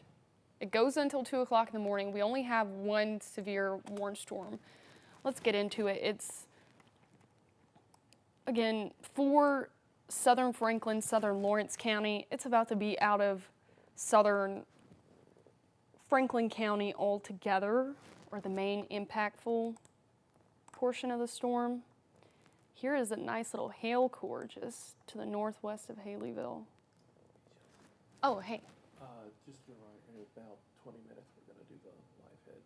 it goes until 2 o'clock in the morning. We only have one severe warned storm. Let's get into it. It's, again, for southern Franklin, southern Lawrence County, it's about to be out of southern Franklin County altogether, or the main impactful portion of the storm. Here is a nice little hail core just to the northwest of Haleyville. Oh, hey.
Just in about 20 minutes, we're going to do the live hit.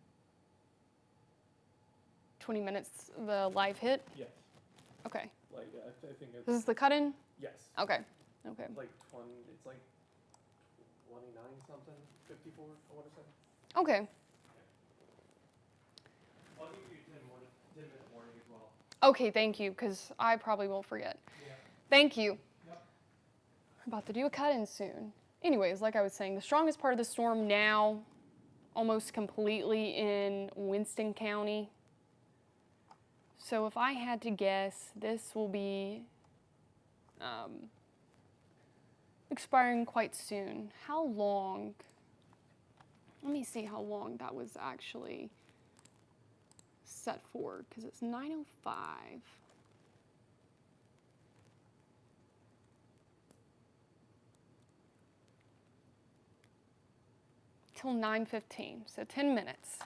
20 minutes, the live hit?
Yes.
Okay.
Like, I think it's...
This is the cut-in?
Yes.
Okay. Okay.
Like 20, it's like 29 something, 54, I want to say.
Okay.
I'll give you a 10-minute warning as well.
Okay, thank you, because I probably will forget.
Yeah.
Thank you.
Yep.
I'm about to do a cut-in soon. Anyways, like I was saying, the strongest part of the storm now, almost completely in Winston County. So if I had to guess, this will be expiring quite soon. How long? Let me see how long that was actually set for, because it's 9:05. Till 9:15, so 10 minutes.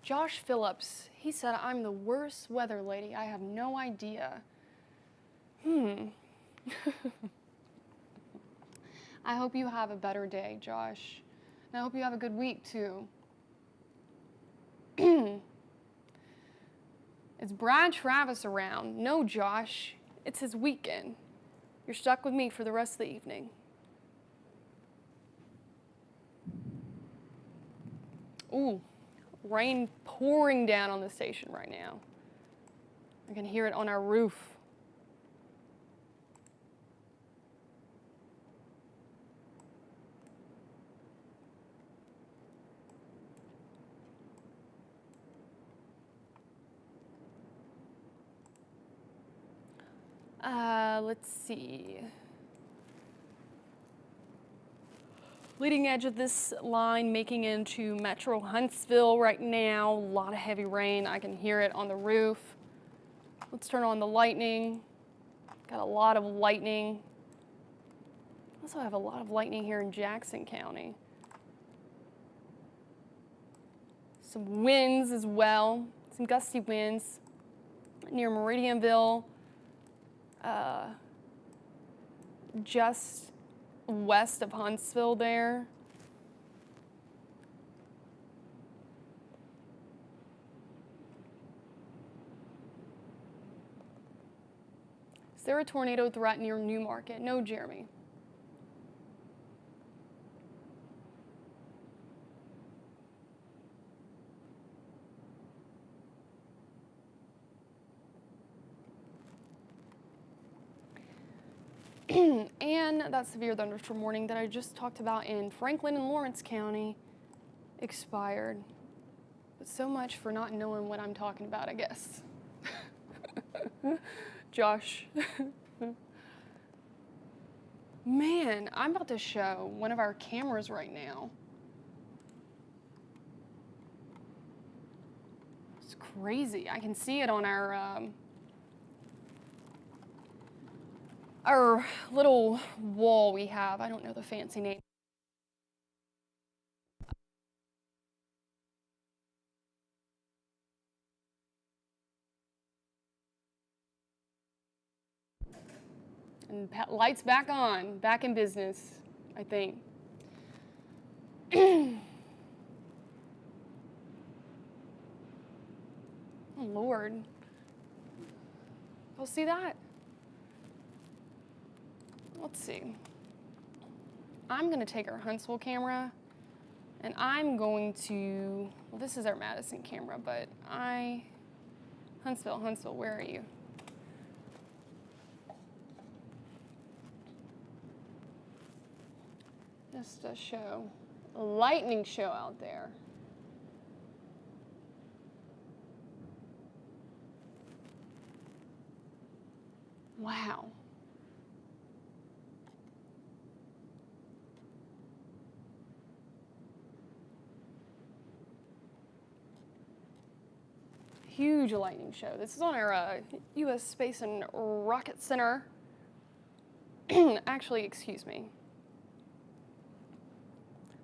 Josh Phillips, he said, I'm the worst weather lady. I have no idea. I hope you have a better day, Josh. And I hope you have a good week, too. Is Brad Travis around? No, Josh. It's his weekend. You're stuck with me for the rest of the evening. Ooh. Rain pouring down on the station right now. I can hear it on our roof. Let's see. Leading edge of this line making into Metro Huntsville right now. A lot of heavy rain. I can hear it on the roof. Let's turn on the lightning. Got a lot of lightning. Also have a lot of lightning here in Jackson County. Some winds as well, some gusty winds near Meridianville, just west of Huntsville there. Is there a tornado threat near Newmarket? No, Jeremy. And that severe thunderstorm warning that I just talked about in Franklin and Lawrence County expired. But so much for not knowing what I'm talking about, I guess. Josh. Man, I'm about to show one of our cameras right now. It's crazy. I can see it on our little wall we have. I don't know the fancy name. And lights back on, back in business, I think. Oh, Lord. You'll see that? Let's see. I'm going to take our Huntsville camera, and I'm going to, well, this is our Madison camera, but Huntsville, where are you? Just a show, a lightning show out there. Wow. Huge lightning show. This is on our U.S. Space and Rocket Center. Actually, excuse me.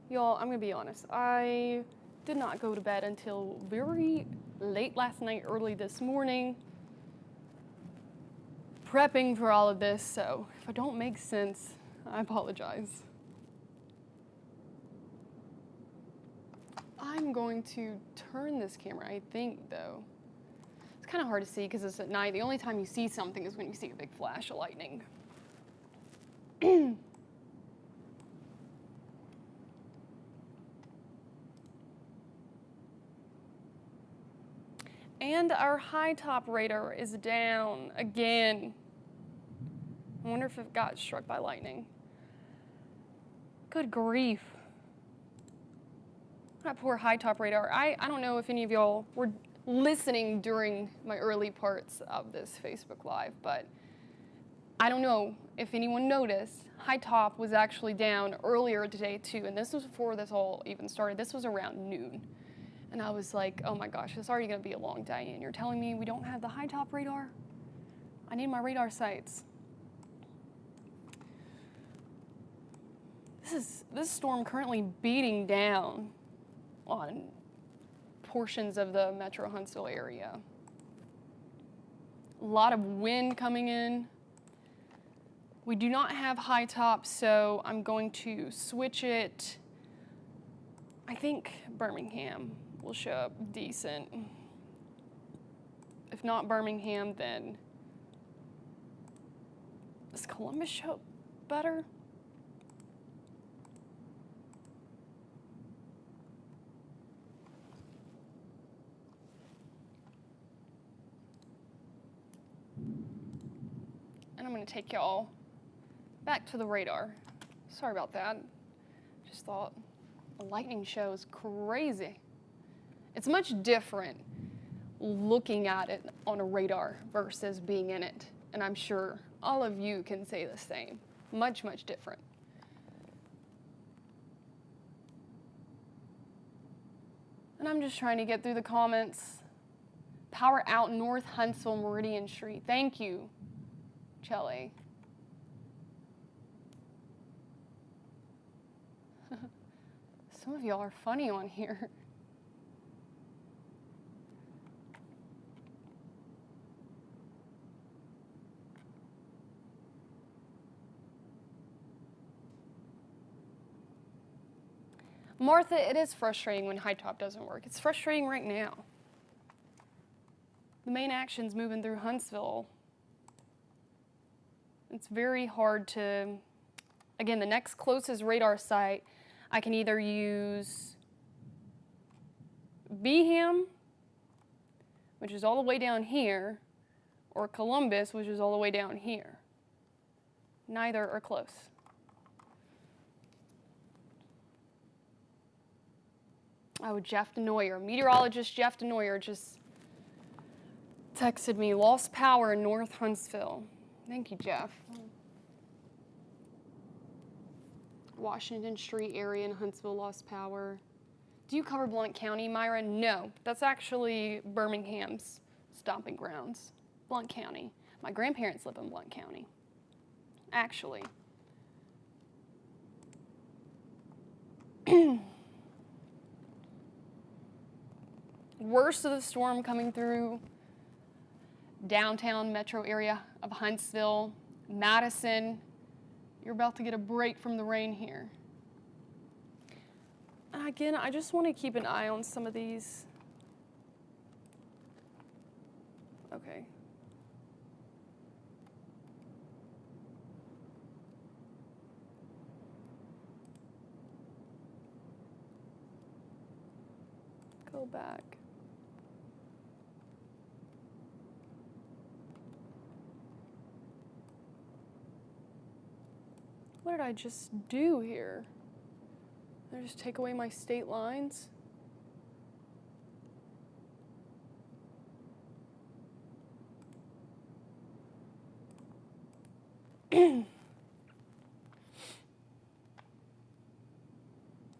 Y'all, I'm gonna be honest. I did not go to bed until very late last night, early this morning, prepping for all of this, so if I don't make sense, I apologize. I'm going to turn this camera, I think, though. It's kind of hard to see because it's at night. The only time you see something is when you see a big flash of lightning. And our high top radar is down again. I wonder if it got struck by lightning. Good grief. That poor high top radar. I don't know if any of y'all were listening during my early parts of this Facebook Live, but I don't know if anyone noticed, high top was actually down earlier today too, and this was before this all even started. This was around noon. And I was like, oh my gosh, it's already gonna be a long day, and you're telling me we don't have the high top radar? I need my radar sites. This storm currently beating down on portions of the Metro Huntsville area. A lot of wind coming in. We do not have high top, so I'm going to switch it. I think Birmingham will show up decent. If not Birmingham, then does Columbus show up better? And I'm going to take y'all back to the radar. Sorry about that. Just thought the lightning show is crazy. It's much different looking at it on a radar versus being in it. And I'm sure all of you can say the same. Much, much different. And I'm just trying to get through the comments. Power out North Huntsville Meridian Street. Thank you, Chelsea. Some of y'all are funny on here. Martha, it is frustrating when high top doesn't work. It's frustrating right now. The main action's moving through Huntsville. It's very hard to, again, the next closest radar site, I can either use Beeham, which is all the way down here, or Columbus, which is all the way down here. Neither are close. Oh, Jeff Denoyer, meteorologist Jeff Denoyer just texted me, lost power in North Huntsville. Thank you, Jeff. Washington Street area in Huntsville lost power. Do you cover Blount County, Myra? No, that's actually Birmingham's stomping grounds, Blount County. My grandparents live in Blount County, actually. Worst of the storm coming through downtown metro area of Huntsville, Madison. You're about to get a break from the rain here. And again, I just want to keep an eye on some of these. Okay. Go back. What did I just do here? Did I just take away my state lines? I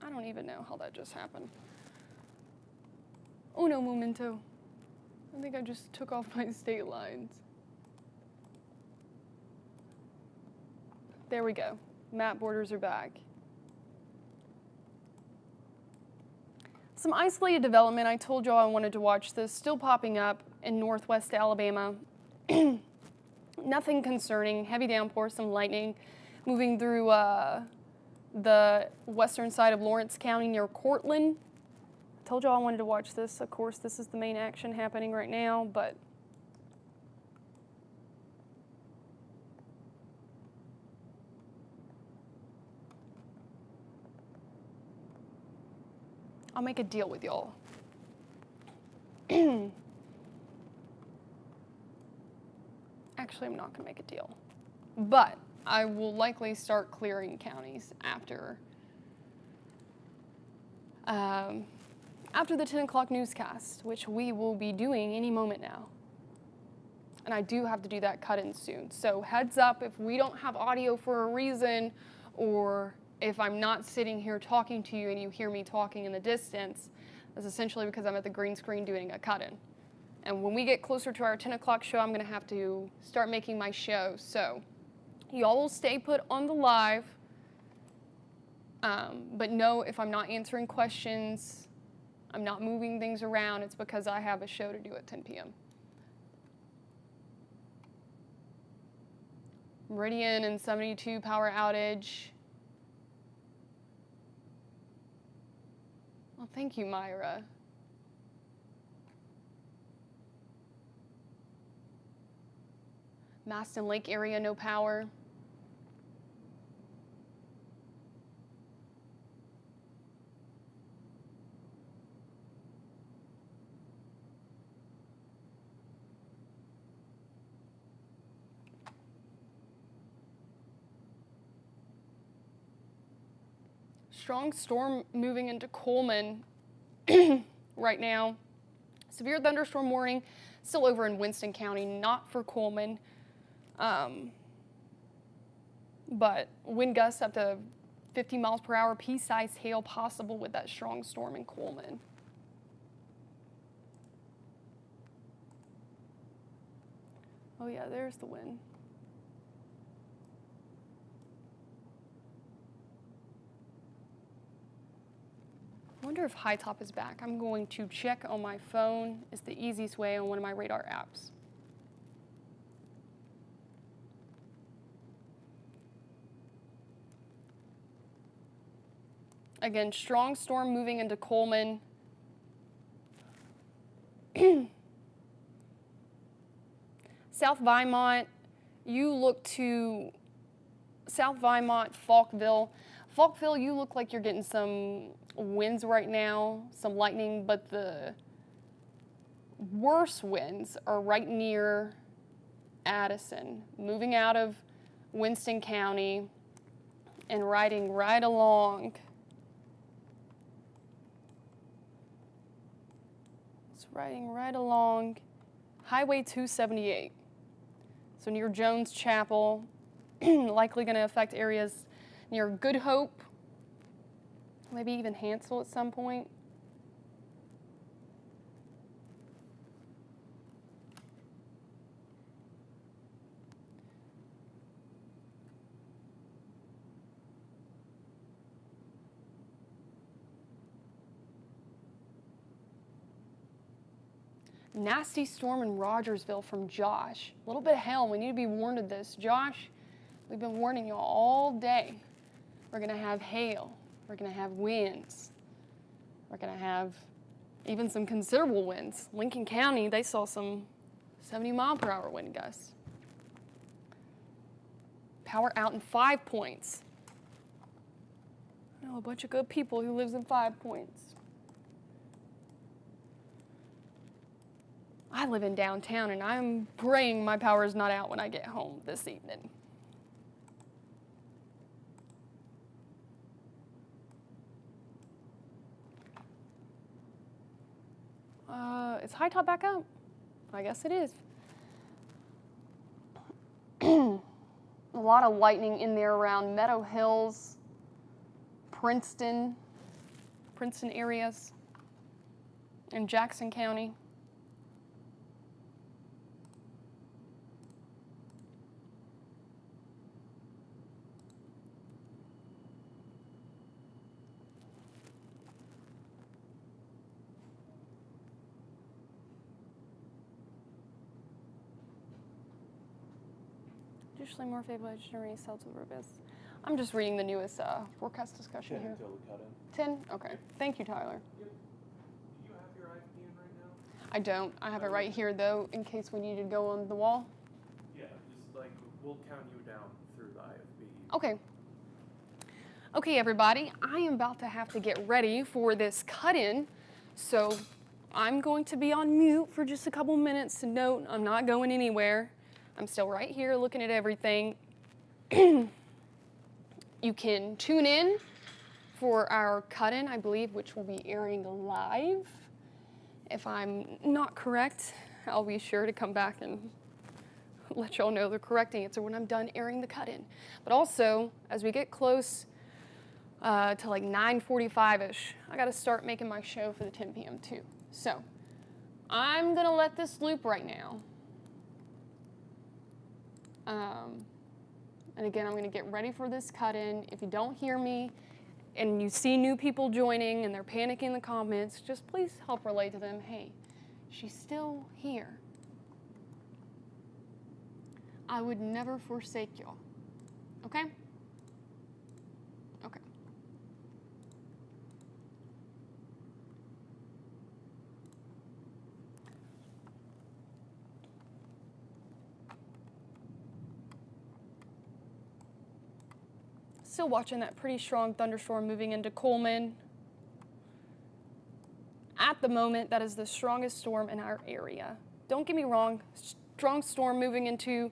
don't even know how that just happened. Oh no, momento. I think I just took off my state lines. There we go. Map borders are back. Some isolated development. I told y'all I wanted to watch this. Still popping up in northwest Alabama. Nothing concerning. Heavy downpour, some lightning moving through the western side of Lawrence County near Cortland. I told y'all I wanted to watch this. Of course, this is the main action happening right now, but I'll make a deal with y'all. Actually, I'm not going to make a deal. But I will likely start clearing counties after the 10 o'clock newscast, which we will be doing any moment now. And I do have to do that cut-in soon. So heads up if we don't have audio for a reason, or if I'm not sitting here talking to you and you hear me talking in the distance, that's essentially because I'm at the green screen doing a cut-in. And when we get closer to our 10 o'clock show, I'm going to have to start making my show. So y'all will stay put on the live, but know if I'm not answering questions, I'm not moving things around, it's because I have a show to do at 10 p.m. Meridian and 72 power outage. Well, thank you, Myra. Maston Lake area, no power. Strong storm moving into Coleman right now. Severe thunderstorm warning still over in Winston County, not for Coleman. But wind gusts up to 50 miles per hour, pea-sized hail possible with that strong storm in Coleman. Oh yeah, there's the wind. I wonder if high top is back. I'm going to check on my phone. It's the easiest way on one of my radar apps. Again, strong storm moving into Coleman. South Vinemont, you look to South Vinemont, Falkville. Falkville, you look like you're getting some winds right now, some lightning, but the worst winds are right near Addison, moving out of Winston County and riding right along. It's riding right along Highway 278. So near Jones Chapel, likely going to affect areas near Good Hope, maybe even Huntsville at some point. Nasty storm in Rogersville from Josh. A little bit of hail. We need to be warned of this. Josh, we've been warning you all day. We're going to have hail. We're going to have winds. We're going to have even some considerable winds. Lincoln County, they saw some 70-mile-per-hour wind gusts. Power out in 5 Points. I know a bunch of good people who lives in 5 Points. I live in downtown, and I'm praying my power is not out when I get home this evening. Is high top back up? I guess it is. A lot of lightning in there around Meadow Hills, Princeton areas, in Jackson County. Usually more favorable generally south of Rubis. I'm just reading the newest forecast discussion
10
here.
until we cut in.
10? Okay. Thank you, Tyler.
Do you have your IPN right now?
I don't. I have it right here, though, in case we need to go on the wall.
Yeah, just like we'll count you down through the IFB.
Okay. Okay, everybody. I am about to have to get ready for this cut-in, so I'm going to be on mute for just a couple minutes to note I'm not going anywhere. I'm still right here looking at everything. You can tune in for our cut-in, I believe, which will be airing live. If I'm not correct, I'll be sure to come back and let y'all know the correct answer when I'm done airing the cut-in. But also, as we get close to like 9:45-ish, I gotta start making my show for the 10 p.m. too. So, I'm gonna let this loop right now. And again, I'm going to get ready for this cut-in. If you don't hear me and you see new people joining and they're panicking in the comments, just please help relay to them, hey, she's still here. I would never forsake y'all. Okay? Okay. Still watching that pretty strong thunderstorm moving into Coleman. At the moment, that is the strongest storm in our area. Don't get me wrong, strong storm moving into,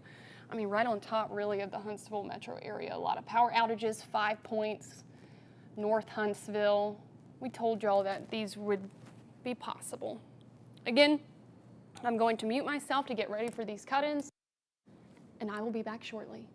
right on top really of the Huntsville metro area. A lot of power outages, 5 Points, North Huntsville. We told y'all that these would be possible. Again, I'm going to mute myself to get ready for these cut-ins, and I will be back shortly.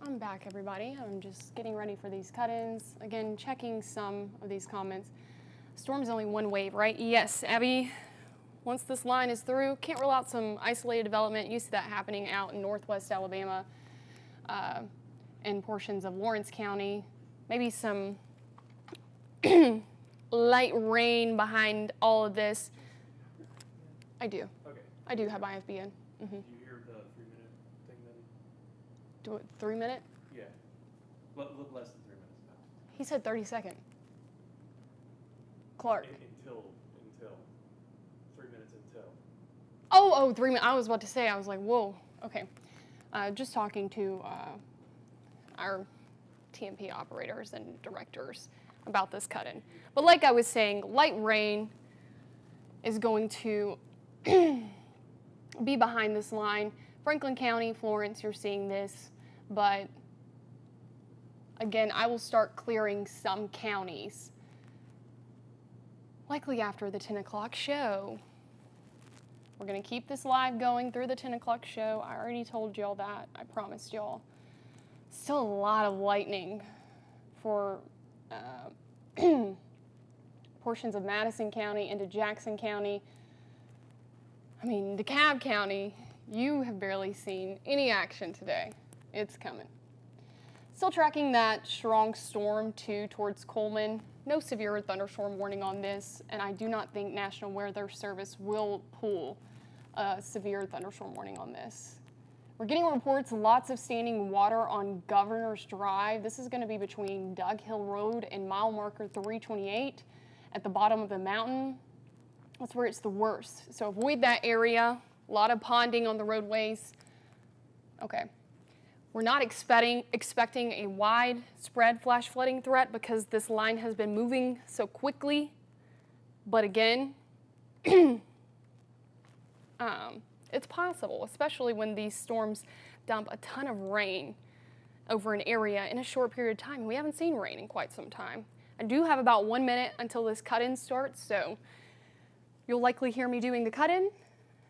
I'm back, everybody. I'm just getting ready for these cut-ins. Again, checking some of these comments. Storm's only one wave, right? Yes, Abby. Once this line is through, can't rule out some isolated development. You see that happening out in northwest Alabama and portions of Lawrence County. Maybe some light rain behind all of this. I do.
Okay.
I do have IFB in.
Did you hear the 3-minute thing then?
Do it 3 minute?
Yeah. Less than 3 minutes now.
He said 30-second. Clark.
Until 3 minutes until.
Oh, 3 minutes. I was about to say, I was like, whoa. Okay. Just talking to our TMP operators and directors about this cut-in. But like I was saying, light rain is going to be behind this line. Franklin County, Florence, you're seeing this, but again, I will start clearing some counties, likely after the 10 o'clock show. We're gonna keep this live going through the 10 o'clock show. I already told y'all that, I promised y'all. Still a lot of lightning for portions of Madison County into Jackson County. I mean, DeKalb County, you have barely seen any action today. It's coming. Still tracking that strong storm too towards Coleman. No severe thunderstorm warning on this, and I do not think National Weather Service will pull a severe thunderstorm warning on this. We're getting reports lots of standing water on Governor's Drive. This is going to be between Doug Hill Road and mile marker 328 at the bottom of the mountain. That's where it's the worst. So avoid that area. A lot of ponding on the roadways. Okay. We're not expecting a widespread flash flooding threat because this line has been moving so quickly. But again, it's possible, especially when these storms dump a ton of rain over an area in a short period of time. We haven't seen rain in quite some time. I do have about 1 minute until this cut-in starts, so you'll likely hear me doing the cut-in,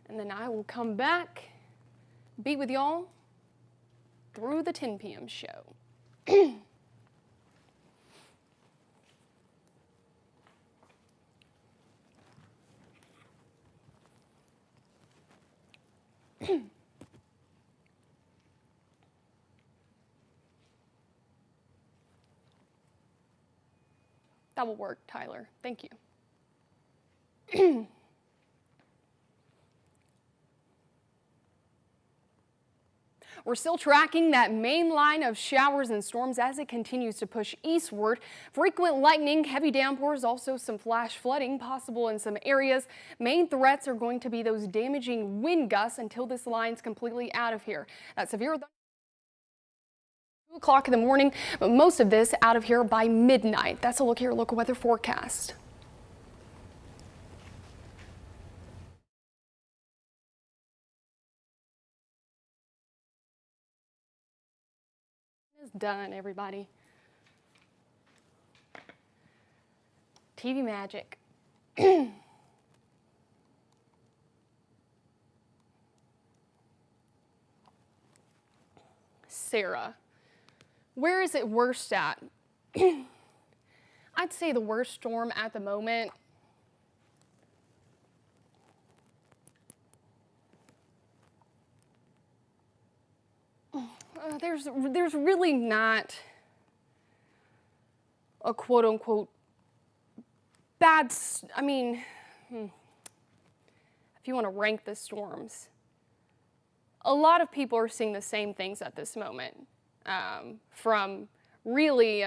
and then I will come back, be with y'all through the 10 p.m. show. That will work, Tyler. Thank you. We're still tracking that main line of showers and storms as it continues to push eastward. Frequent lightning, heavy downpours, also some flash flooding possible in some areas. Main threats are going to be those damaging wind gusts until this line's completely out of here. That severe 2 o'clock in the morning, but most of this out of here by midnight. That's a look at your local weather forecast. It's done, everybody. TV magic. Sarah, where is it worst at? I'd say the worst storm at the moment there's really not a quote-unquote bad, I mean, if you want to rank the storms, a lot of people are seeing the same things at this moment, from really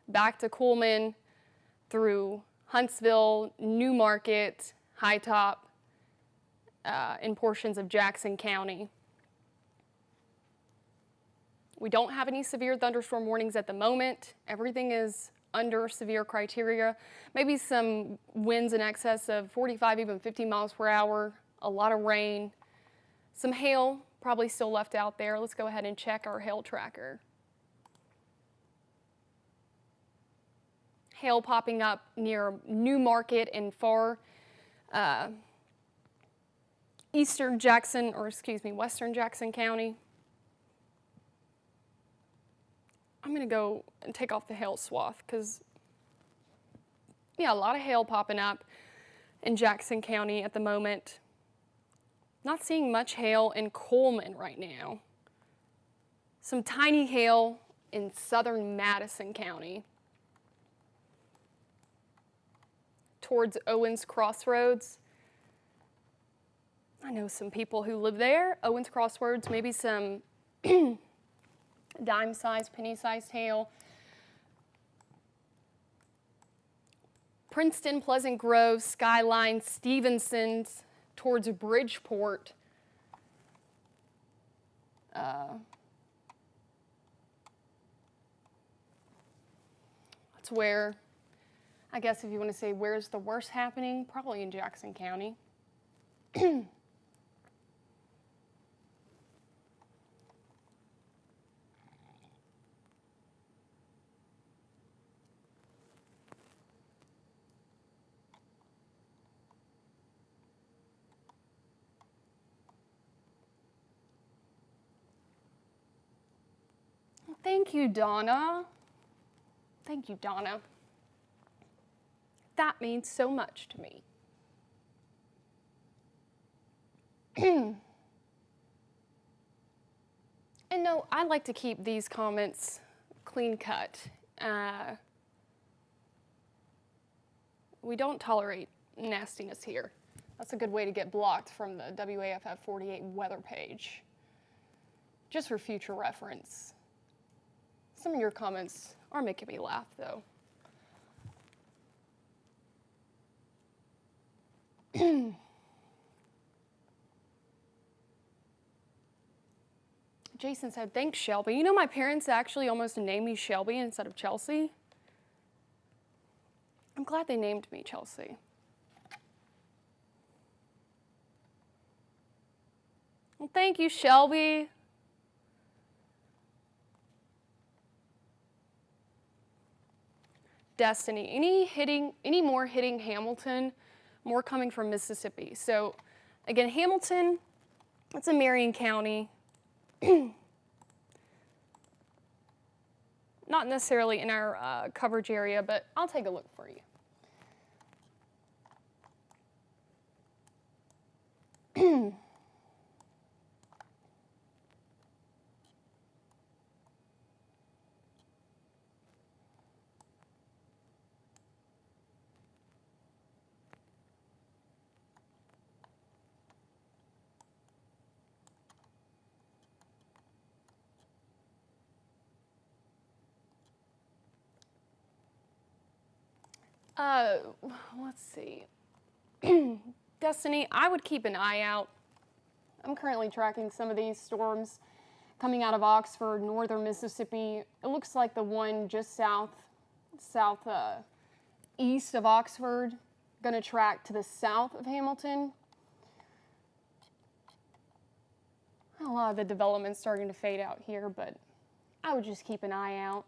back to Coleman through Huntsville, New Market, High Top, in portions of Jackson County. We don't have any severe thunderstorm warnings at the moment. Everything is under severe criteria. Maybe some winds in excess of 45, even 50 miles per hour, a lot of rain. Some hail probably still left out there. Let's go ahead and check our hail tracker. Hail popping up near New Market and far western Jackson County. I'm going to go and take off the hail swath because, yeah, a lot of hail popping up in Jackson County at the moment. Not seeing much hail in Coleman right now. Some tiny hail in southern Madison County. Towards Owens Crossroads. I know some people who live there. Owens Crossroads, maybe some dime-sized, penny-sized hail. Princeton, Pleasant Grove, Skyline, Stevenson, towards Bridgeport. That's where, I guess if you want to say where's the worst happening, probably in Jackson County. Thank you, Donna. Thank you, Donna. That means so much to me. And no, I like to keep these comments clean cut. We don't tolerate nastiness here. That's a good way to get blocked from the WAFF 48 weather page. Just for future reference. Some of your comments are making me laugh, though. Jason said, thanks, Shelby. You know, my parents actually almost named me Shelby instead of Chelsea. I'm glad they named me Chelsea. Well, thank you, Shelby. Destiny, any more hitting Hamilton, more coming from Mississippi. So again, Hamilton, it's in Marion County. Not necessarily in our coverage area, but I'll take a look for you. Let's see. Destiny, I would keep an eye out. I'm currently tracking some of these storms coming out of Oxford, northern Mississippi. It looks like the one just east of Oxford, going to track to the south of Hamilton. A lot of the development's starting to fade out here, but I would just keep an eye out.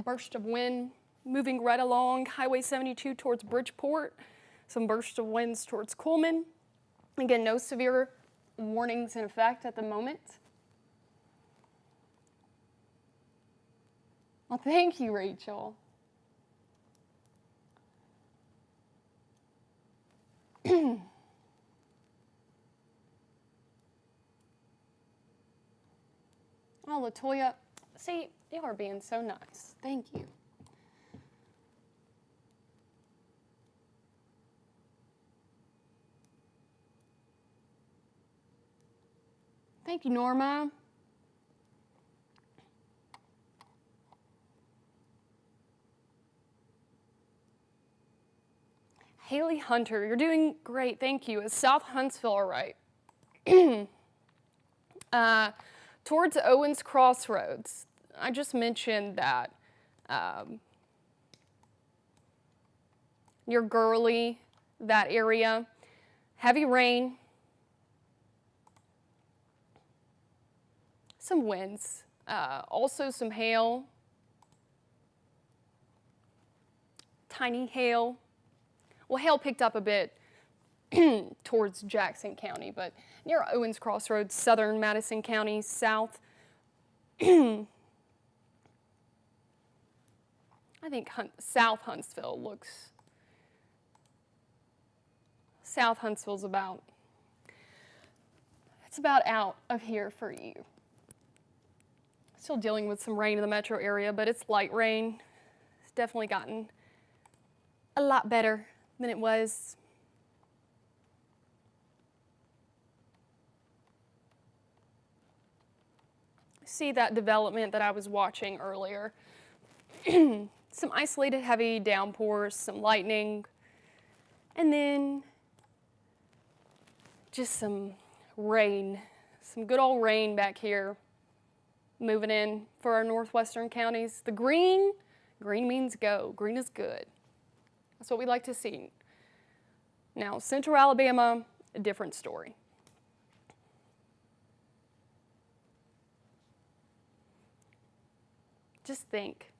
Burst of wind moving right along Highway 72 towards Bridgeport. Some burst of winds towards Coleman. Again, no severe warnings in effect at the moment. Well, thank you, Rachel. Oh, Latoya, see, you are being so nice. Thank you. Thank you, Norma. Haley Hunter, you're doing great, thank you. Is South Huntsville all right? Towards Owens Crossroads, I just mentioned that near Gurley, that area, heavy rain, some winds, also some hail. tiny hail. Well, hail picked up a bit towards Jackson County, but near Owens Crossroads, southern Madison County, south. I think South Huntsville looks. South Huntsville's about. It's about out of here for you. Still dealing with some rain in the metro area, but it's light rain. It's definitely gotten a lot better than it was. See that development that I was watching earlier. Some isolated heavy downpours, some lightning, and then just some rain, some good old rain back here moving in for our northwestern counties. The green means go. Green is good. That's what we like to see. Now, central Alabama, a different story. Just think,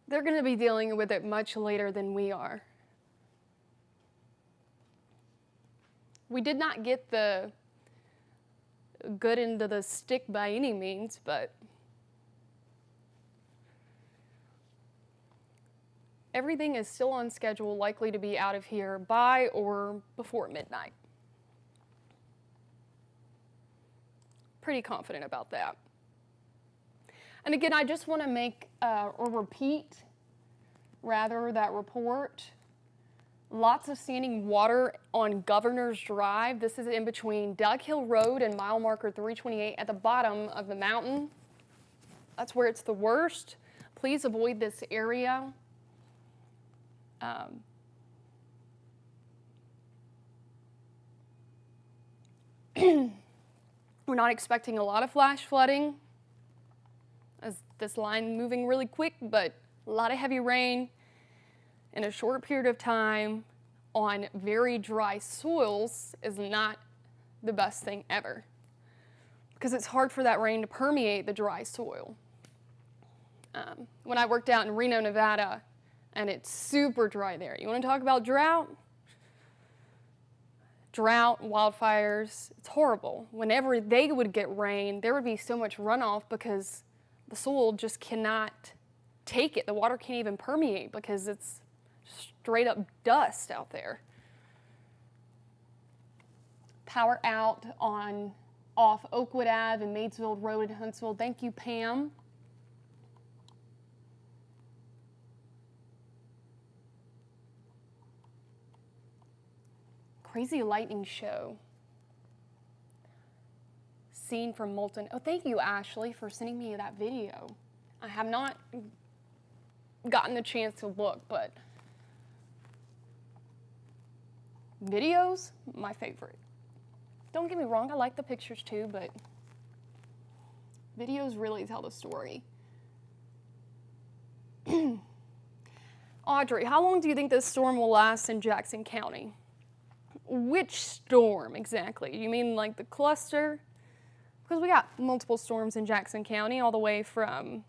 they're going to be dealing with it much later than we are. We did not get the good end of the stick by any means, but everything is still on schedule, likely to be out of here by or before midnight. Pretty confident about that. And again, I just want to make or repeat, rather, that report. Lots of standing water on Governor's Drive. This is in between Doug Hill Road and mile marker 328 at the bottom of the mountain. That's where it's the worst. Please avoid this area. We're not expecting a lot of flash flooding, as this line moving really quick, but a lot of heavy rain in a short period of time on very dry soils is not the best thing ever, because it's hard for that rain to permeate the dry soil. When I worked out in Reno, Nevada, and it's super dry there. You want to talk about drought? Drought, wildfires, it's horrible. Whenever they would get rain, there would be so much runoff because the soil just cannot take it. The water can't even permeate because it's straight up dust out there. Power out off Oakwood Ave and Maysville Road in Huntsville. Thank you, Pam. Crazy lightning show. Scene from Moulton. Oh, thank you, Ashley, for sending me that video. I have not gotten the chance to look, but videos, my favorite. Don't get me wrong, I like the pictures too, but videos really tell the story. Audrey, how long do you think this storm will last in Jackson County? Which storm exactly? You mean like the cluster? Because we got multiple storms in Jackson County, all the way from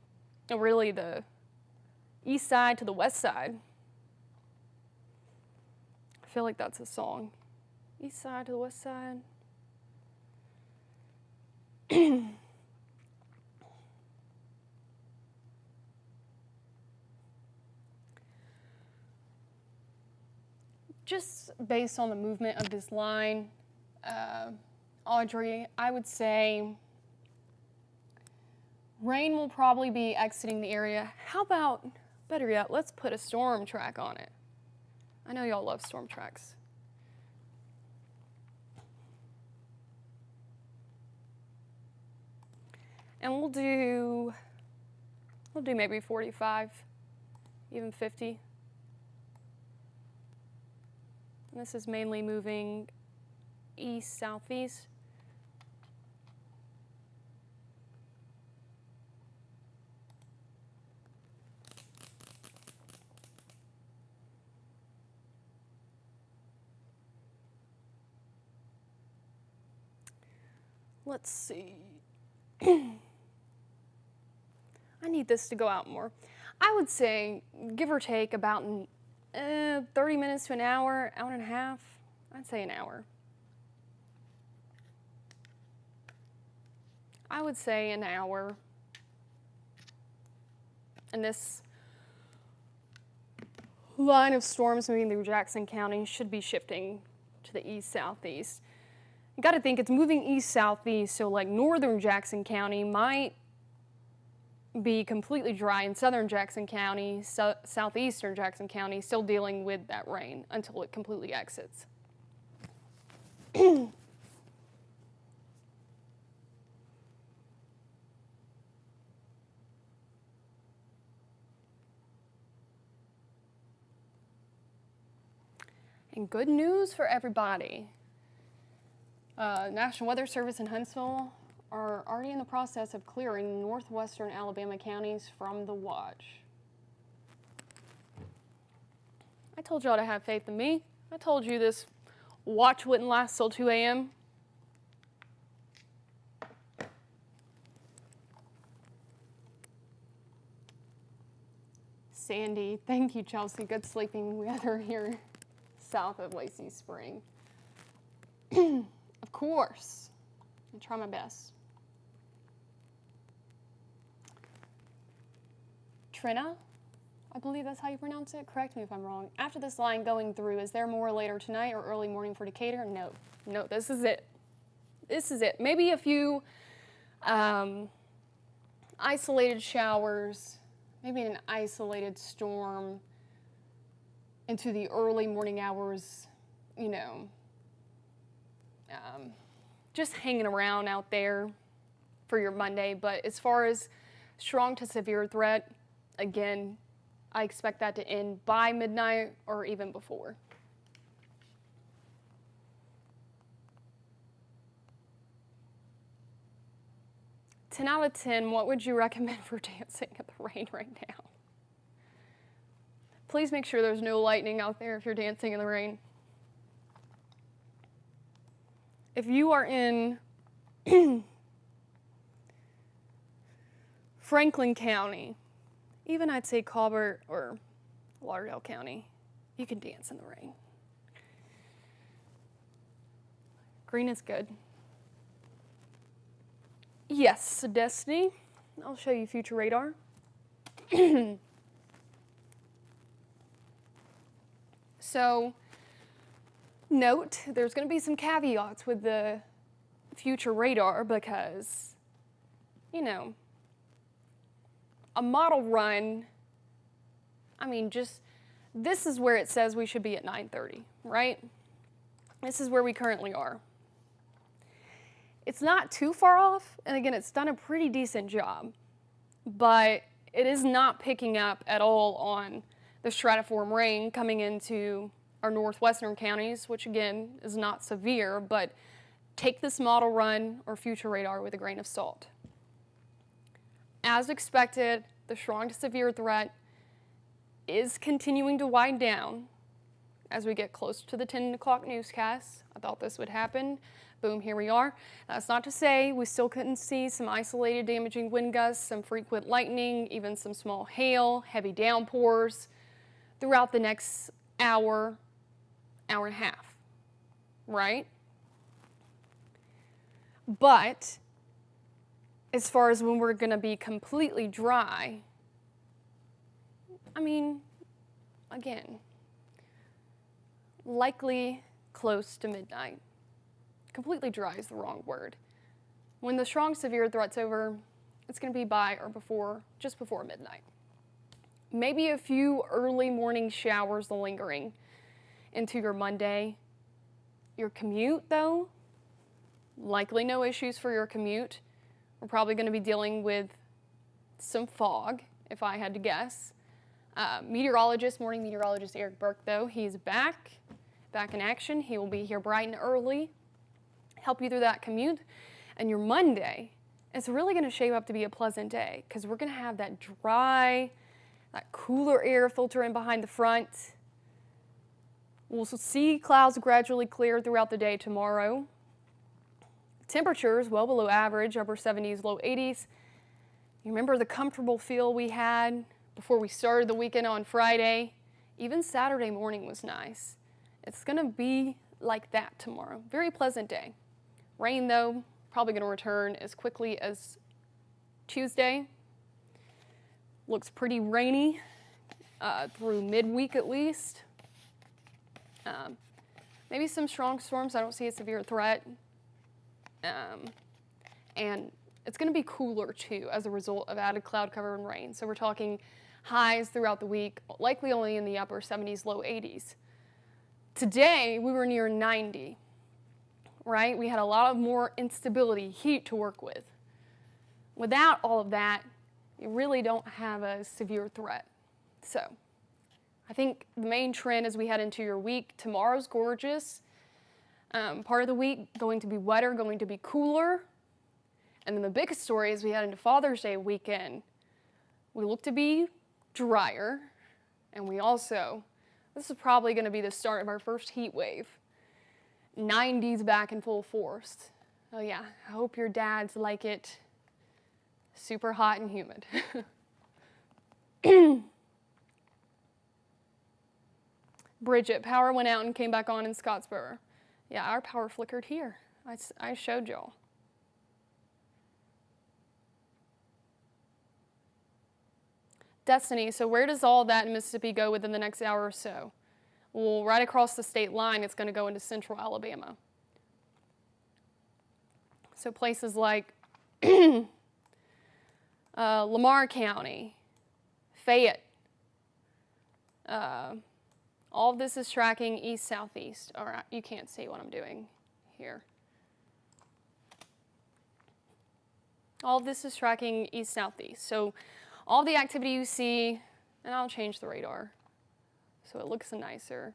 really the east side to the west side. I feel like that's a song. East side to the west side. Just based on the movement of this line, Audrey, I would say rain will probably be exiting the area. How about, better yet, let's put a storm track on it. I know y'all love storm tracks. And we'll do maybe 45, even 50. And this is mainly moving east, southeast. Let's see. I need this to go out more. I would say, give or take, about an 30 minutes to an hour, hour and a half. I'd say an hour. I would say an hour. And this line of storms moving through Jackson County should be shifting to the east-southeast. You got to think it's moving east-southeast, so like northern Jackson County might be completely dry, in southern Jackson County, southeastern Jackson County, still dealing with that rain until it completely exits. And good news for everybody. National Weather Service in Huntsville are already in the process of clearing northwestern Alabama counties from the watch. I told y'all to have faith in me. I told you this watch wouldn't last till 2 a.m. Sandy, thank you, Chelsea. Good sleeping weather here south of Lacey Spring. Of course, I try my best. Trina, I believe that's how you pronounce it. Correct me if I'm wrong. After this line going through, is there more later tonight or early morning for Decatur? No, this is it. This is it. Maybe a few isolated showers, maybe an isolated storm into the early morning hours, you know, just hanging around out there for your Monday. But as far as strong to severe threat, again, I expect that to end by midnight or even before. Ten out of 10, what would you recommend for dancing in the rain right now? Please make sure there's no lightning out there if you're dancing in the rain. If you are in Franklin County, even I'd say Colbert or Lauderdale County, you can dance in the rain. Green is good. Yes, Destiny. I'll show you future radar. So, note, there's going to be some caveats with the future radar because, you know, a model run, I mean, just, this is where it says we should be at 9:30, right? This is where we currently are. It's not too far off, and again, it's done a pretty decent job, but it is not picking up at all on the stratiform rain coming into our northwestern counties, which again is not severe, but take this model run or future radar with a grain of salt. As expected, the strong to severe threat is continuing to wind down as we get close to the 10 o'clock newscast. I thought this would happen. Boom, here we are. That's not to say we still couldn't see some isolated damaging wind gusts, some frequent lightning, even some small hail, heavy downpours throughout the next hour, hour and a half, right? But as far as when we're going to be completely dry, I mean, again, likely close to midnight. Completely dry is the wrong word. When the strong severe threat's over, it's going to be by or before, just before midnight. Maybe a few early morning showers lingering into your Monday. Your commute, though, likely no issues for your commute. We're probably going to be dealing with some fog, if I had to guess. Morning meteorologist Eric Burke, though, he's back in action. He will be here bright and early, help you through that commute. And your Monday, it's really going to shape up to be a pleasant day because we're going to have that dry, that cooler air filter in behind the front. We'll see clouds gradually clear throughout the day tomorrow. Temperatures well below average, upper 70s, low 80s. You remember the comfortable feel we had before we started the weekend on Friday? Even Saturday morning was nice. It's going to be like that tomorrow. Very pleasant day. Rain, though, probably going to return as quickly as Tuesday. Looks pretty rainy through midweek at least. Maybe some strong storms. I don't see a severe threat. And it's going to be cooler too as a result of added cloud cover and rain. So we're talking highs throughout the week, likely only in the upper 70s, low 80s. Today, we were near 90, right? We had a lot of more instability, heat to work with. Without all of that, you really don't have a severe threat. So I think the main trend as we head into your week, tomorrow's gorgeous. Part of the week going to be wetter, going to be cooler. And then the biggest story as we head into Father's Day weekend, we look to be drier. And we also, this is probably going to be the start of our first heat wave. 90s back in full force. Oh yeah, I hope your dads like it super hot and humid. Bridget, power went out and came back on in Scottsboro. Yeah, our power flickered here. I showed y'all. Destiny, so where does all that in Mississippi go within the next hour or so? Well, right across the state line, it's going to go into central Alabama. So places like Lamar County, Fayette, all of this is tracking east-southeast. All right, you can't see what I'm doing here. All of this is tracking east-southeast. So all the activity you see, and I'll change the radar so it looks nicer.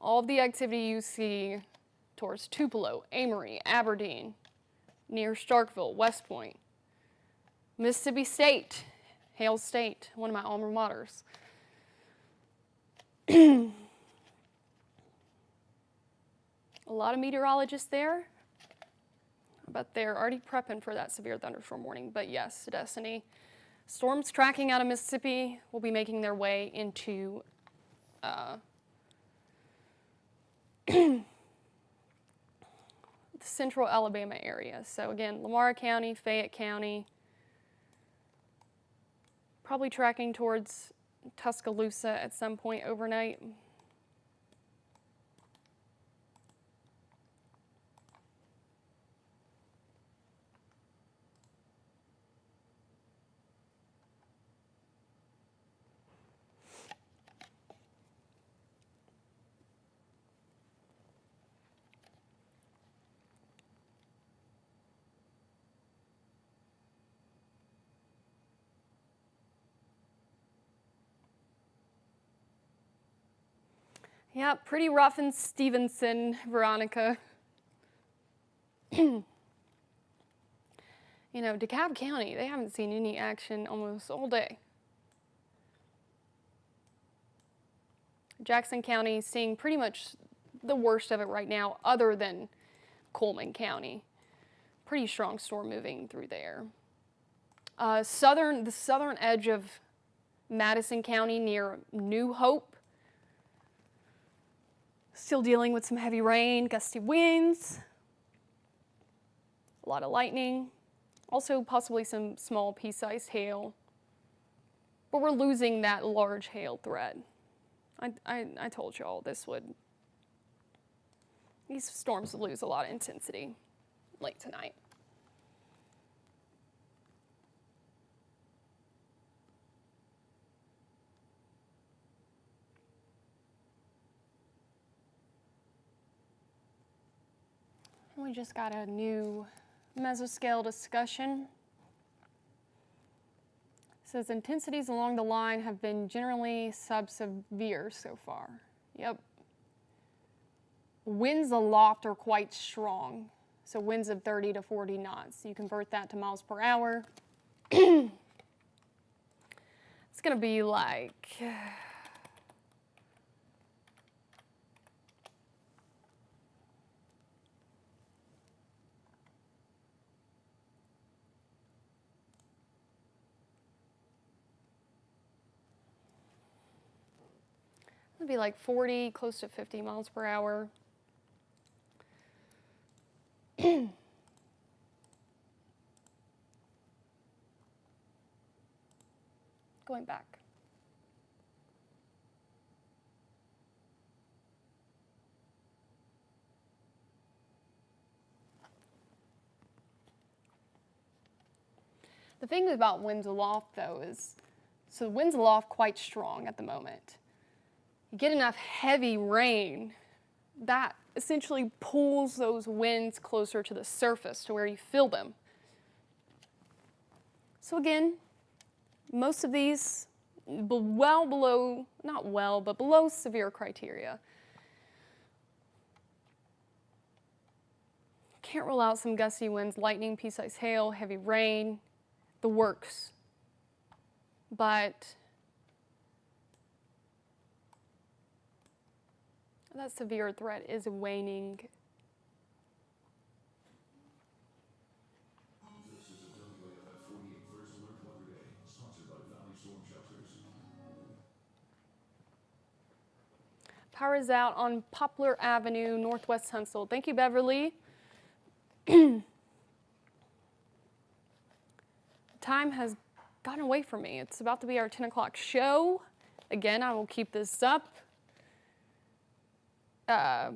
All of the activity you see towards Tupelo, Amory, Aberdeen, near Starkville, West Point, Mississippi State, Hale State, one of my alma maters. A lot of meteorologists there, but they're already prepping for that severe thunderstorm warning. But yes, Destiny, storms tracking out of Mississippi will be making their way into the central Alabama area. So again, Lamar County, Fayette County, probably tracking towards Tuscaloosa at some point overnight. Yeah, pretty rough in Stevenson, Veronica. You know, DeKalb County, they haven't seen any action almost all day. Jackson County seeing pretty much the worst of it right now, other than Coleman County. Pretty strong storm moving through there. The southern edge of Madison County near New Hope, still dealing with some heavy rain, gusty winds, a lot of lightning, also possibly some small pea-sized hail. But we're losing that large hail threat. I told y'all these storms would lose a lot of intensity late tonight. We just got a new mesoscale discussion. It says intensities along the line have been generally sub-severe so far. Yep. Winds aloft are quite strong. So winds of 30 to 40 knots. You convert that to miles per hour. It's going to be like... It'd be like 40, close to 50 miles per hour. Going back. The thing about winds aloft, though, is, so the winds aloft quite strong at the moment. You get enough heavy rain, that essentially pulls those winds closer to the surface to where you feel them. So again, most of these well below, not well, but below severe criteria. Can't rule out some gusty winds, lightning, pea-sized hail, heavy rain, the works. But that severe threat is waning.
This is a WAFF 48 First Alert Weather Day, sponsored by Valley Storm Shelters.
Power is out on Poplar Avenue, Northwest Huntsville. Thank you, Beverly. Time has gotten away from me. It's about to be our 10 o'clock show. Again, I will keep this up. If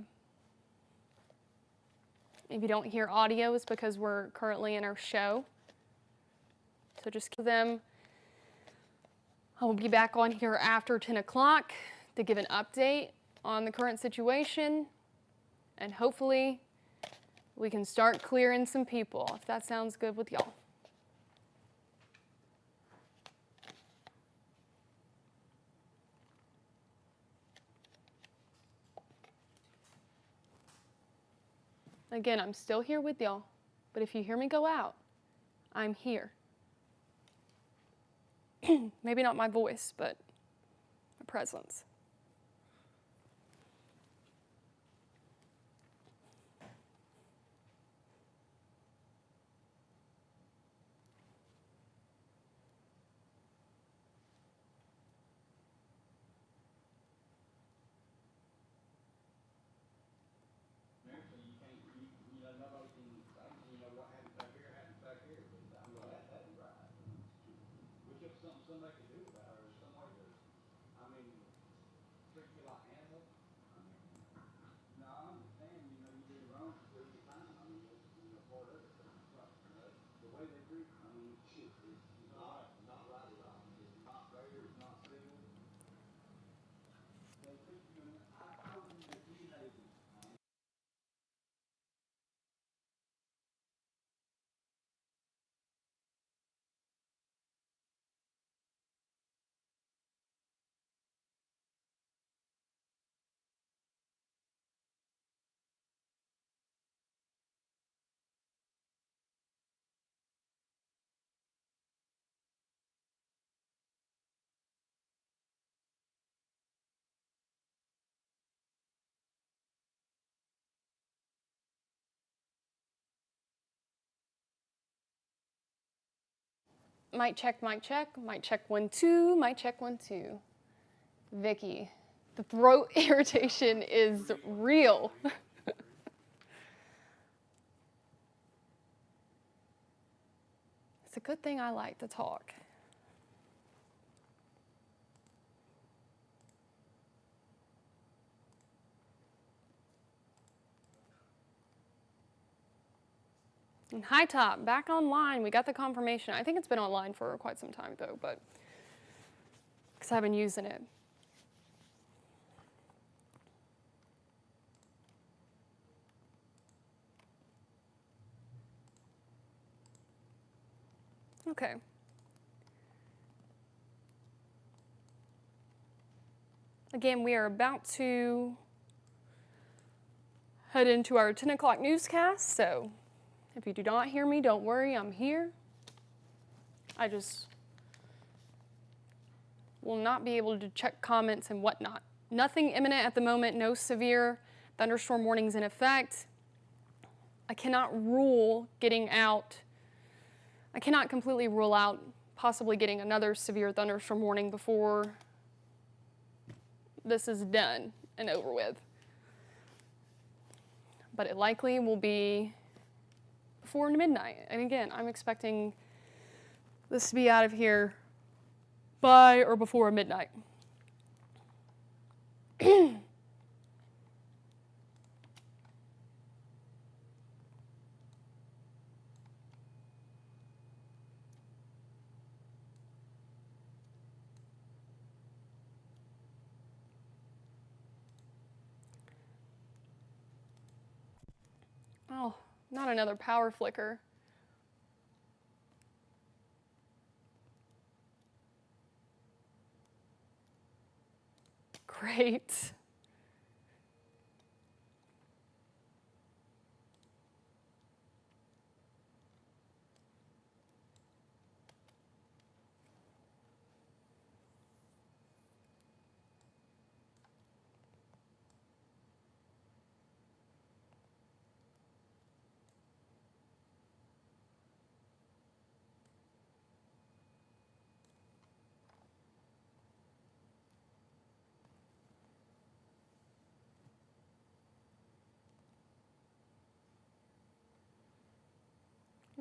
you don't hear audio, it's because we're currently in our show. So just keep them. I will be back on here after 10 o'clock to give an update on the current situation. And hopefully we can start clearing some people, if that sounds good with y'all. Again, I'm still here with y'all, but if you hear me go out, I'm here. Maybe not my voice, but my presence.
Somebody could do about it, or some way to, I mean, treat you like animals. I mean, no, I understand, you know, you do wrong for your time, I mean, that's, you know, part of it, but it's like, you know, the way they treat, I mean, shit, it's not right at all. It's not fair, it's not civil. They treat you, I told you that you hated.
Mic check, mic check, mic check 1 2, mic check 1 2. Vicky, the throat irritation is real. It's a good thing I like to talk. And High Top, back online. We got the confirmation. I think it's been online for quite some time, though, but because I've been using it. Okay. Again, we are about to head into our 10 o'clock newscast, so if you do not hear me, don't worry, I'm here. I just will not be able to check comments and whatnot. Nothing imminent at the moment, no severe thunderstorm warnings in effect. I cannot completely rule out possibly getting another severe thunderstorm warning before this is done and over with. But it likely will be before midnight. And again, I'm expecting this to be out of here by or before midnight. Oh, not another power flicker. Great.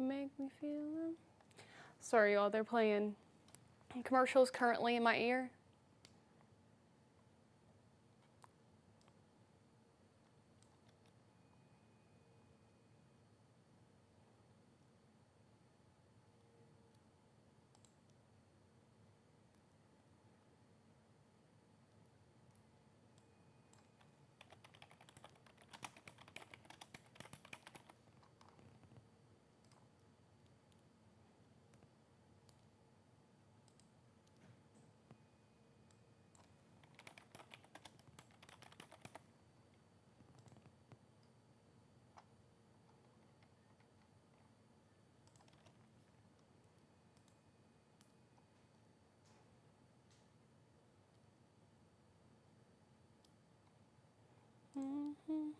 Make me feel them. Sorry, y'all, they're playing commercials currently in my ear. Mm-hmm.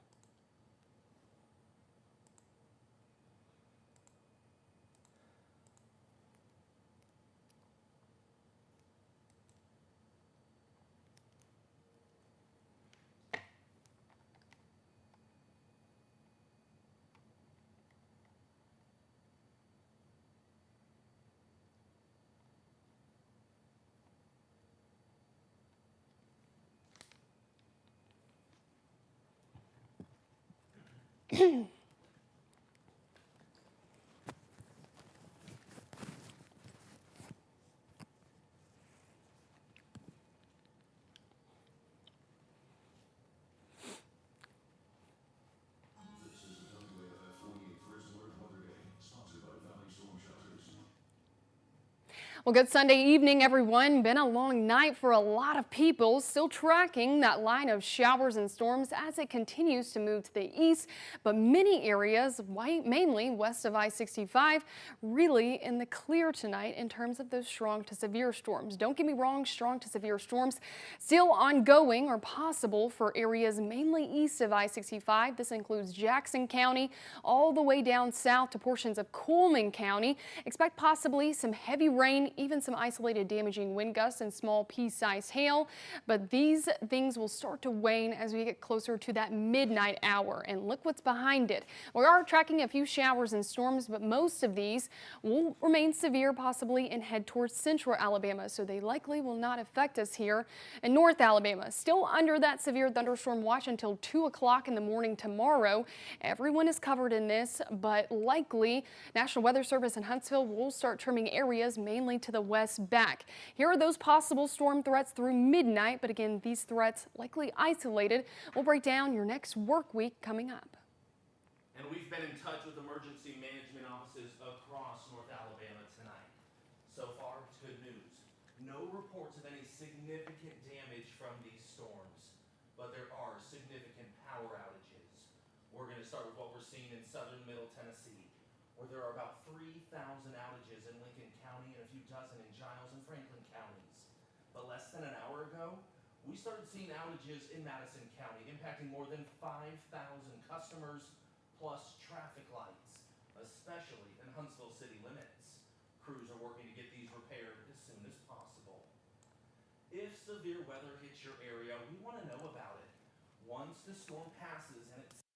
This is the WAFF 48 First Alert Weather Day, sponsored by Valley Storm Shelters.
Well, good Sunday evening, everyone. Been a long night for a lot of people. Still tracking that line of showers and storms as it continues to move to the east. But many areas, mainly west of I-65, really in the clear tonight in terms of those strong to severe storms. Don't get me wrong, strong to severe storms still ongoing or possible for areas mainly east of I-65. This includes Jackson County all the way down south to portions of Coleman County. Expect possibly some heavy rain, even some isolated damaging wind gusts and small pea-sized hail. But these things will start to wane as we get closer to that midnight hour. And look what's behind it. We are tracking a few showers and storms, but most of these will remain severe possibly and head towards central Alabama. So they likely will not affect us here in North Alabama. Still under that severe thunderstorm watch until 2 o'clock in the morning tomorrow. Everyone is covered in this, but likely National Weather Service in Huntsville will start trimming areas mainly to the west back. Here are those possible storm threats through midnight, but again, these threats likely isolated. We'll break down your next work week coming up.
And we've been in touch with emergency management offices across North Alabama tonight. So far, it's good news. No reports of any significant damage from these storms, but there are significant power outages. We're going to start with what we're seeing in southern Middle Tennessee, where there are about 3,000 outages in Lincoln County and a few dozen in Giles and Franklin counties. But less than an hour ago, we started seeing outages in Madison County, impacting more than 5,000 customers plus traffic lights, especially in Huntsville city limits. Crews are working to get these repaired as soon as possible. if severe weather hits your area, we want to know about it. Once the storm passes and it's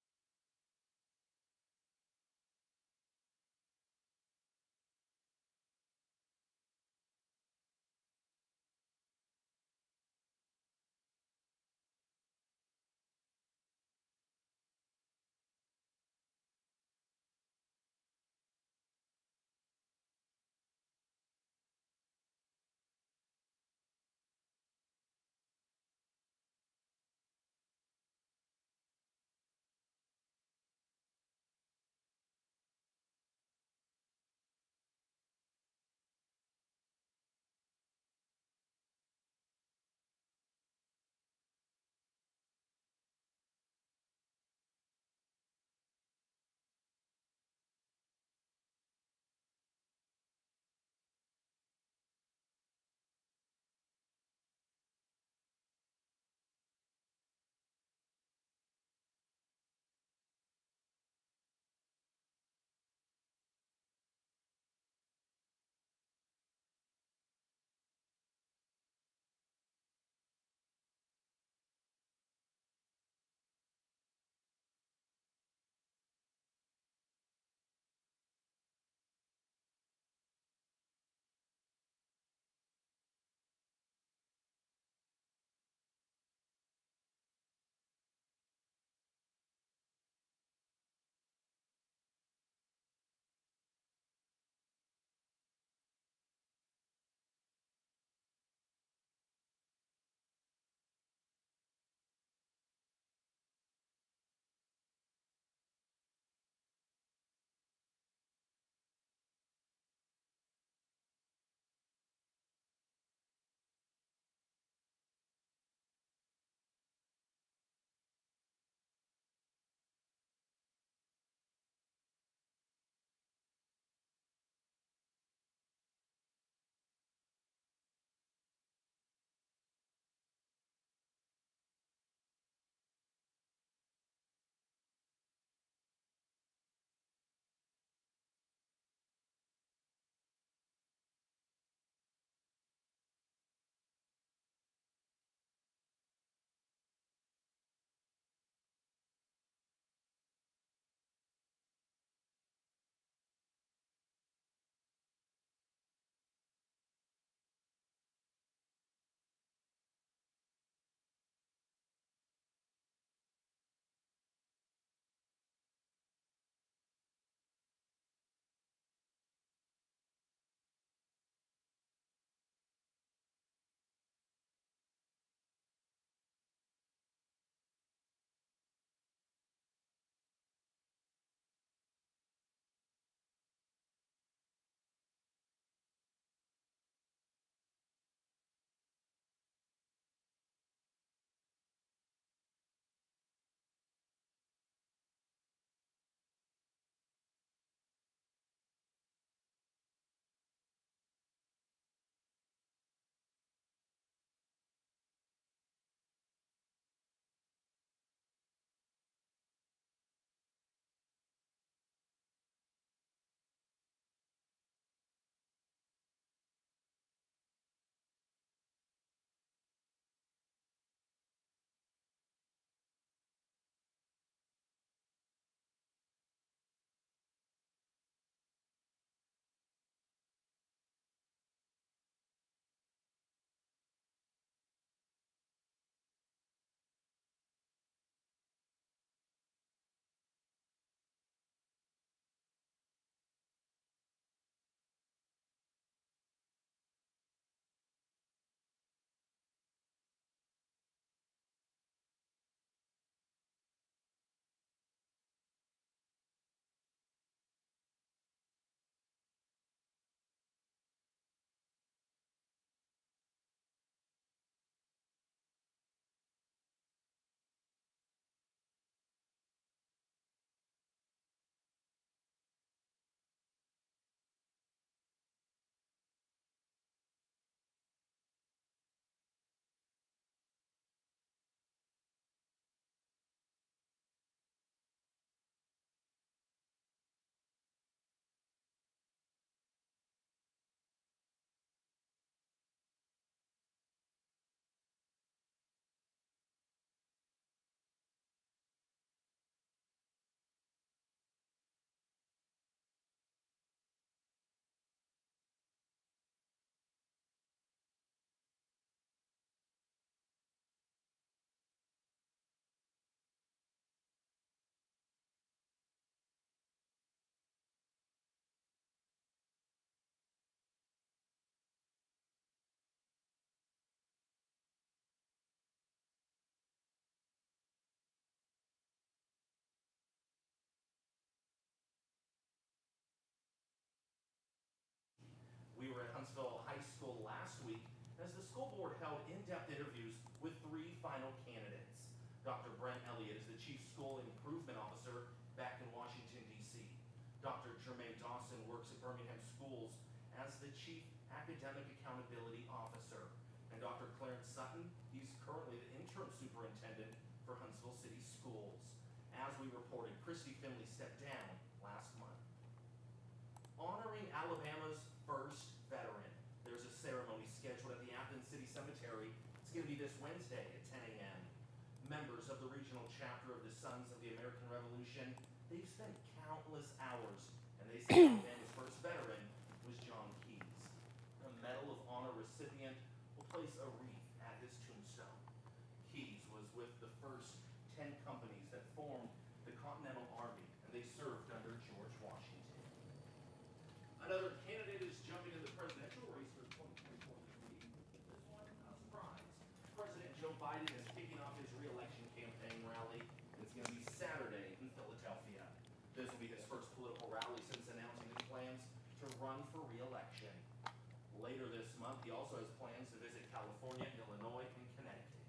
Huntsville High School last week as the school board held in-depth interviews with 3 final candidates. Dr. Brent Elliott is the Chief School Improvement Officer back in Washington, D.C. Dr. Jermaine Dawson works at Birmingham Schools as the Chief Academic Accountability Officer. And Dr. Clarence Sutton, he's currently the interim superintendent for Huntsville City Schools. As we reported, Christy Finley stepped down last month. Honoring Alabama's first veteran. There's a ceremony scheduled at the Athens City Cemetery. It's going to be this Wednesday at 10 a.m. Members of the regional chapter of the Sons of the American Revolution, they've spent countless hours, and they say Alabama's first veteran was John Keyes. The Medal of Honor recipient will place a wreath at his tombstone. Keyes was with the first 10 companies that formed the Continental Army, and they served under George Washington. Another candidate is jumping in the presidential race for 2024. This one, not a surprise. President Joe Biden is kicking off his re-election campaign rally. It's going to be Saturday in Philadelphia. This will be his first political rally since announcing his plans to run for re-election. Later this month, he also has plans to visit California, Illinois, and Connecticut.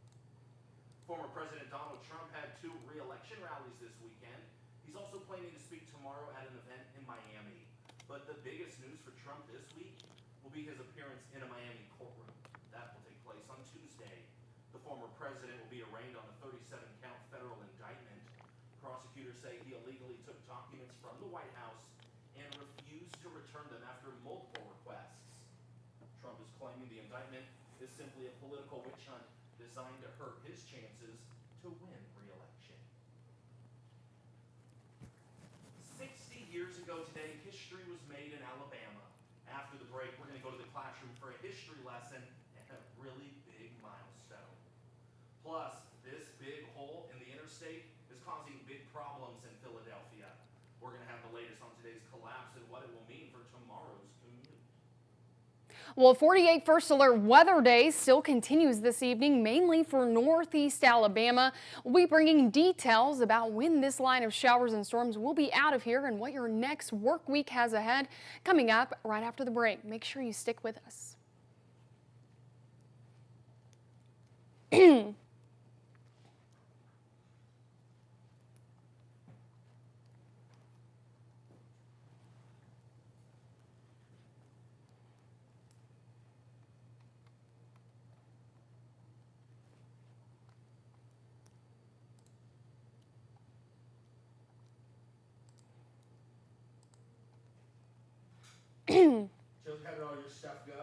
Former President Donald Trump had 2 re-election rallies this weekend. He's also planning to speak tomorrow at an event in Miami. But the biggest news for Trump this week will be his appearance in a Miami courtroom. That will take place on Tuesday. The former president will be arraigned on a 37-count federal indictment. Prosecutors say he illegally took documents from the White House and refused to return them after multiple requests. Trump is claiming the indictment is simply a political witch hunt designed to hurt his chances to win re-election. 60 years ago today, history was made in Alabama. After the break, we're going to go to the classroom for a history lesson and a really big milestone. Plus, this big hole in the interstate is causing big problems in Philadelphia. We're going to have the latest on today's collapse and what it will mean for tomorrow's commute.
Well, 48 First Alert Weather Day still continues this evening, mainly for northeast Alabama. We'll be bringing details about when this line of showers and storms will be out of here and what your next work week has ahead coming up right after the break. Make sure you stick with us.
Joe, how did all your stuff go?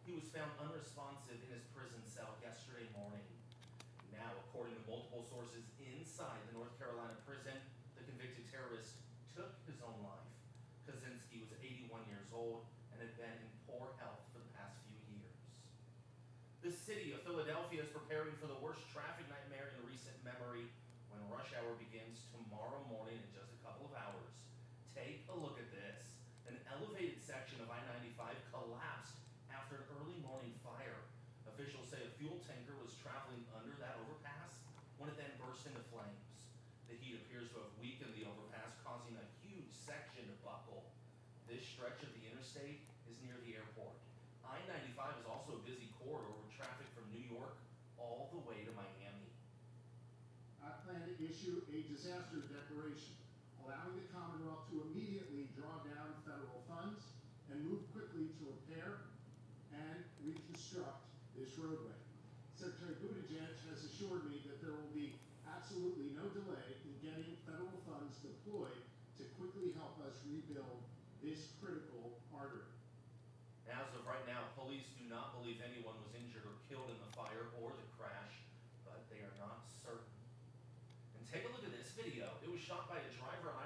He was found unresponsive in his prison cell yesterday morning. Now, according to multiple sources inside the North Carolina prison, the convicted terrorist took his own life. Kaczynski was 81 years old and had been in poor health for the past few years. The city of Philadelphia is preparing for the worst traffic nightmare in recent memory when rush hour begins tomorrow morning in just a couple of hours. Take a look at this. An elevated section of I-95 collapsed after an early morning fire. Officials say a fuel tanker was traveling under that overpass when it then burst into flames. The heat appears to have weakened the overpass, causing a huge section to buckle. This stretch of the interstate is near the airport. I-95 is also a busy corridor with traffic from New York all the way to Miami.
I plan to issue a disaster declaration, allowing the Commonwealth to immediately draw down federal funds and move quickly to repair and reconstruct this roadway. Secretary Buttigieg has assured me that there will be absolutely no delay in getting federal funds deployed to quickly help us rebuild this critical artery.
As of right now, police do not believe anyone was injured or killed in the fire or the crash, but they are not certain. And take a look at this video. It was shot by a driver on